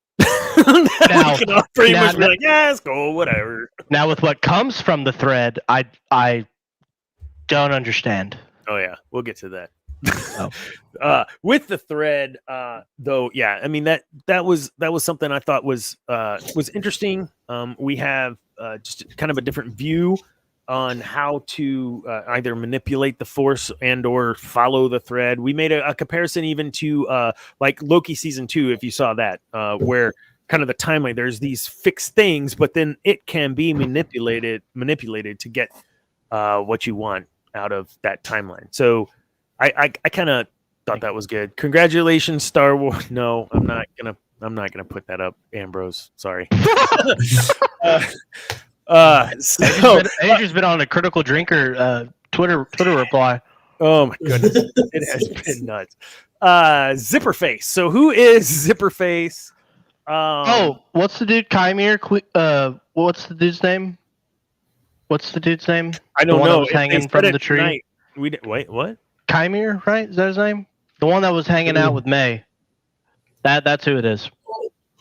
Now, we can all pretty much be like, yeah, it's cool, whatever. Now with what comes from the thread, I don't understand. Oh yeah, we'll get to that. With the thread, though, yeah, I mean that was something I thought was interesting. We have just kind of a different view on how to either manipulate the Force and or follow the thread. We made a comparison even to like Loki season 2, if you saw that, where kind of the timeline, there's these fixed things, but then it can be manipulated to get what you want out of that timeline. So I kind of thought that was good. Congratulations, Star Wars. No, I'm not gonna I'm not gonna put that up, Ambrose. Sorry. Andrew's been on a critical drinker Twitter reply. Oh my goodness, it has been nuts. Zipperface. So who is Zipperface? What's the dude? Chimere? What's the dude's name? I don't know. That was hanging from the tree. Tonight, wait, what? Chimere, right? Is that his name? The one that was hanging out with May. That's who it is.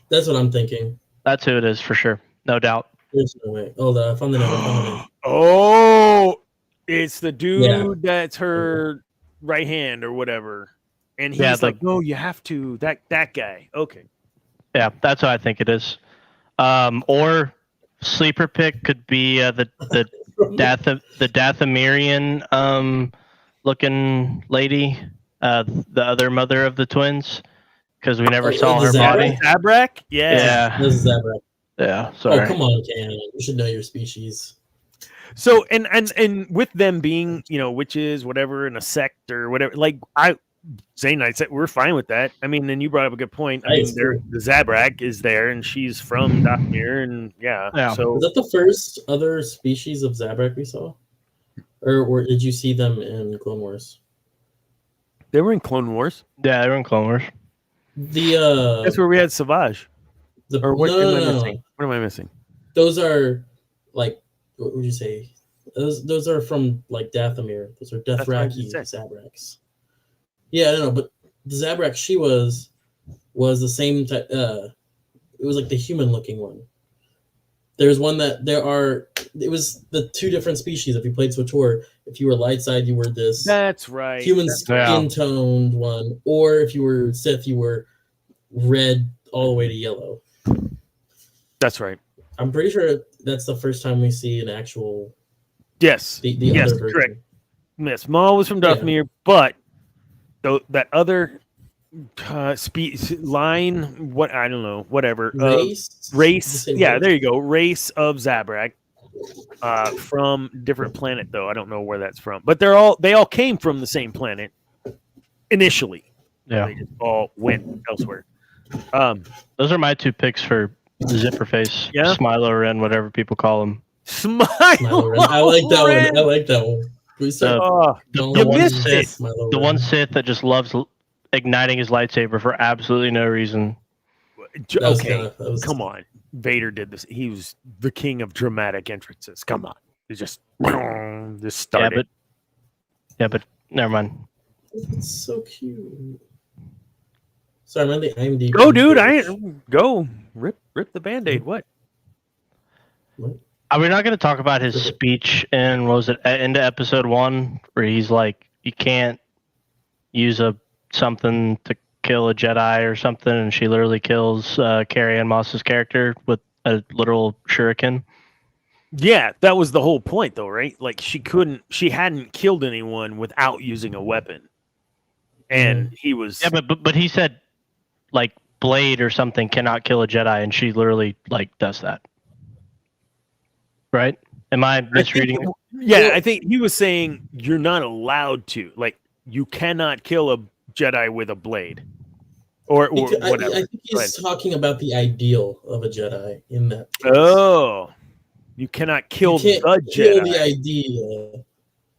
That's what I'm thinking. That's who it is for sure, no doubt. There's no way. Hold on, I found the name. Oh, it's the dude that's her right hand or whatever, and he's like, "No, you have to." That guy. Okay. Yeah, that's what I think it is. Or sleeper pick could be the Dathomirian looking lady, the other mother of the twins, because we never saw her body. Zabrak? Yeah. This is Zabrak. Yeah. Sorry. Oh, come on, Canon. You should know your species. So and with them being, witches, whatever, in a sect or whatever, like Zane Knight said, we're fine with that. I mean, and you brought up a good point. I mean, the Zabrak is there, and she's from Dathomir, and yeah. So was that the first other species of Zabrak we saw, or did you see them in Clone Wars? They were in Clone Wars. Yeah, they were in Clone Wars. That's where we had Savage. Or what am I missing? What am I missing? Those are like, what would you say? Those are from like Dathomir. Those are Dothraki Zabraks. Yeah, I don't know, but the Zabrak she was the same type. It was like the human-looking one. There's one that it was the two different species. If you played SWTOR, if you were light side, you were this. That's right. Human skin-toned one, or if you were Sith, you were red all the way to yellow. That's right. I'm pretty sure that's the first time we see an actual. Yes. The yes, other version. correct. Yes, Maul was from Dathomir, but that other line, what I don't know, whatever race. Yeah, there you go. Race of Zabrak, from different planet though. I don't know where that's from, but they all came from the same planet initially. Yeah, they just all went elsewhere. Those are my two picks for Zipperface, Smilo Ren, whatever people call him. Smilo Ren. I like that one. The one Sith that just loves igniting his lightsaber for absolutely no reason. Okay, come on. Vader did this. He was the king of dramatic entrances. Come on. He just started. Yeah, but never mind. It's so cute. Sorry, I'm on the IMDb. Go, dude. Go. Rip the Band-Aid. What? Are we not going to talk about his speech in, into episode 1, where he's like, you can't use something to kill a Jedi or something, and she literally kills Carrie Ann Moss's character with a literal shuriken? Yeah, that was the whole point, though, right? Like, she hadn't killed anyone without using a weapon. And he was... Yeah, but he said, like, blade or something cannot kill a Jedi, and she literally, like, does that. Right? Am I misreading it? Yeah, I think he was saying you're not allowed to. Like, you cannot kill a Jedi with a blade. Or whatever. I think he's talking about the ideal of a Jedi in that case. Oh. You cannot kill the Jedi. Kill the idea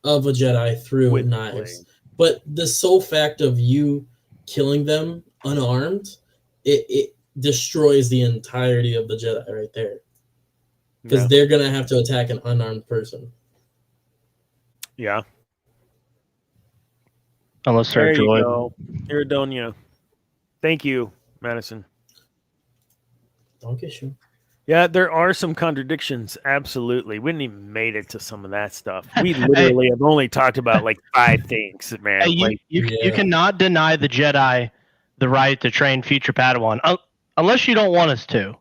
of a Jedi through with knives. Blade. But the sole fact of you killing them unarmed, it destroys the entirety of the Jedi right there. Because they're going to have to attack an unarmed person. Yeah. Unless they're droid. Iridonia. Thank you, Madison. Don't get you. Yeah, there are some contradictions. Absolutely. We didn't even made it to some of that stuff. We literally have only talked about like 5 things, man. You cannot deny the Jedi the right to train future Padawan unless you don't want us to.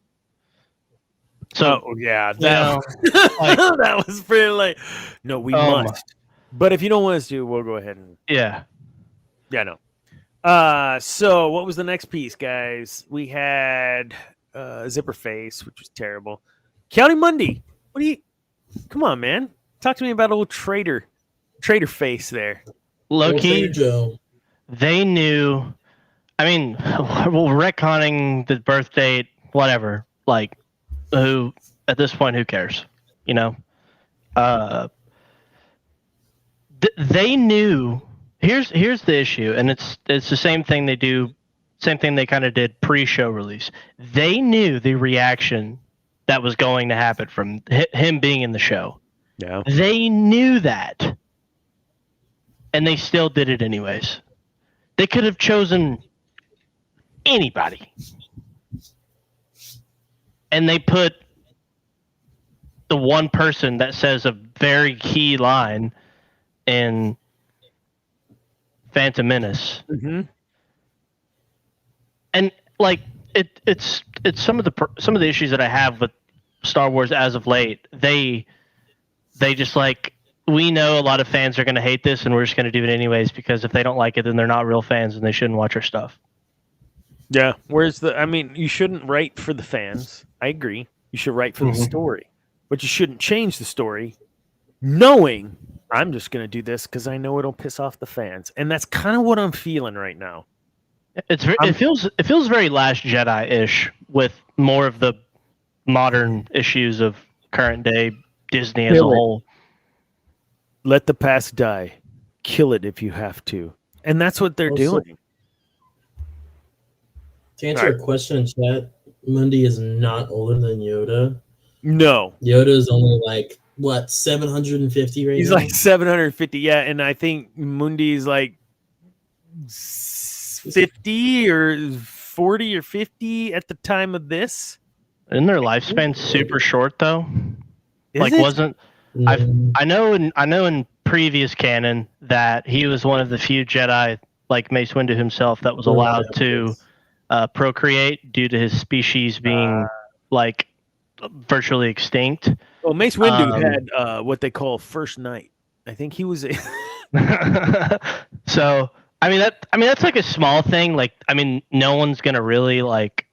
So that was pretty late. No, we must. But if you don't want us to, we'll go ahead and no. So what was the next piece, guys? We had Zipperface, which was terrible. County Mundi. Come on, man. Talk to me about old traitor face there. Low-key, they knew I mean, well, retconning the birth date, whatever. Like, who at this point, who cares? You know, they knew. Here's the issue, and it's the same thing they do. Same thing they kind of did pre-show release. They knew the reaction that was going to happen from him being in the show. Yeah. They knew that. And they still did it anyways. They could have chosen anybody. And they put the one person that says a very key line in Phantom Menace. Mm-hmm. And like it's some of the issues that I have with Star Wars as of late. They just like, we know a lot of fans are going to hate this, and we're just going to do it anyways, because if they don't like it, then they're not real fans and they shouldn't watch our stuff. Yeah. I mean, you shouldn't write for the fans. I agree. You should write for the story, but you shouldn't change the story knowing I'm just going to do this because I know it'll piss off the fans. And that's kind of what I'm feeling right now. It feels very Last Jedi-ish, with more of the modern issues of current day Disney as a whole. Let the past die. Kill it if you have to. And that's what they're doing. To answer a question in chat, Mundi is not older than Yoda. No. Yoda is only like, what, 750 right now? He's like 750, yeah. And I think Mundi's like 50 or 40 or 50 at the time of this. Isn't their lifespan super short though? Is it? Wasn't I know in previous canon that he was one of the few Jedi, like Mace Windu himself, that was allowed to procreate due to his species being like virtually extinct. Well, Mace Windu had what they call first night. I think he was. So I mean that's like a small thing. Like, I mean, no one's gonna really like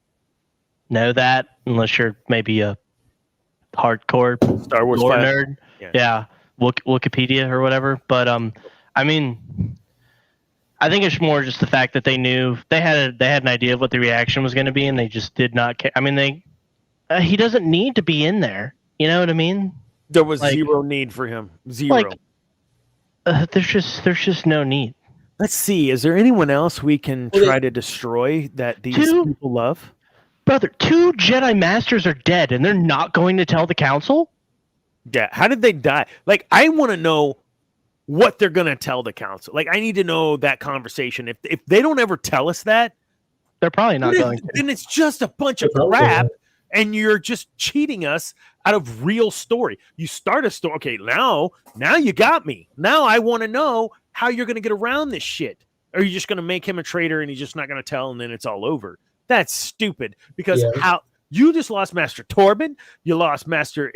know that unless you're maybe a hardcore Star Wars lore nerd. Yeah. Wikipedia or whatever. But I mean, I think it's more just the fact that they knew they had an idea of what the reaction was going to be, and they just did not care. I mean, he doesn't need to be in there. You know what I mean? There was zero need for him. Zero. Like, there's just no need. Let's see. Is there anyone else we can try to destroy that these people love? Brother, 2 Jedi Masters are dead, and they're not going to tell the Council? Yeah. How did they die? Like, I want to know what they're going to tell the Council. Like, I need to know that conversation. If they don't ever tell us that, they're probably not going to. Then it's just a bunch of crap, and you're just cheating us out of real story. You start a story. Okay, now you got me. Now I want to know how you're going to get around this shit. Or are you just going to make him a traitor and he's just not going to tell, and then it's all over? That's stupid, because how you just lost Master Torben, you lost Master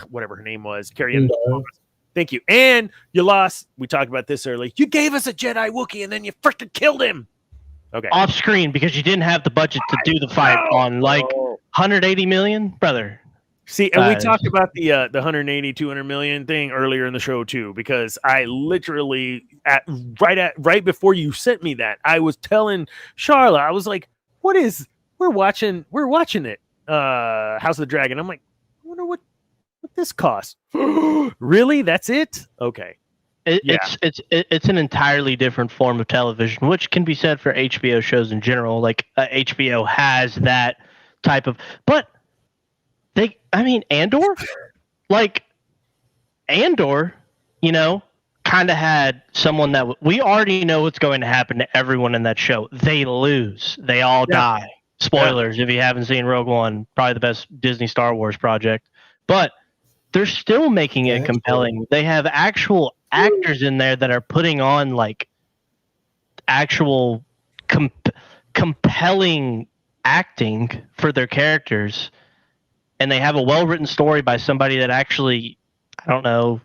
whatever her name was, Carrie. Thank you. And you lost, we talked about this earlier, you gave us a Jedi Wookiee and then you freaking killed him. Okay. Off screen, because you didn't have the budget to do the fight on like 180 million, brother. See, and we talked about the 180, 200 million thing earlier in the show too, because I literally right before you sent me that, I was telling Charla, I was like, we're watching it. House of the Dragon. I'm like, I wonder what this costs. Really? That's it? Okay. It's an entirely different form of television, which can be said for HBO shows in general. Like HBO has that type of, but Andor, you know, kind of had someone that we already know what's going to happen to everyone in that show. They lose. They all die. Spoilers if you haven't seen Rogue One, probably the best Disney Star Wars project. But they're still making it compelling. They have actual actors in there that are putting on like actual compelling acting for their characters. And they have a well-written story by somebody that actually, I don't know,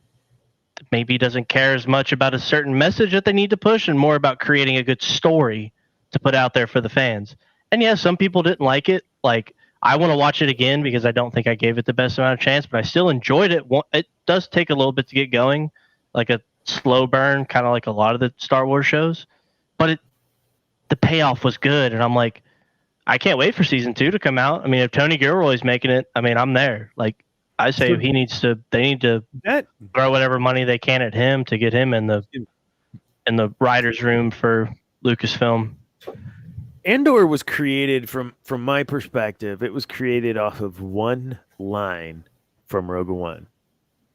maybe doesn't care as much about a certain message that they need to push and more about creating a good story to put out there for the fans. And yeah, some people didn't like it. Like, I want to watch it again because I don't think I gave it the best amount of chance, but I still enjoyed it. It does take a little bit to get going, like a slow burn, kind of like a lot of the Star Wars shows. But the payoff was good, and I'm like, I can't wait for season 2 to come out. I mean, if Tony Gilroy's making it, I mean, I'm there. Like, I say, they need to throw whatever money they can at him to get him in the writer's room for Lucasfilm. Andor was created from my perspective. It was created off of one line from Rogue One,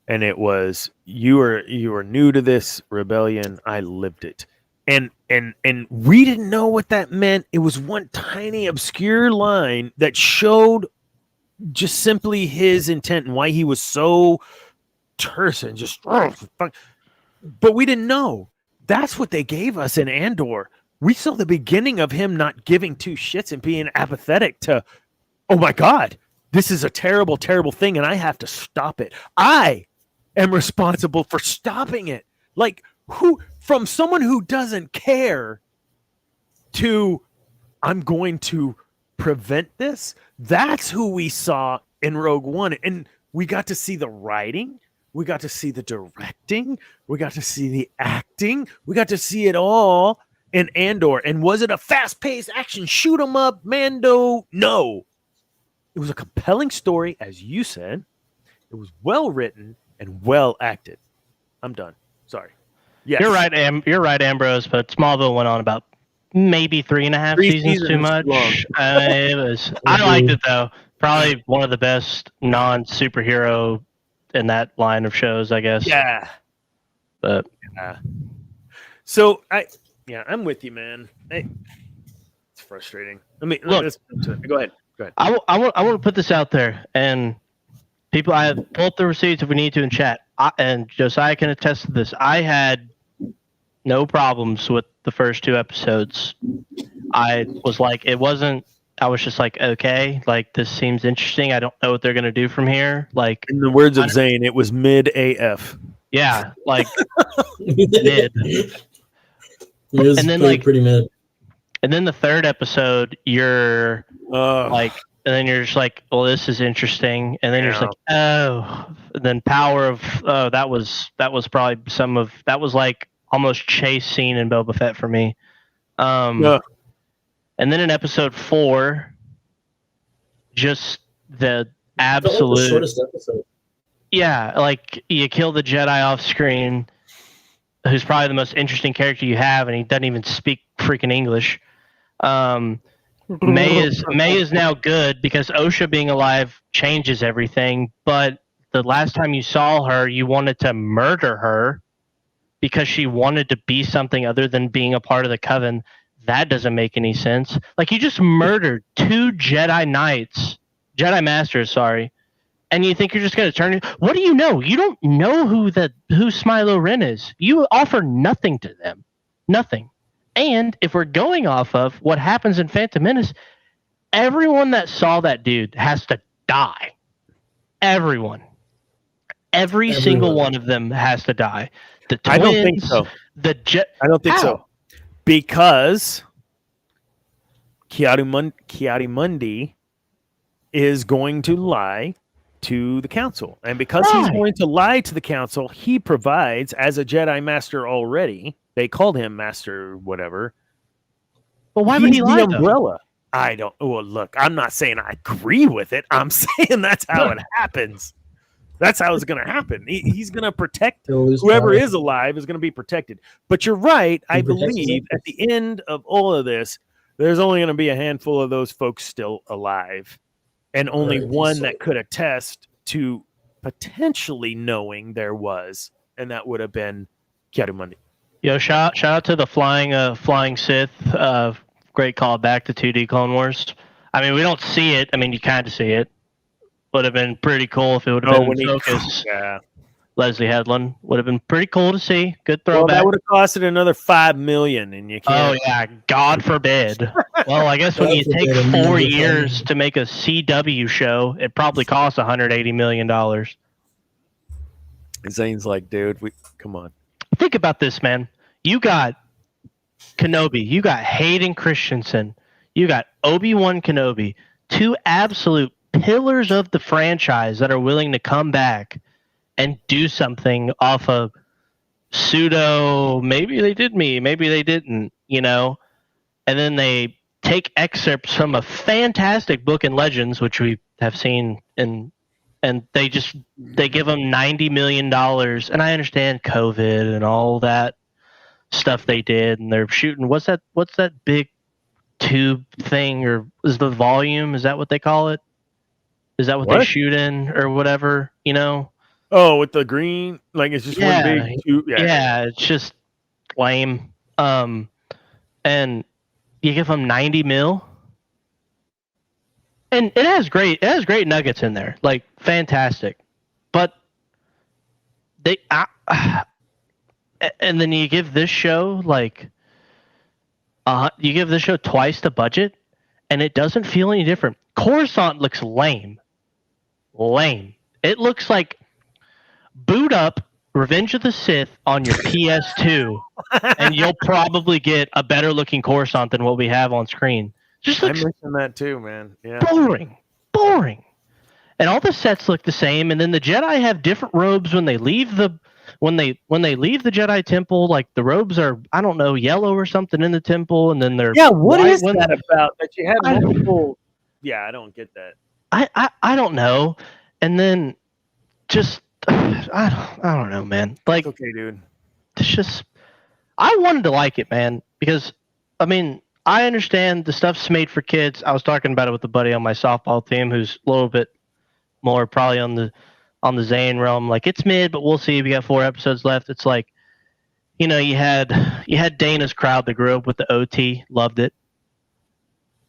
and it was, "You are new to this rebellion. I lived it." And we didn't know what that meant. It was one tiny obscure line that showed just simply his intent and why he was so terse and just. But we didn't know. That's what they gave us in Andor. We saw the beginning of him not giving two shits and being apathetic to, oh my God, this is a terrible, terrible thing, and I have to stop it. I am responsible for stopping it. Like, who, from someone who doesn't care to, I'm going to prevent this. That's who we saw in Rogue One. And we got to see the writing. We got to see the directing. We got to see the acting. We got to see it all in Andor. And was it a fast-paced action shoot 'em up Mando? No. It was a compelling story, as you said. It was well written and well acted. I'm done. Sorry. Yes. You're right, Ambrose. But Smallville went on about maybe 3.5 seasons too much. I liked it though. Probably one of the best non-superhero in that line of shows, I guess. Yeah. But so I'm with you, man. It's frustrating. Let's go ahead. I want to put this out there, and people, I have pulled the receipts if we need to in chat, and Josiah can attest to this. I had no problems with the first 2 episodes. I was just like, okay, like this seems interesting. I don't know what they're gonna do from here. Like, in the words of Zane, it was mid AF. Yeah, like mid. And then pretty mid. And then the 3rd episode, you're like, and then you're just like, well, this is interesting. And then you're just like, oh. And then Power of that was probably that was like almost chase scene in Boba Fett for me. And then in episode 4, just the absolute the shortest episode. Yeah, like you kill the Jedi off screen, who's probably the most interesting character you have, and he doesn't even speak freaking English. May is now good because Osha being alive changes everything, but the last time you saw her, you wanted to murder her because she wanted to be something other than being a part of the Coven. That doesn't make any sense. Like, you just murdered 2 Jedi Jedi Masters, sorry, and you think you're just going to turn it? What do you know? You don't know who Smilo Ren is. You offer nothing to them. Nothing. And if we're going off of what happens in Phantom Menace, everyone that saw that dude has to die. Everyone. Every single one of them has to die. The twins, I don't think so. I don't think so. Because Ki-Adi-Mundi is going to lie to the council. And because he's going to lie to the council, he provides, as a Jedi Master already, they called him Master whatever. But why would he lie, the umbrella? I don't. Well, look, I'm not saying I agree with it. I'm saying that's how it happens. That's how it's going to happen. He's going to protect whoever is alive is going to be protected. But you're right. I believe at the end of all of this, there's only going to be a handful of those folks still alive, and only one that could attest to potentially knowing there was, and that would have been Ki-Adi-Mundi. Yo, shout out to the flying Sith. Great callback to 2D Clone Wars. I mean, we don't see it. I mean, you kind of see it. Would have been pretty cool if it would have been in focus. Yeah. Leslie Headland would have been pretty cool to see. Good throwback. Well, that would have costed another $5 million, and you can't. Oh yeah, God forbid. Well, I guess when you take 4 years to make a CW show, it probably costs $180 million. Zane's like, dude, come on. Think about this, man. You got Kenobi, you got Hayden Christensen, you got Obi-Wan Kenobi, 2 absolute pillars of the franchise that are willing to come back and do something off of pseudo, maybe they did me, maybe they didn't, you know. and then they take excerpts from a fantastic book in Legends, which we have seen, and they give them $90 million. And I understand COVID and all that stuff they did, and they're shooting. What's that big tube thing, or is the volume? Is that what they call it? Is that what they shoot in, or whatever? Oh, with the green, like it's just one big tube. Yeah, it's just lame. And you give them 90 mil, and it has great nuggets in there, like fantastic. But and then you give this show twice the budget, and it doesn't feel any different. Coruscant looks lame. It looks like boot up Revenge of the Sith on your PS2, and you'll probably get a better looking Coruscant than what we have on screen. Just looks I mentioned that too, man. Yeah. Boring. And all the sets look the same, and then the Jedi have different robes when they leave the Jedi temple. Like the robes are, I don't know, yellow or something in the temple, and then they're What is that about? That you have multiple? Yeah, I don't get that. I don't know. And then just I don't know, man. Like, it's okay, dude. It's just, I wanted to like it, man, because I mean, I understand the stuff's made for kids. I was talking about it with a buddy on my softball team who's a little bit more probably on the Zane realm. Like, it's mid, but we'll see. We got 4 episodes left. It's like, you had Dana's crowd that grew up with the OT, loved it.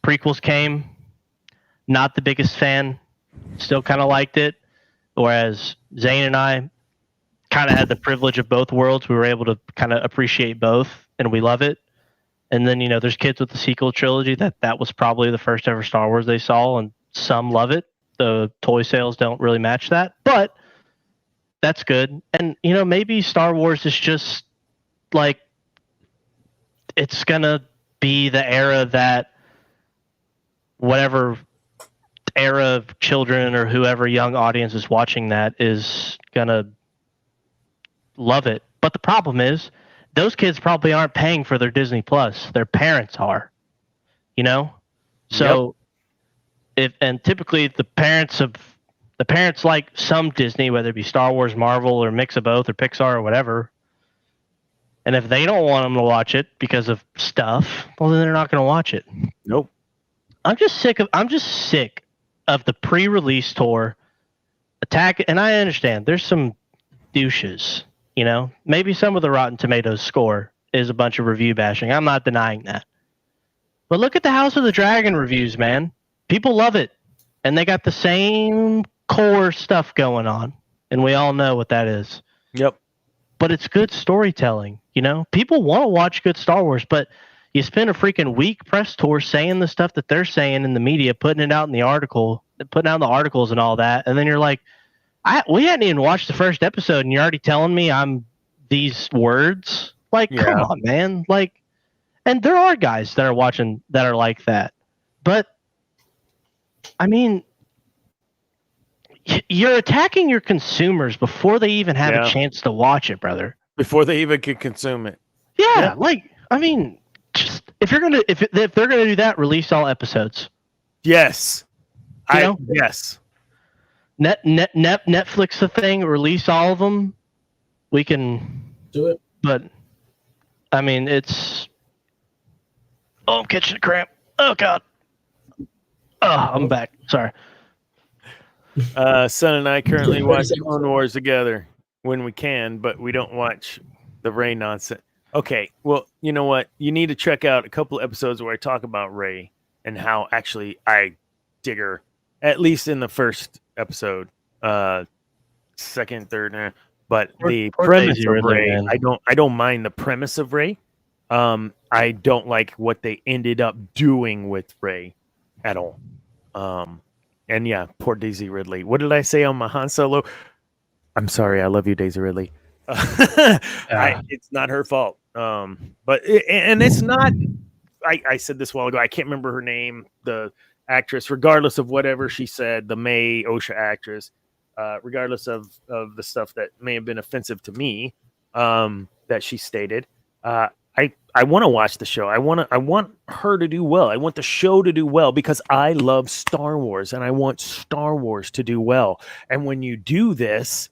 Prequels came, not the biggest fan, still kind of liked it. Whereas Zane and I kind of had the privilege of both worlds. We were able to kind of appreciate both, and we love it. And then, there's kids with the sequel trilogy that was probably the first ever Star Wars they saw, and some love it. The toy sales don't really match that, but that's good. And, maybe Star Wars is just like, it's going to be the era that whatever era of children or whoever young audience is watching that is gonna love it. But the problem is those kids probably aren't paying for their Disney Plus. Their parents are, so typically the parents like some Disney, whether it be Star Wars, Marvel, or mix of both, or Pixar or whatever. And if they don't want them to watch it because of stuff, well, then they're not going to watch it. Nope. I'm just sick of the pre-release tour attack, and I understand there's some douches, maybe some of the Rotten Tomatoes score is a bunch of review bashing. I'm not denying that, but look at the House of the Dragon reviews, man. People love it, and they got the same core stuff going on, and we all know what that is. Yep. But it's good storytelling. People want to watch good Star Wars, but you spend a freaking week press tour saying the stuff that they're saying in the media, putting it out in the articles and all that. And then you're like, we hadn't even watched the first episode and you're already telling me I'm these words. Like, come on, man. Like, and there are guys that are watching that are like that. But I mean, you're attacking your consumers before they even have a chance to watch it, brother. Before they even can consume it. Yeah. Like, I mean, just if they're gonna do that, release all episodes. Yes. Yes. Netflix the thing, release all of them. We can do it. But I mean, I'm catching a cramp. Oh God. Oh, I'm back. Sorry. Son and I currently watch Clone Wars together when we can, but we don't watch the Rey nonsense. Okay, well, you know what? You need to check out a couple episodes where I talk about Rey and how actually I dig her, at least in the first episode, second, third, but the premise of Rey, I don't mind the premise of Rey. I don't like what they ended up doing with Rey at all. And yeah, poor Daisy Ridley. What did I say on my Han Solo? I'm sorry, I love you, Daisy Ridley. It's not her fault. But it's not. I said this a while ago. I can't remember her name. The actress, regardless of whatever she said, the May Osha actress, regardless of the stuff that may have been offensive to me, that she stated. I I want to watch the show. I want her to do well. I want the show to do well because I love Star Wars and I want Star Wars to do well. And when you do this,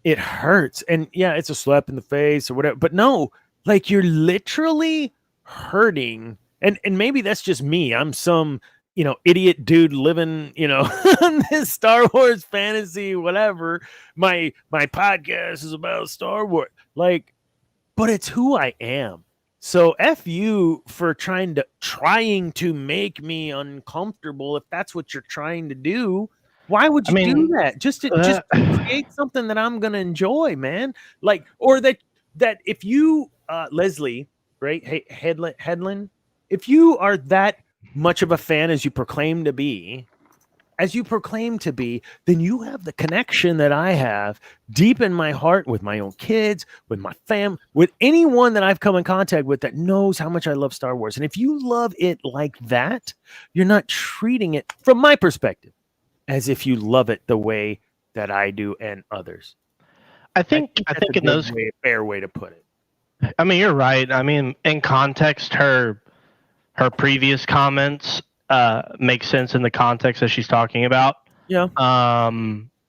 it hurts. And yeah, it's a slap in the face or whatever. But no, like you're literally hurting. And maybe that's just me. I'm some, idiot dude living, on this Star Wars fantasy, whatever. My podcast is about Star Wars. Like, but it's who I am. So F you for trying to make me uncomfortable if that's what you're trying to do. Why would you do that? Just to create something that I'm gonna enjoy, man. Like, or that if you Leslie, right? Hey, Headland, if you are that much of a fan as you proclaim to be, then you have the connection that I have deep in my heart with my own kids, with my fam, with anyone that I've come in contact with that knows how much I love Star Wars. And if you love it like that, you're not treating it, from my perspective, as if you love it the way that I do and others. I think in those fair way to put it. I mean, you're right. I mean, in context, her previous comments makes sense in the context that she's talking about. Yeah.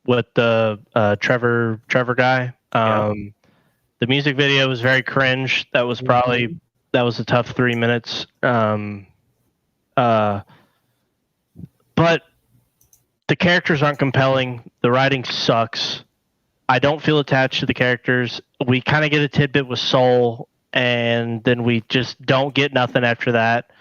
With the Trevor guy. The music video was very cringe. That was a tough 3 minutes. But the characters aren't compelling. The writing sucks. I don't feel attached to the characters. We kind of get a tidbit with Soul, and then we just don't get nothing after that.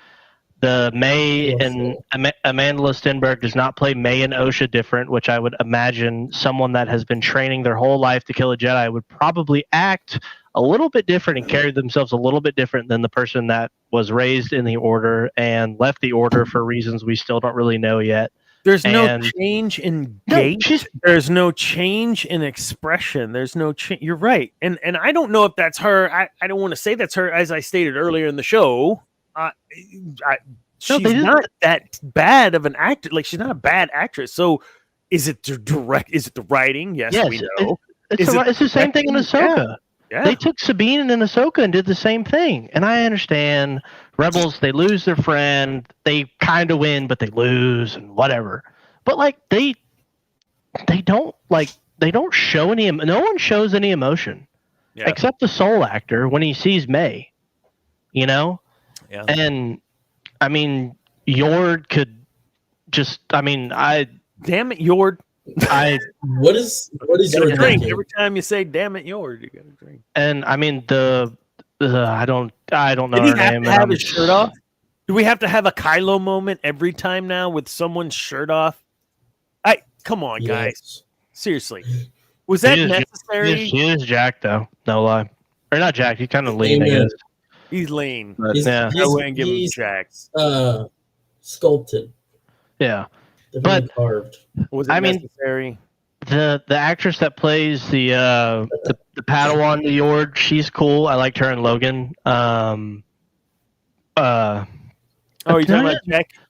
The May and Amanda Stenberg does not play May and Osha different, which I would imagine someone that has been training their whole life to kill a Jedi would probably act a little bit different and carry themselves a little bit different than the person that was raised in the Order and left the Order for reasons we still don't really know yet. There's no change in gait. There's no change in expression. There's no change. You're right. And I don't know if that's her. I don't want to say that's her, as I stated earlier in the show. She's not that bad of an actor. Like, she's not a bad actress. So is it the writing? Yes, we know. It's the same thing in Ahsoka. Yeah. They took Sabine and Ahsoka and did the same thing. And I understand Rebels, they lose their friend. They kind of win, but they lose and whatever. But like they don't show any. No one shows any emotion except the Soul actor when he sees May. Yeah. And I mean, Yord could just. I mean, damn it, Yord. What is your drink? Every time you say "damn it, Yord," you got to drink. And I mean I don't know her name. Did he have to have his shirt off? Do we have to have a Kylo moment every time now with someone's shirt off? Come on, guys. Seriously, was that necessary? He is jacked though. No lie, or not jacked. He's kind of lean. I guess. He's lean. But, I wouldn't give him jacks. Sculpted. Yeah. But carved. Was it necessary? The actress that plays the Padawan to Yord, she's cool. I liked her in Logan. You're talking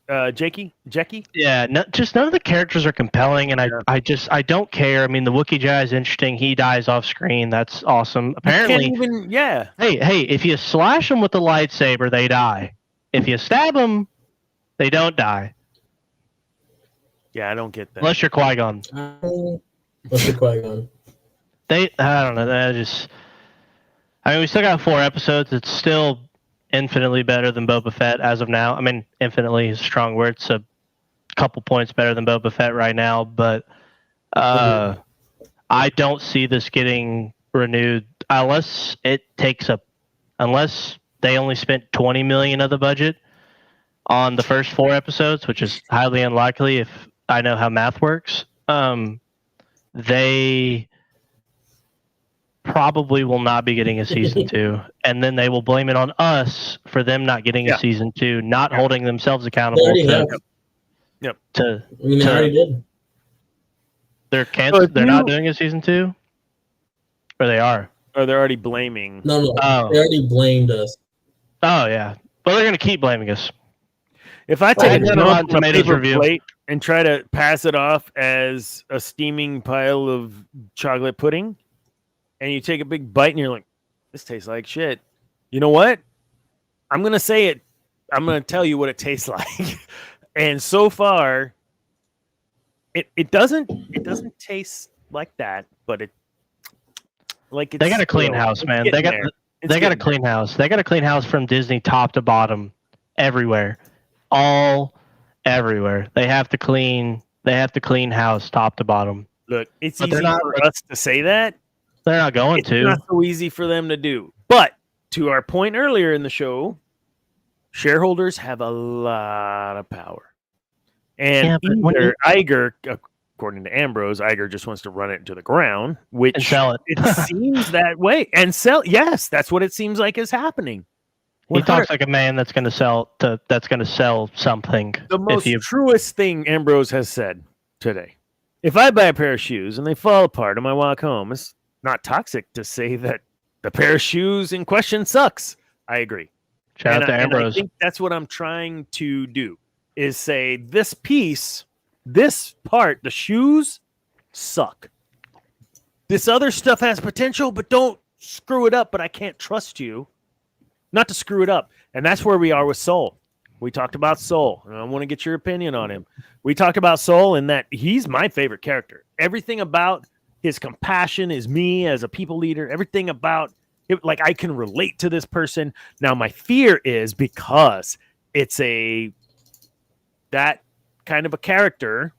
about Jackie? Yeah, just none of the characters are compelling, and I don't care. I mean, the Wookiee Jedi is interesting. He dies off screen. That's awesome. Apparently, Hey, if you slash them with the lightsaber, they die. If you stab them, they don't die. Yeah, I don't get that. Unless you're Qui-Gon. Unless you're Qui-Gon. I don't know. I mean, we still got 4 episodes. It's still infinitely better than Boba Fett as of now. I mean, infinitely is a strong word. It's a couple points better than Boba Fett right now, but I don't see this getting renewed unless they only spent $20 million of the budget on the first 4 episodes, which is highly unlikely if I know how math works. They probably will not be getting a season 2, and then they will blame it on us for them not getting a season 2, not holding themselves accountable. They already did. They're canceled. They're not doing a season 2, or they are. Or they're already blaming. No, they already blamed us. Oh yeah, but they're gonna keep blaming us. If I take a Rotten Tomatoes review plate and try to pass it off as a steaming pile of chocolate pudding, and you take a big bite and you're like, "This tastes like shit," You know what? I'm gonna say it. I'm gonna tell you what it tastes like. And so far, it doesn't taste like that, but it like it's They got a clean house, man. They got a clean house. They got a clean house from Disney top to bottom, everywhere, everywhere. They have to clean house top to bottom. Look, it's easy for us to say that. They're not going to. It's not so easy for them to do. But to our point earlier in the show, shareholders have a lot of power. And either Iger, according to Ambrose, Iger just wants to run it into the ground, which and sell it. It seems that way. And sell. Yes, that's what it seems like is happening. 100. He talks like a man that's going to sell something. The most truest thing Ambrose has said today. If I buy a pair of shoes and they fall apart on my walk home, it's not toxic to say that the pair of shoes in question sucks. I agree. Shout out to Ambrose. I think that's what I'm trying to do, is say this piece, this part, the shoes suck. This other stuff has potential, but don't screw it up. But I can't trust you not to screw it up. And that's where we are with Soul. We talked about Soul, and I want to get your opinion on him. We talked about Soul and that he's my favorite character. Everything about his compassion, his me as a people leader, everything about it, like I can relate to this person. Now, my fear is because it's that kind of a character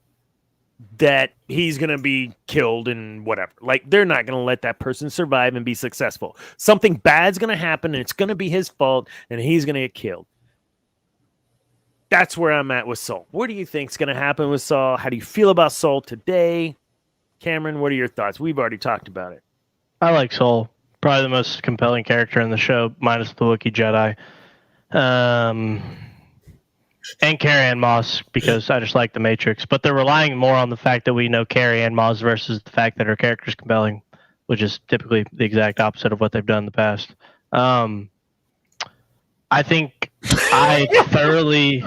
that he's going to be killed and whatever. Like, they're not going to let that person survive and be successful. Something bad's going to happen, and it's going to be his fault, and he's going to get killed. That's where I'm at with Soul. What do you think's going to happen with Soul? How do you feel about Soul today? Cameron, what are your thoughts? We've already talked about it. I like Soul. Probably the most compelling character in the show, minus the Wookiee Jedi. And Carrie-Anne Moss, because I just like the Matrix. But they're relying more on the fact that we know Carrie-Anne Moss versus the fact that her character's compelling, which is typically the exact opposite of what they've done in the past. I think I thoroughly...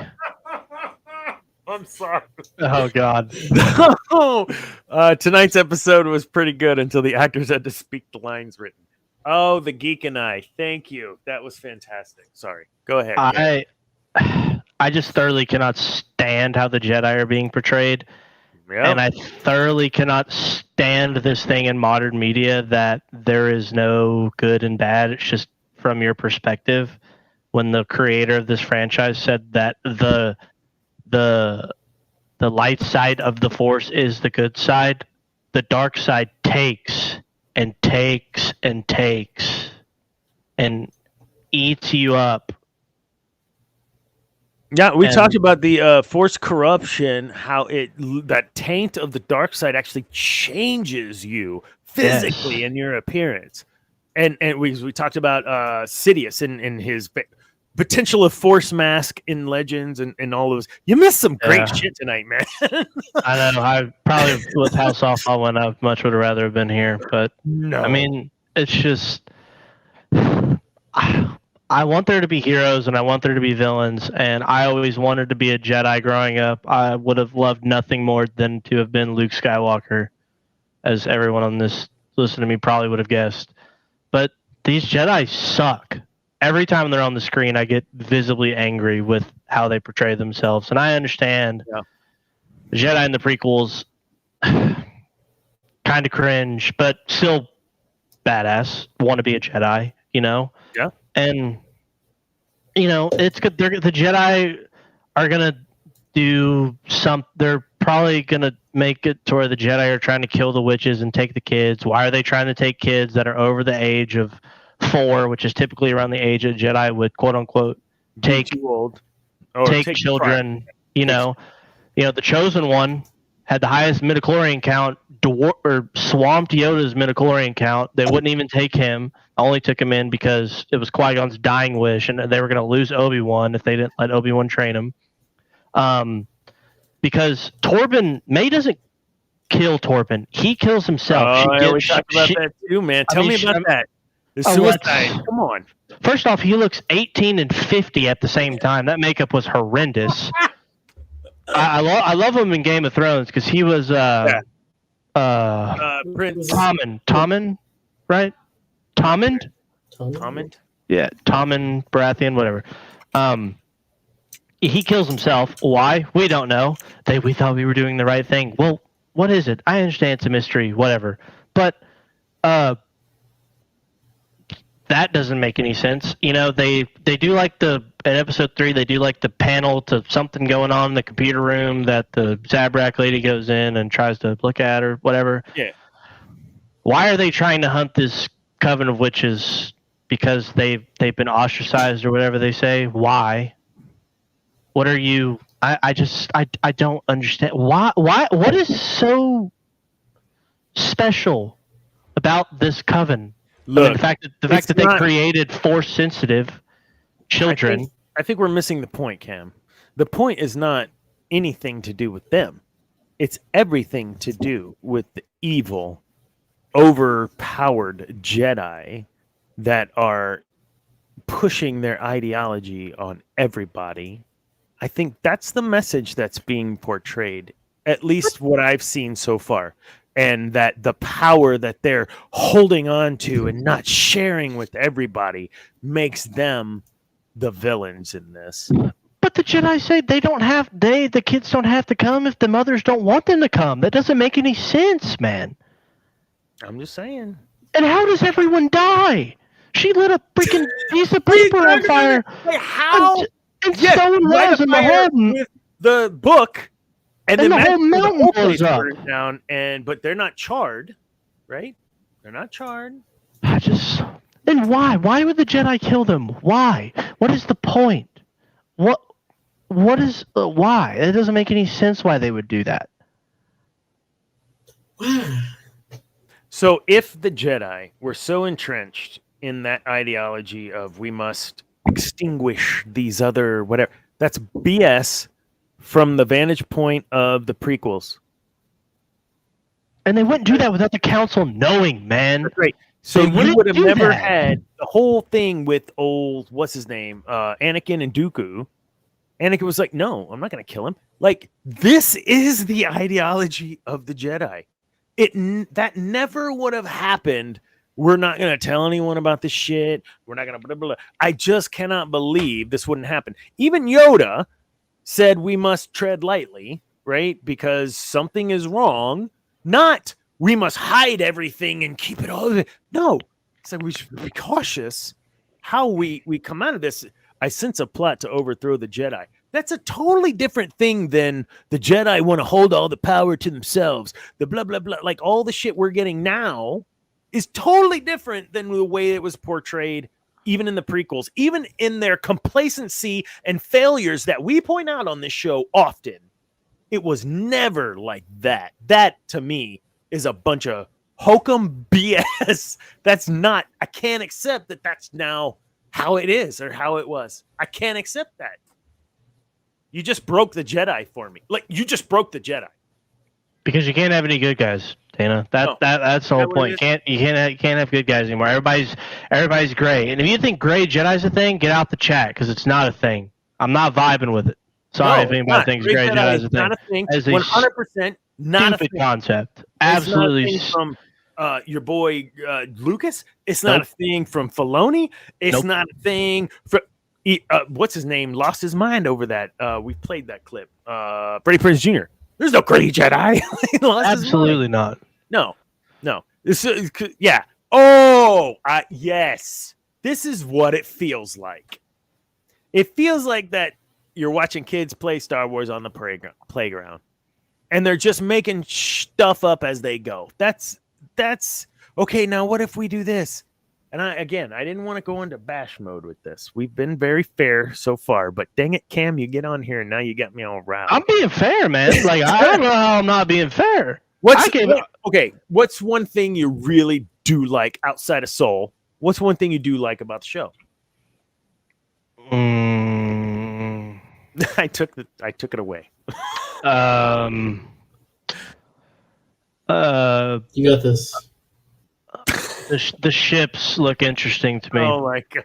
I'm sorry. Oh, God. Tonight's episode was pretty good until the actors had to speak the lines written. Oh, the Geek and I. Thank you. That was fantastic. Sorry. Go ahead. I just thoroughly cannot stand how the Jedi are being portrayed. Yep. And I thoroughly cannot stand this thing in modern media that there is no good and bad. It's just from your perspective. When the creator of this franchise said that the light side of the Force is the good side, the dark side takes and takes and takes and eats you up. Yeah, we talked about the Force corruption, how that taint of the dark side actually changes you physically in your appearance. And we talked about Sidious and his potential of Force mask in Legends and all those. You missed some great shit tonight, man. I know. I probably with how softball went, I much would have rather have been here. But no, I mean, it's just I want there to be heroes and I want there to be villains. And I always wanted to be a Jedi growing up. I would have loved nothing more than to have been Luke Skywalker, as everyone on this listen to me probably would have guessed. But these Jedi suck. Every time they're on the screen, I get visibly angry with how they portray themselves. And I understand the Jedi in the prequels kind of cringe, but still badass. Want to be a Jedi, you know? Yeah. And, you know, it's good. The Jedi are going to do they're probably going to make it to where the Jedi are trying to kill the witches and take the kids. Why are they trying to take kids that are over the age of 4, which is typically around the age of Jedi would quote unquote take children? You know, the Chosen One had the highest midichlorian count, or swamped Yoda's midichlorian count. They wouldn't even take him. I only took him in because it was Qui-Gon's dying wish, and they were going to lose Obi-Wan if they didn't let Obi-Wan train him. Because May doesn't kill Torben. He kills himself. We talked about that too, man. Tell me about that. The suicide. Come on. First off, he looks 18 and 50 at the same time. That makeup was horrendous. I love him in Game of Thrones because he was Prince Tommen, right? Tommond? Yeah, Tommen Baratheon, whatever. He kills himself. Why? We don't know. We thought we were doing the right thing. Well, what is it? I understand it's a mystery, whatever. But that doesn't make any sense. You know, they do like in episode 3, they do like the panel to something going on in the computer room that the Zabrak lady goes in and tries to look at or whatever. Yeah. Why are they trying to hunt this coven of witches? Because they've been ostracized or whatever they say. Why? What are you? I don't understand. Why? What is so special about this coven? Look, I mean, the fact that they created Force-sensitive children. I think we're missing the point, Cam. The point is not anything to do with them. It's everything to do with the evil, overpowered Jedi that are pushing their ideology on everybody. I think that's the message that's being portrayed, at least what I've seen so far. And that the power that they're holding on to and not sharing with everybody makes them the villains in this. But the Jedi say the kids don't have to come if the mothers don't want them to come. That doesn't make any sense, man. I'm just saying. And how does everyone die? She lit a freaking piece of paper on fire. Like how? And stone walls in the home. With the book, and the whole mountain blows up. Down, but they're not charred, right? They're not charred. Then why? Why would the Jedi kill them? Why? What is the point? What is why? It doesn't make any sense why they would do that. So if the Jedi were so entrenched in that ideology of we must extinguish these other whatever, that's BS from the vantage point of the prequels. And they wouldn't do that without the council knowing, man. That's right. So you would have never had the whole thing with old, what's his name, Anakin and Dooku. Anakin was like, no, I'm not going to kill him. Like, this is the ideology of the Jedi. That never would have happened. We're not going to tell anyone about this shit. We're not going to blah, blah, blah. I just cannot believe this wouldn't happen. Even Yoda said we must tread lightly, right? Because something is wrong. Not we must hide everything and keep it all. No. So we should be cautious how we come out of this. I sense a plot to overthrow the Jedi. That's a totally different thing than the Jedi want to hold all the power to themselves. The blah, blah, blah. Like all the shit we're getting now is totally different than the way it was portrayed, even in the prequels, even in their complacency and failures that we point out on this show often. It was never like that. That, to me, is a bunch of hokum BS. That's not, I can't accept that that's now how it is or how it was. I can't accept that. You just broke the Jedi for me. Like, you just broke the Jedi. Because you can't have any good guys, Dana. That's the whole point. You can't have good guys anymore. Everybody's gray. And if you think gray Jedi's a thing, get out the chat because it's not a thing. I'm not vibing with it. Sorry if anybody thinks gray Jedi is a thing. Not a thing. 100% not a thing. Concept. Absolutely. It's not a thing from your boy Lucas. It's not a thing from Filoni. It's not a thing from what's his name? Lost his mind over that. We played that clip. Freddie Prinze Jr. There's no gray Jedi. Absolutely not. No. This is, yeah. Oh, yes. This is what it feels like. It feels like that you're watching kids play Star Wars on the playground, and they're just making stuff up as they go. That's okay. Now, what if we do this? And I didn't want to go into bash mode with this. We've been very fair so far, but dang it, Cam, you get on here and now you got me all riled. I'm being fair, man. Like, I don't know how I'm not being fair. What's one thing you really do like outside of Soul? What's one thing you do like about the show? I took it away. You got this. The ships look interesting to me. Oh my god!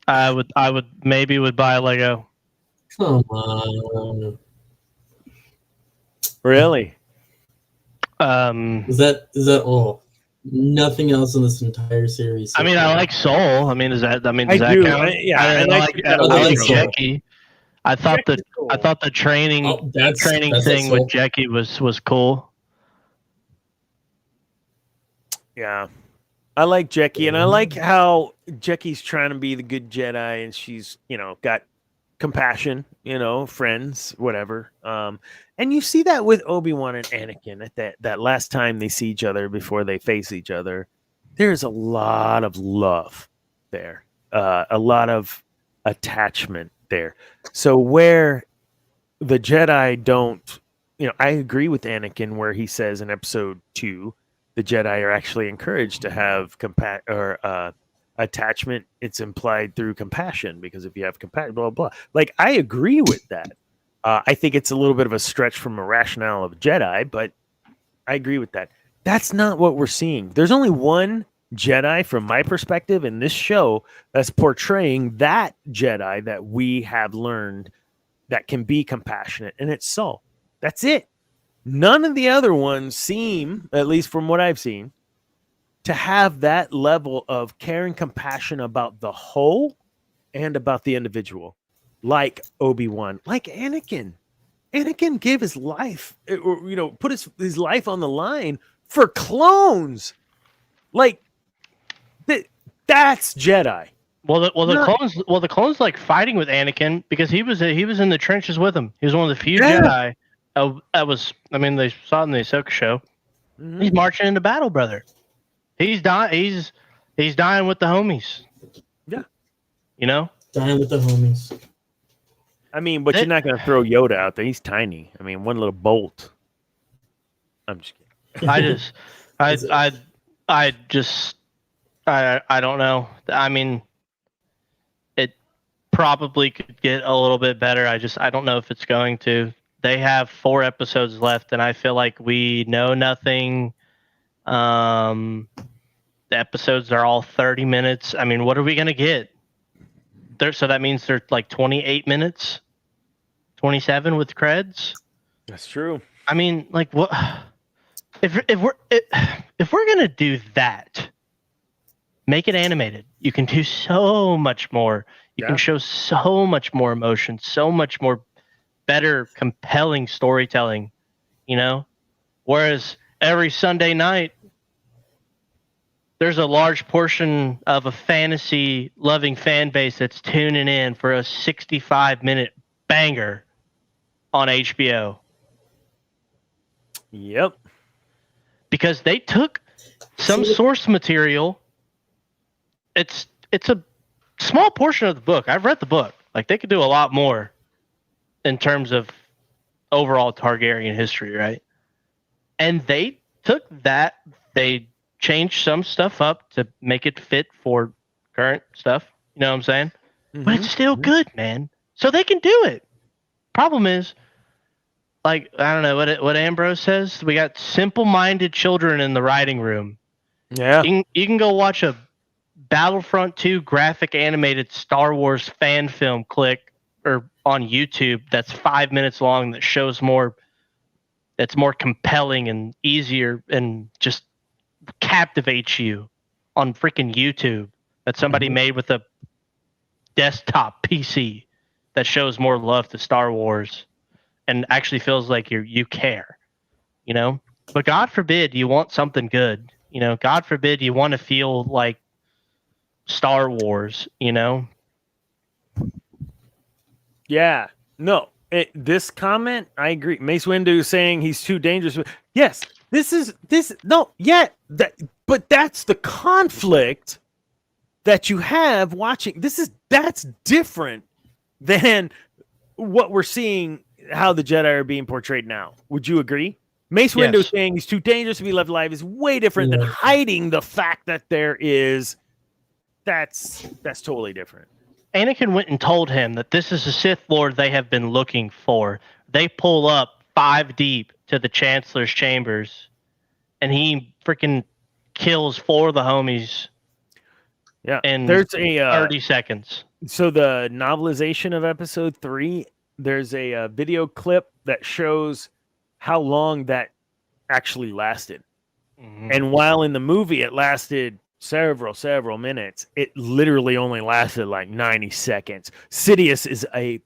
I would maybe buy a Lego. Come on. Really? Is that all? Nothing else in this entire series. I mean, I like Soul. I mean, does that count? I like Jackie. I thought the training thing with Jackie was cool. Yeah. I like Jackie, and I like how Jackie's trying to be the good Jedi, and she's, got compassion, friends, whatever. And you see that with Obi-Wan and Anakin at that last time they see each other before they face each other. There's a lot of love there, a lot of attachment there. So where the Jedi don't, I agree with Anakin where he says in episode 2, the Jedi are actually encouraged to have attachment. It's implied through compassion, because if you have compassion, blah, blah, blah. Like, I agree with that. I think it's a little bit of a stretch from a rationale of Jedi, but I agree with that. That's not what we're seeing. There's only one Jedi, from my perspective, in this show that's portraying that Jedi that we have learned that can be compassionate, and it's Saul. That's it. None of the other ones seem, at least from what I've seen, to have that level of care and compassion about the whole and about the individual, like Obi-Wan, like Anakin. Anakin gave his life, or put his life on the line for clones. Like, that's Jedi. The clones like fighting with Anakin because he was in the trenches with him. He was one of the few Jedi. They saw it in the Ahsoka show. Mm-hmm. He's marching into battle, brother. He's dying. He's dying with the homies. Yeah, dying with the homies. I mean, but you're not going to throw Yoda out there. He's tiny. I mean, one little bolt. I'm just kidding. I don't know. I mean, it probably could get a little bit better. I don't know if it's going to. They have 4 episodes left, and I feel like we know nothing. The episodes are all 30 minutes. I mean, what are we going to get? So that means they're like 28 minutes, 27 with creds. That's true. I mean, like, what? If we're going to do that, make it animated. You can do so much more. You can show so much more emotion, so much more better, compelling storytelling, Whereas every Sunday night, there's a large portion of a fantasy-loving fan base that's tuning in for a 65-minute banger on HBO. Yep. Because they took some source material. It's a small portion of the book. I've read the book. Like, they could do a lot more in terms of overall Targaryen history, right? And they took that, they changed some stuff up to make it fit for current stuff. You know what I'm saying? Mm-hmm. But it's still good, man. So they can do it. Problem is, like, I don't know what Ambrose says. We got simple-minded children in the writing room. Yeah. You can go watch a Battlefront 2 graphic animated Star Wars fan film or on YouTube that's 5 minutes long, that shows more, that's more compelling and easier and just captivates you on freaking YouTube, that somebody made with a desktop PC, that shows more love to Star Wars and actually feels like you care, But God forbid you want something good, God forbid you want to feel like Star Wars, Yeah. No. This comment, I agree. Mace Windu is saying he's too dangerous. Yes. But that's the conflict that you have watching. That's different than what we're seeing, how the Jedi are being portrayed now. Would you agree? Mace Windu saying he's too dangerous to be left alive is way different than hiding the fact that there is. That's totally different. Anakin went and told him that this is the Sith Lord they have been looking for. They pull up 5 deep to the Chancellor's chambers, and he freaking kills 4 of the homies. Yeah, in there's a 30 seconds. So the novelization of Episode 3, there's a video clip that shows how long that actually lasted. And while in the movie it lasted several minutes, it literally only lasted like 90 seconds. Sidious is a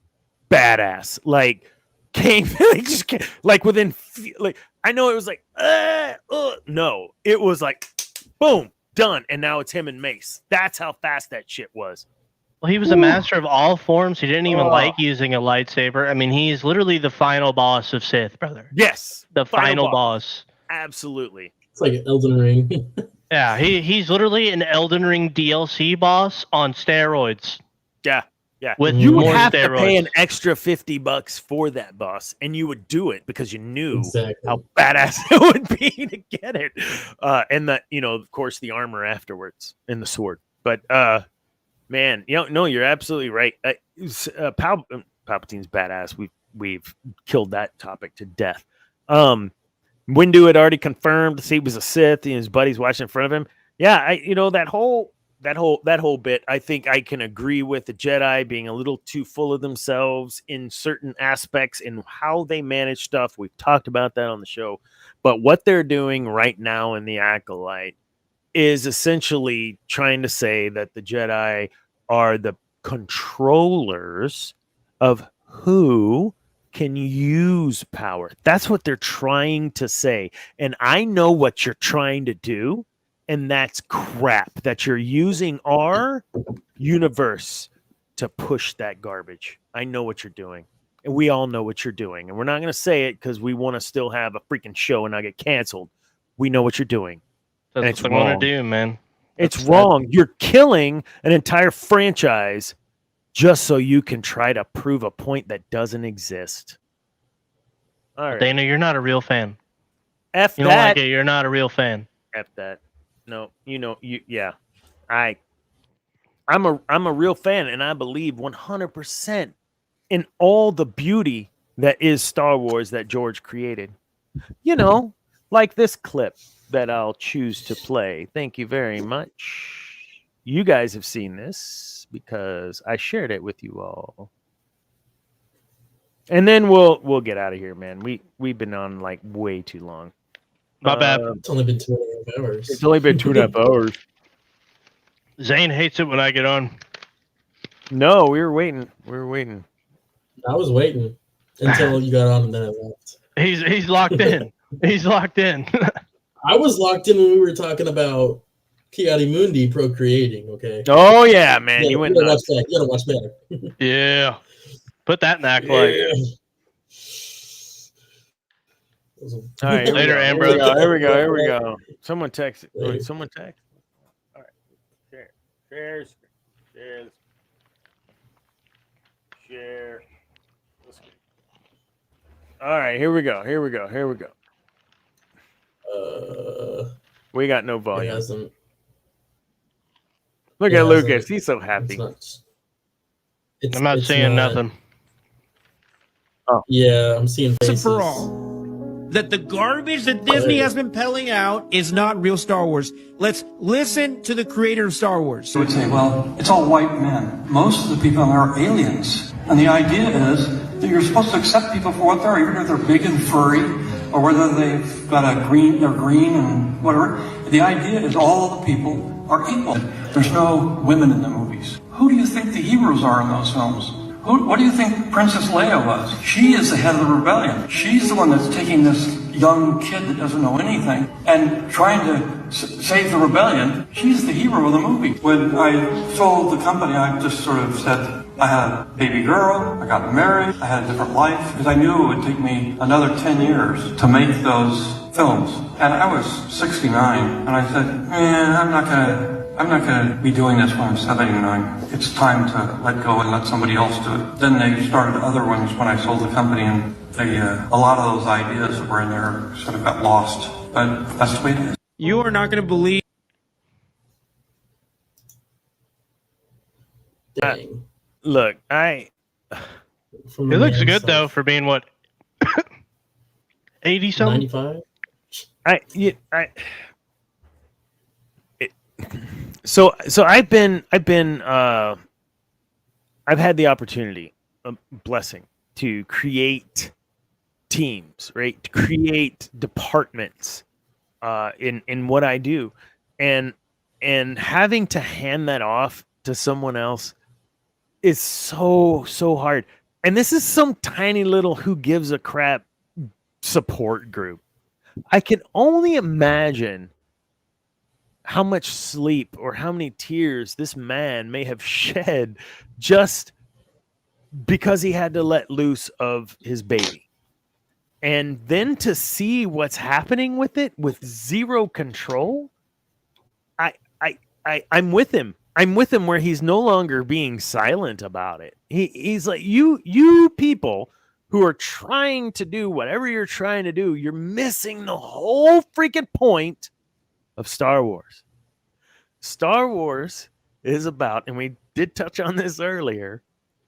badass. Like came like within like I know it was like no, it was like boom, done, and now it's him and Mace. That's how fast that shit was. Well, he was a master of all forms. He didn't even like using a lightsaber. I mean, he's literally the final boss of Sith, brother. Yes, the final boss. Absolutely. It's like an Elden Ring. Yeah, he's literally an Elden Ring DLC boss on steroids. Yeah. With you would more have steroids. to pay an extra $50 for that boss, and you would do it because you knew how badass it would be to get it. And that, of course, the armor afterwards and the sword. But man, no, you're absolutely right. Palpatine's badass. We've killed that topic to death. Windu had already confirmed he was a Sith, and his buddies watching in front of him. Yeah, that whole bit, I think I can agree with the Jedi being a little too full of themselves in certain aspects in how they manage stuff. We've talked about that on the show. But what they're doing right now in the Acolyte is essentially trying to say that the Jedi are the controllers of who can use power. That's what they're trying to say. And I know what you're trying to do. And that's crap, that you're using our universe to push that garbage. I know what you're doing. And we all know what you're doing. And we're not going to say it because we want to still have a freaking show and not get canceled. We know what you're doing. That's what I want to do, man. It's wrong. You're killing an entire franchise just so you can try to prove a point that doesn't exist. All right. Dana, you're not a real fan. F you that. Don't like it. You're not a real fan. F that. No, yeah. I'm a real fan, and I believe 100% in all the beauty that is Star Wars that George created. Like this clip that I'll choose to play. Thank you very much. You guys have seen this because I shared it with you all. And then we'll get out of here, man. We've been on like way too long. My bad. It's only been 2.5 hours. It's only been 2.5 hours. Zane hates it when I get on. No, we were waiting. I was waiting until you got on, and then I left. He's locked in. He's locked in. I was locked in when we were talking about Kiadi Mundi procreating. Okay. Oh yeah, man. You went. You gotta watch that. Yeah. Put that in Acolyte. Yeah. All right, later, Ambrose. Here we go. Someone text. Wait, someone text. All right. Share. All right, here we go. We got no volume. Look at Lucas. He's so happy. I'm not seeing nothing. Oh. Yeah, I'm seeing faces. For all. That the garbage that Disney has been pelling out is not real Star Wars. Let's listen to the creator of Star Wars. I would say, well, it's all white men. Most of the people are aliens. And the idea is that you're supposed to accept people for what they are, even if they're big and furry, or whether they've got they're green and whatever. The idea is all the people are equal. There's no women in the movies. Who do you think the heroes are in those films? What do you think Princess Leia was? She is the head of the rebellion. She's the one that's taking this young kid that doesn't know anything and trying to save the rebellion. She's the hero of the movie. When I sold the company, I just sort of said, I had a baby girl, I got married, I had a different life, because I knew it would take me another 10 years to make those films. And I was 69, and I said, I'm not gonna be doing this when I'm 79. It's time to let go and let somebody else do it. Then they started other ones when I sold the company, and a lot of those ideas that were in there sort of got lost. But that's the way it is. You are not going to believe. Look, it looks good though for being what 80 something. 95. So I've had the opportunity, a blessing, to create teams, right? To create departments in what I do, and having to hand that off to someone else is so hard. And this is some tiny little who gives a crap support group. I can only imagine how much sleep or how many tears this man may have shed just because he had to let loose of his baby. And then to see what's happening with it with zero control, I'm with him. I'm with him where he's no longer being silent about it. He's like, you people who are trying to do whatever you're trying to do, you're missing the whole freaking point of Star Wars. Star Wars is about, and we did touch on this earlier,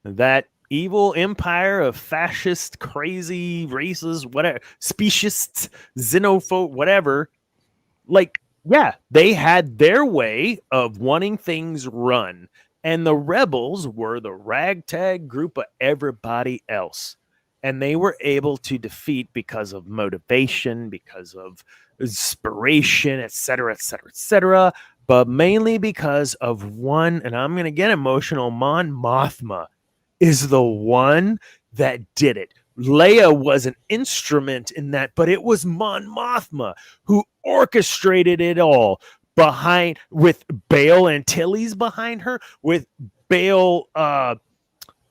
that evil empire of fascist, crazy races, whatever, speciesists, xenophobe, whatever. Like, yeah, they had their way of wanting things run. And the rebels were the ragtag group of everybody else. And they were able to defeat because of motivation, because of inspiration, etc., etc., etc., but mainly because of one, and I'm going to get emotional, Mon Mothma is the one that did it. Leia was an instrument in that, but it was Mon Mothma who orchestrated it all behind, with Bail Antilles behind her, with Bail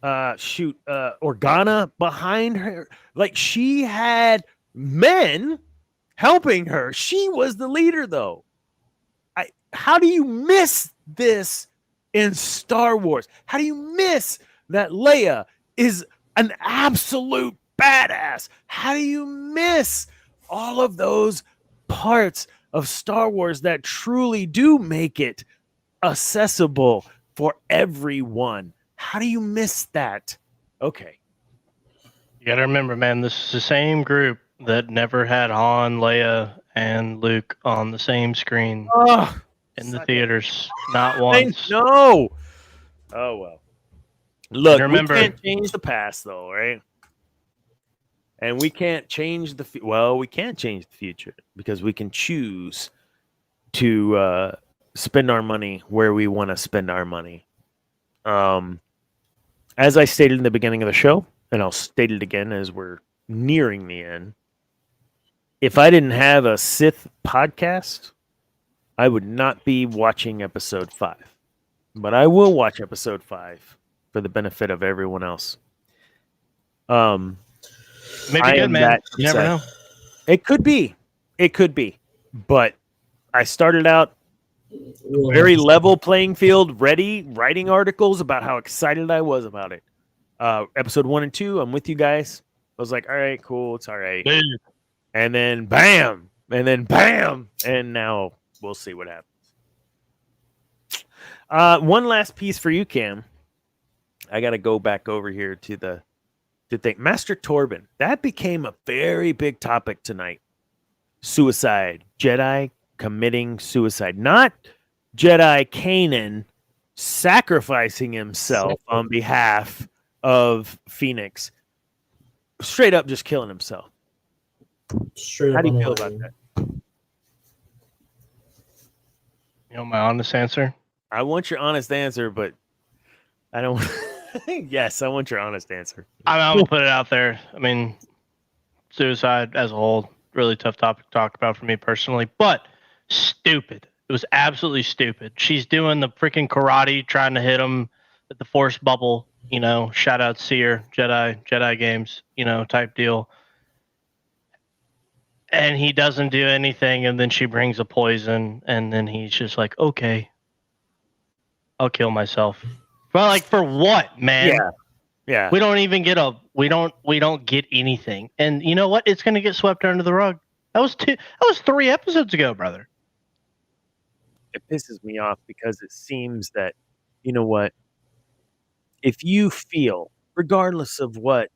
Organa behind her. Like, she had men helping her. She was the leader, though. How do you miss this in Star Wars? How do you miss that Leia is an absolute badass? How do you miss all of those parts of Star Wars that truly do make it accessible for everyone? How do you miss that? Okay. You got to remember, man, this is the same group that never had Han, Leia, and Luke on the same screen in the theaters. Not once. No. Oh, well. Look, remember, we can't change the past, though, right? And we can't change we can't change the future because we can choose to spend our money where we want to spend our money. As I stated in the beginning of the show, and I'll state it again as we're nearing the end, if I didn't have a Sith podcast, I would not be watching episode 5. But I will watch episode 5 for the benefit of everyone else. Maybe good, man. You never know. It could be. But I started out very level playing field, ready, writing articles about how excited I was about it. Episode 1 and 2, I'm with you guys. I was like, all right, cool, it's all right. And then bam, and now we'll see what happens. One last piece for you, Cam. I got to go back over here to think. Master Torben, that became a very big topic tonight. Suicide, Jedi committing suicide, not Jedi Kanan sacrificing himself on behalf of Phoenix, straight up just killing himself. How do you feel about that? You know my honest answer? I want your honest answer, but I don't. Yes, I want your honest answer. I'm going to put it out there. I mean, suicide as a whole, really tough topic to talk about for me personally, but stupid. It was absolutely stupid. She's doing the freaking karate, trying to hit him at the force bubble, you know, shout out Seer, Jedi games, you know, type deal. And he doesn't do anything, and then she brings a poison, and then he's just like, okay, I'll kill myself. But like, for what, man? Yeah. We don't even get we don't get anything. And you know what? It's gonna get swept under the rug. That was 3 episodes ago, brother. It pisses me off because it seems that, you know what, if you feel, regardless of what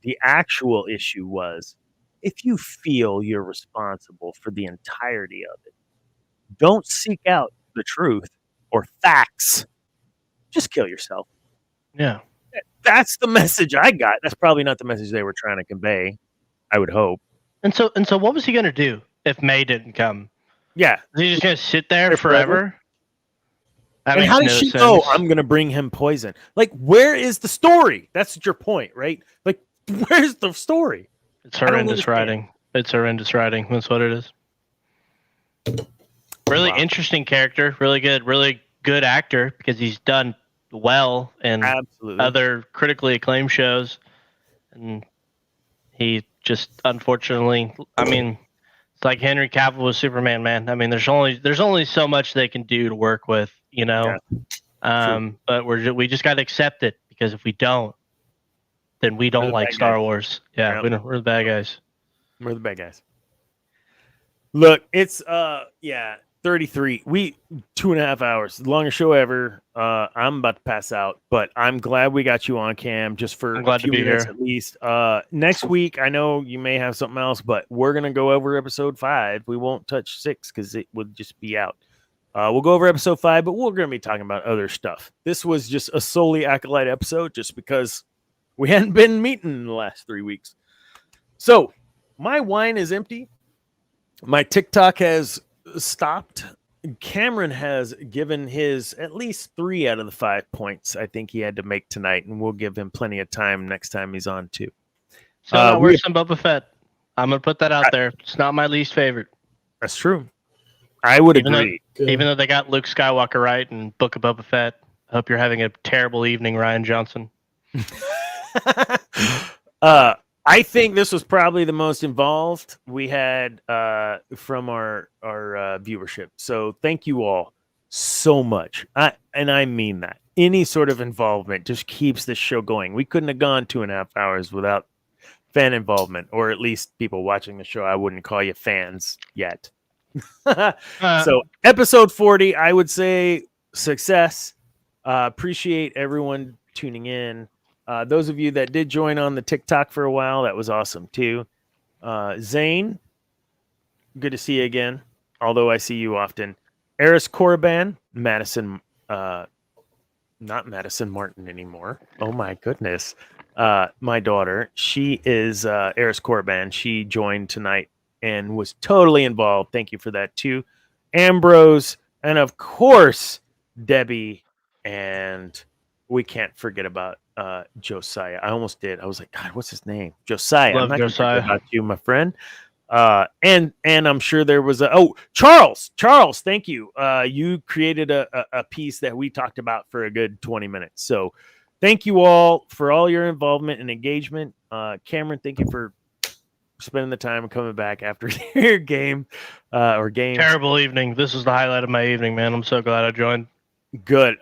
the actual issue was, if you feel you're responsible for the entirety of it, don't seek out the truth or facts. Just kill yourself. Yeah. That's the message I got. That's probably not the message they were trying to convey, I would hope. And so what was he going to do? if May didn't come. Yeah. Is he just going to sit there forever? And how does she know I'm going to bring him poison? Like, where is the story? That's your point, right? Like, where's the story? It's horrendous writing. It's horrendous writing. That's what it is. Really interesting character. Really good actor because he's done well in other critically acclaimed shows. And he just, unfortunately, I mean, it's like Henry Cavill with Superman, man. I mean, there's only so much they can do to work with, you know. Yeah. But we just got to accept it, because if we don't, then we don't like Star Wars. Yeah, we're the bad guys. We're the bad guys. Look, it's 33. 2.5 hours, longest show ever. I'm about to pass out, but I'm glad we got you on, Cam, just for a few minutes at least. Next week, I know you may have something else, but we're gonna go over episode 5. We won't touch 6 because it would just be out. We'll go over episode 5, but we're gonna be talking about other stuff. This was just a solely Acolyte episode, just because we hadn't been meeting in the last 3 weeks. So my wine is empty. My TikTok has stopped. Cameron has given his at least 3 out of the 5 points I think he had to make tonight, and we'll give him plenty of time next time he's on too. So where's some Boba Fett? I'm gonna put that out there. It's not my least favorite. That's true. I would agree. Even though they got Luke Skywalker right and Book of Boba Fett, I hope you're having a terrible evening, Ryan Johnson. I think this was probably the most involved we had from our viewership. So thank you all so much. And I mean that. Any sort of involvement just keeps this show going. We couldn't have gone 2.5 hours without fan involvement, or at least people watching the show. I wouldn't call you fans yet. So episode 40, I would say success. Appreciate everyone tuning in. Those of you that did join on the TikTok for a while, that was awesome too. Zane, good to see you again, although I see you often. Eris Korriban, Madison, not Madison Martin anymore. Oh my goodness. My daughter, she is Eris Korriban. She joined tonight and was totally involved. Thank you for that too. Ambrose, and of course, Debbie, and we can't forget about Josiah. I almost did. I was like, God, what's his name? Josiah. Love I'm not gonna Josiah. forget about you, my friend. And I'm sure there was Charles, thank you. You created a piece that we talked about for a good 20 minutes. So thank you all for all your involvement and engagement. Cameron, thank you for spending the time and coming back after your game or games. Terrible evening. This is the highlight of my evening, man. I'm so glad I joined. Good.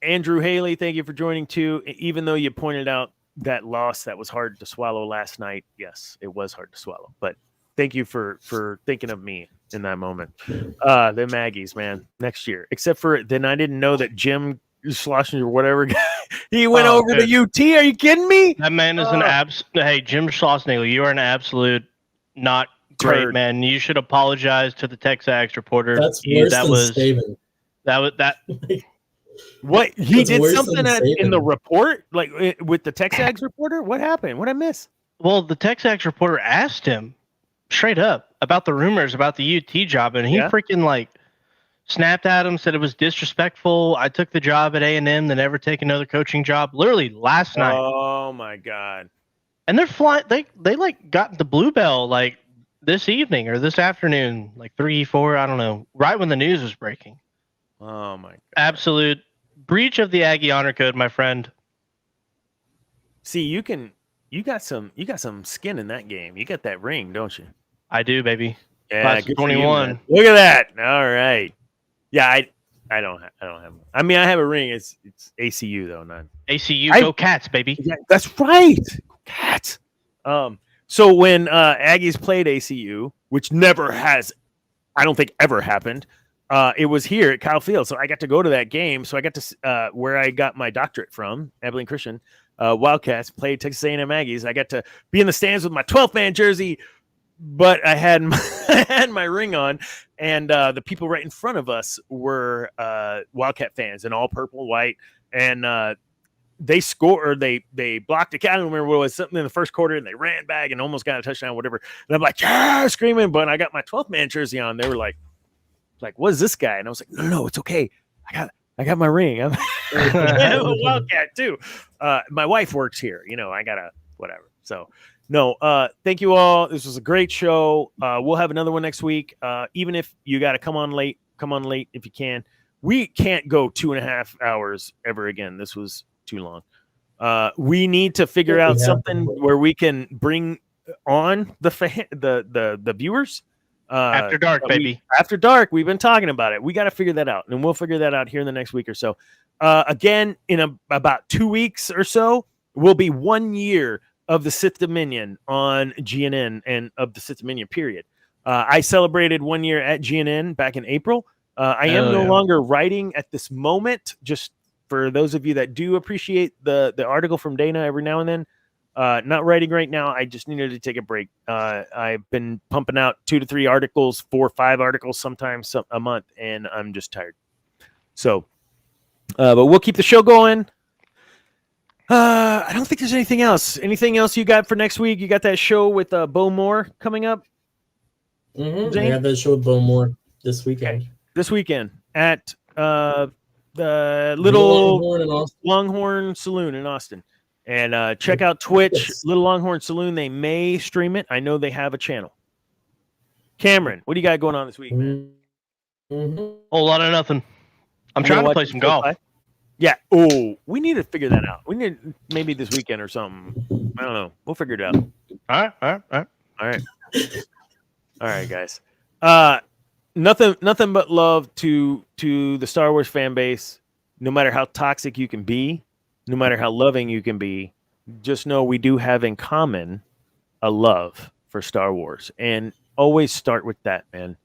Andrew Haley, thank you for joining too. Even though you pointed out that loss that was hard to swallow last night. Yes, it was hard to swallow, but thank you for thinking of me in that moment. The Maggies, man, next year. Except for then I didn't know that Jim Schlesinger or whatever guy, he went over to UT. Are you kidding me? That man is an Hey, Jim Schlesinger, you are an absolute not great turd. Man. You should apologize to the Texags reporter. That's worse than Saban. What he That's did worse something than in Saban. the report, like with the Texags reporter. What happened? What I miss? Well, the Texags reporter asked him straight up about the rumors about the UT job, and he freaking snapped at him, said it was disrespectful. I took the job at A&M, then never take another coaching job. Literally last night. Oh my God! And they're flying. They got the Bluebell this evening or this afternoon, 3, 4. I don't know. Right when the news was breaking. Oh my God! Absolute breach of the Aggie honor code, my friend. See, you got some skin in that game. You got that ring, don't you? I do, baby. Yeah, Class good of for you, 21. man. Look at that. All right. Yeah, I don't have. I mean, I have a ring. It's ACU though, not ACU. Go Cats, baby. Yeah, that's right. Cats. So when Aggies played ACU, which never has, I don't think ever happened. It was here at Kyle Field, so I got to go to that game. So I got to where I got my doctorate from, Abilene Christian Wildcats, played Texas A&M Aggies. I got to be in the stands with my 12th man jersey, but I had my ring on, and the people right in front of us were Wildcat fans in all purple, white, and they score or they blocked a. I don't remember what it was, something in the first quarter, and they ran back and almost got a touchdown, whatever. And I'm like, yeah, screaming. But I got my 12th man jersey on. They were like, what is this guy? And I was like, no, it's okay. I got my ring. I'm a Wildcat too. My wife works here. I gotta whatever. So no, thank you all. This was a great show. We'll have another one next week. Even if you got to come on late if you can. We can't go 2.5 hours ever again. This was too long. We need to figure out something where we can bring on the viewers. After dark, baby. After dark, we've been talking about it. We got to figure that out, and we'll figure that out here in the next week or so. Again, in about 2 weeks or so, will be 1 year of the Sith Dominion on GNN and of the Sith Dominion period. I celebrated 1 year at GNN back in April. I am no longer writing at this moment. Just for those of you that do appreciate the article from Dana every now and then. Not writing right now. I just needed to take a break. I've been pumping out 2 to 3 articles, 4 or 5 articles, sometimes a month, and I'm just tired. So, but we'll keep the show going. I don't think there's anything else. Anything else you got for next week? You got that show with Bo Moore coming up? Mm-hmm. I have that show with Bo Moore this weekend. This weekend at the Little Longhorn Saloon in Austin. And check out Twitch, Little Longhorn Saloon. They may stream it. I know they have a channel. Cameron, what do you got going on this week, man? Whole lot of nothing. I'm trying to play some golf. Yeah. Oh, we need to figure that out. We need maybe this weekend or something. I don't know. We'll figure it out. All right. All right, guys. Nothing but love to the Star Wars fan base. No matter how toxic you can be, no matter how loving you can be, just know we do have in common a love for Star Wars. And always start with that, man.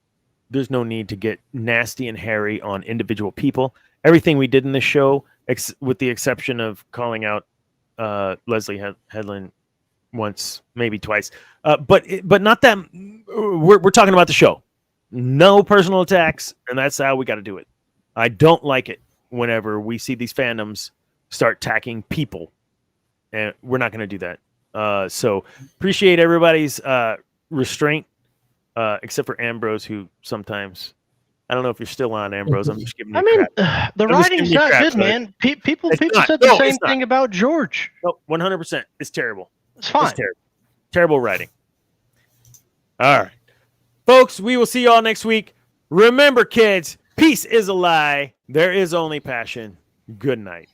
There's no need to get nasty and hairy on individual people. Everything we did in this show, with the exception of calling out Leslie Headland once, maybe twice, but not that. We're talking about the show. No personal attacks, and that's how we got to do it. I don't like it whenever we see these fandoms start attacking people, and we're not going to do that. So appreciate everybody's restraint, except for Ambrose, who sometimes, I don't know if you're still on, Ambrose. I'm just giving you crap. The writing's not good, man. People said the same thing about George. No, 100%. It's terrible. It's fine. It's terrible. Terrible writing. All right. Folks, we will see y'all next week. Remember, kids, peace is a lie. There is only passion. Good night.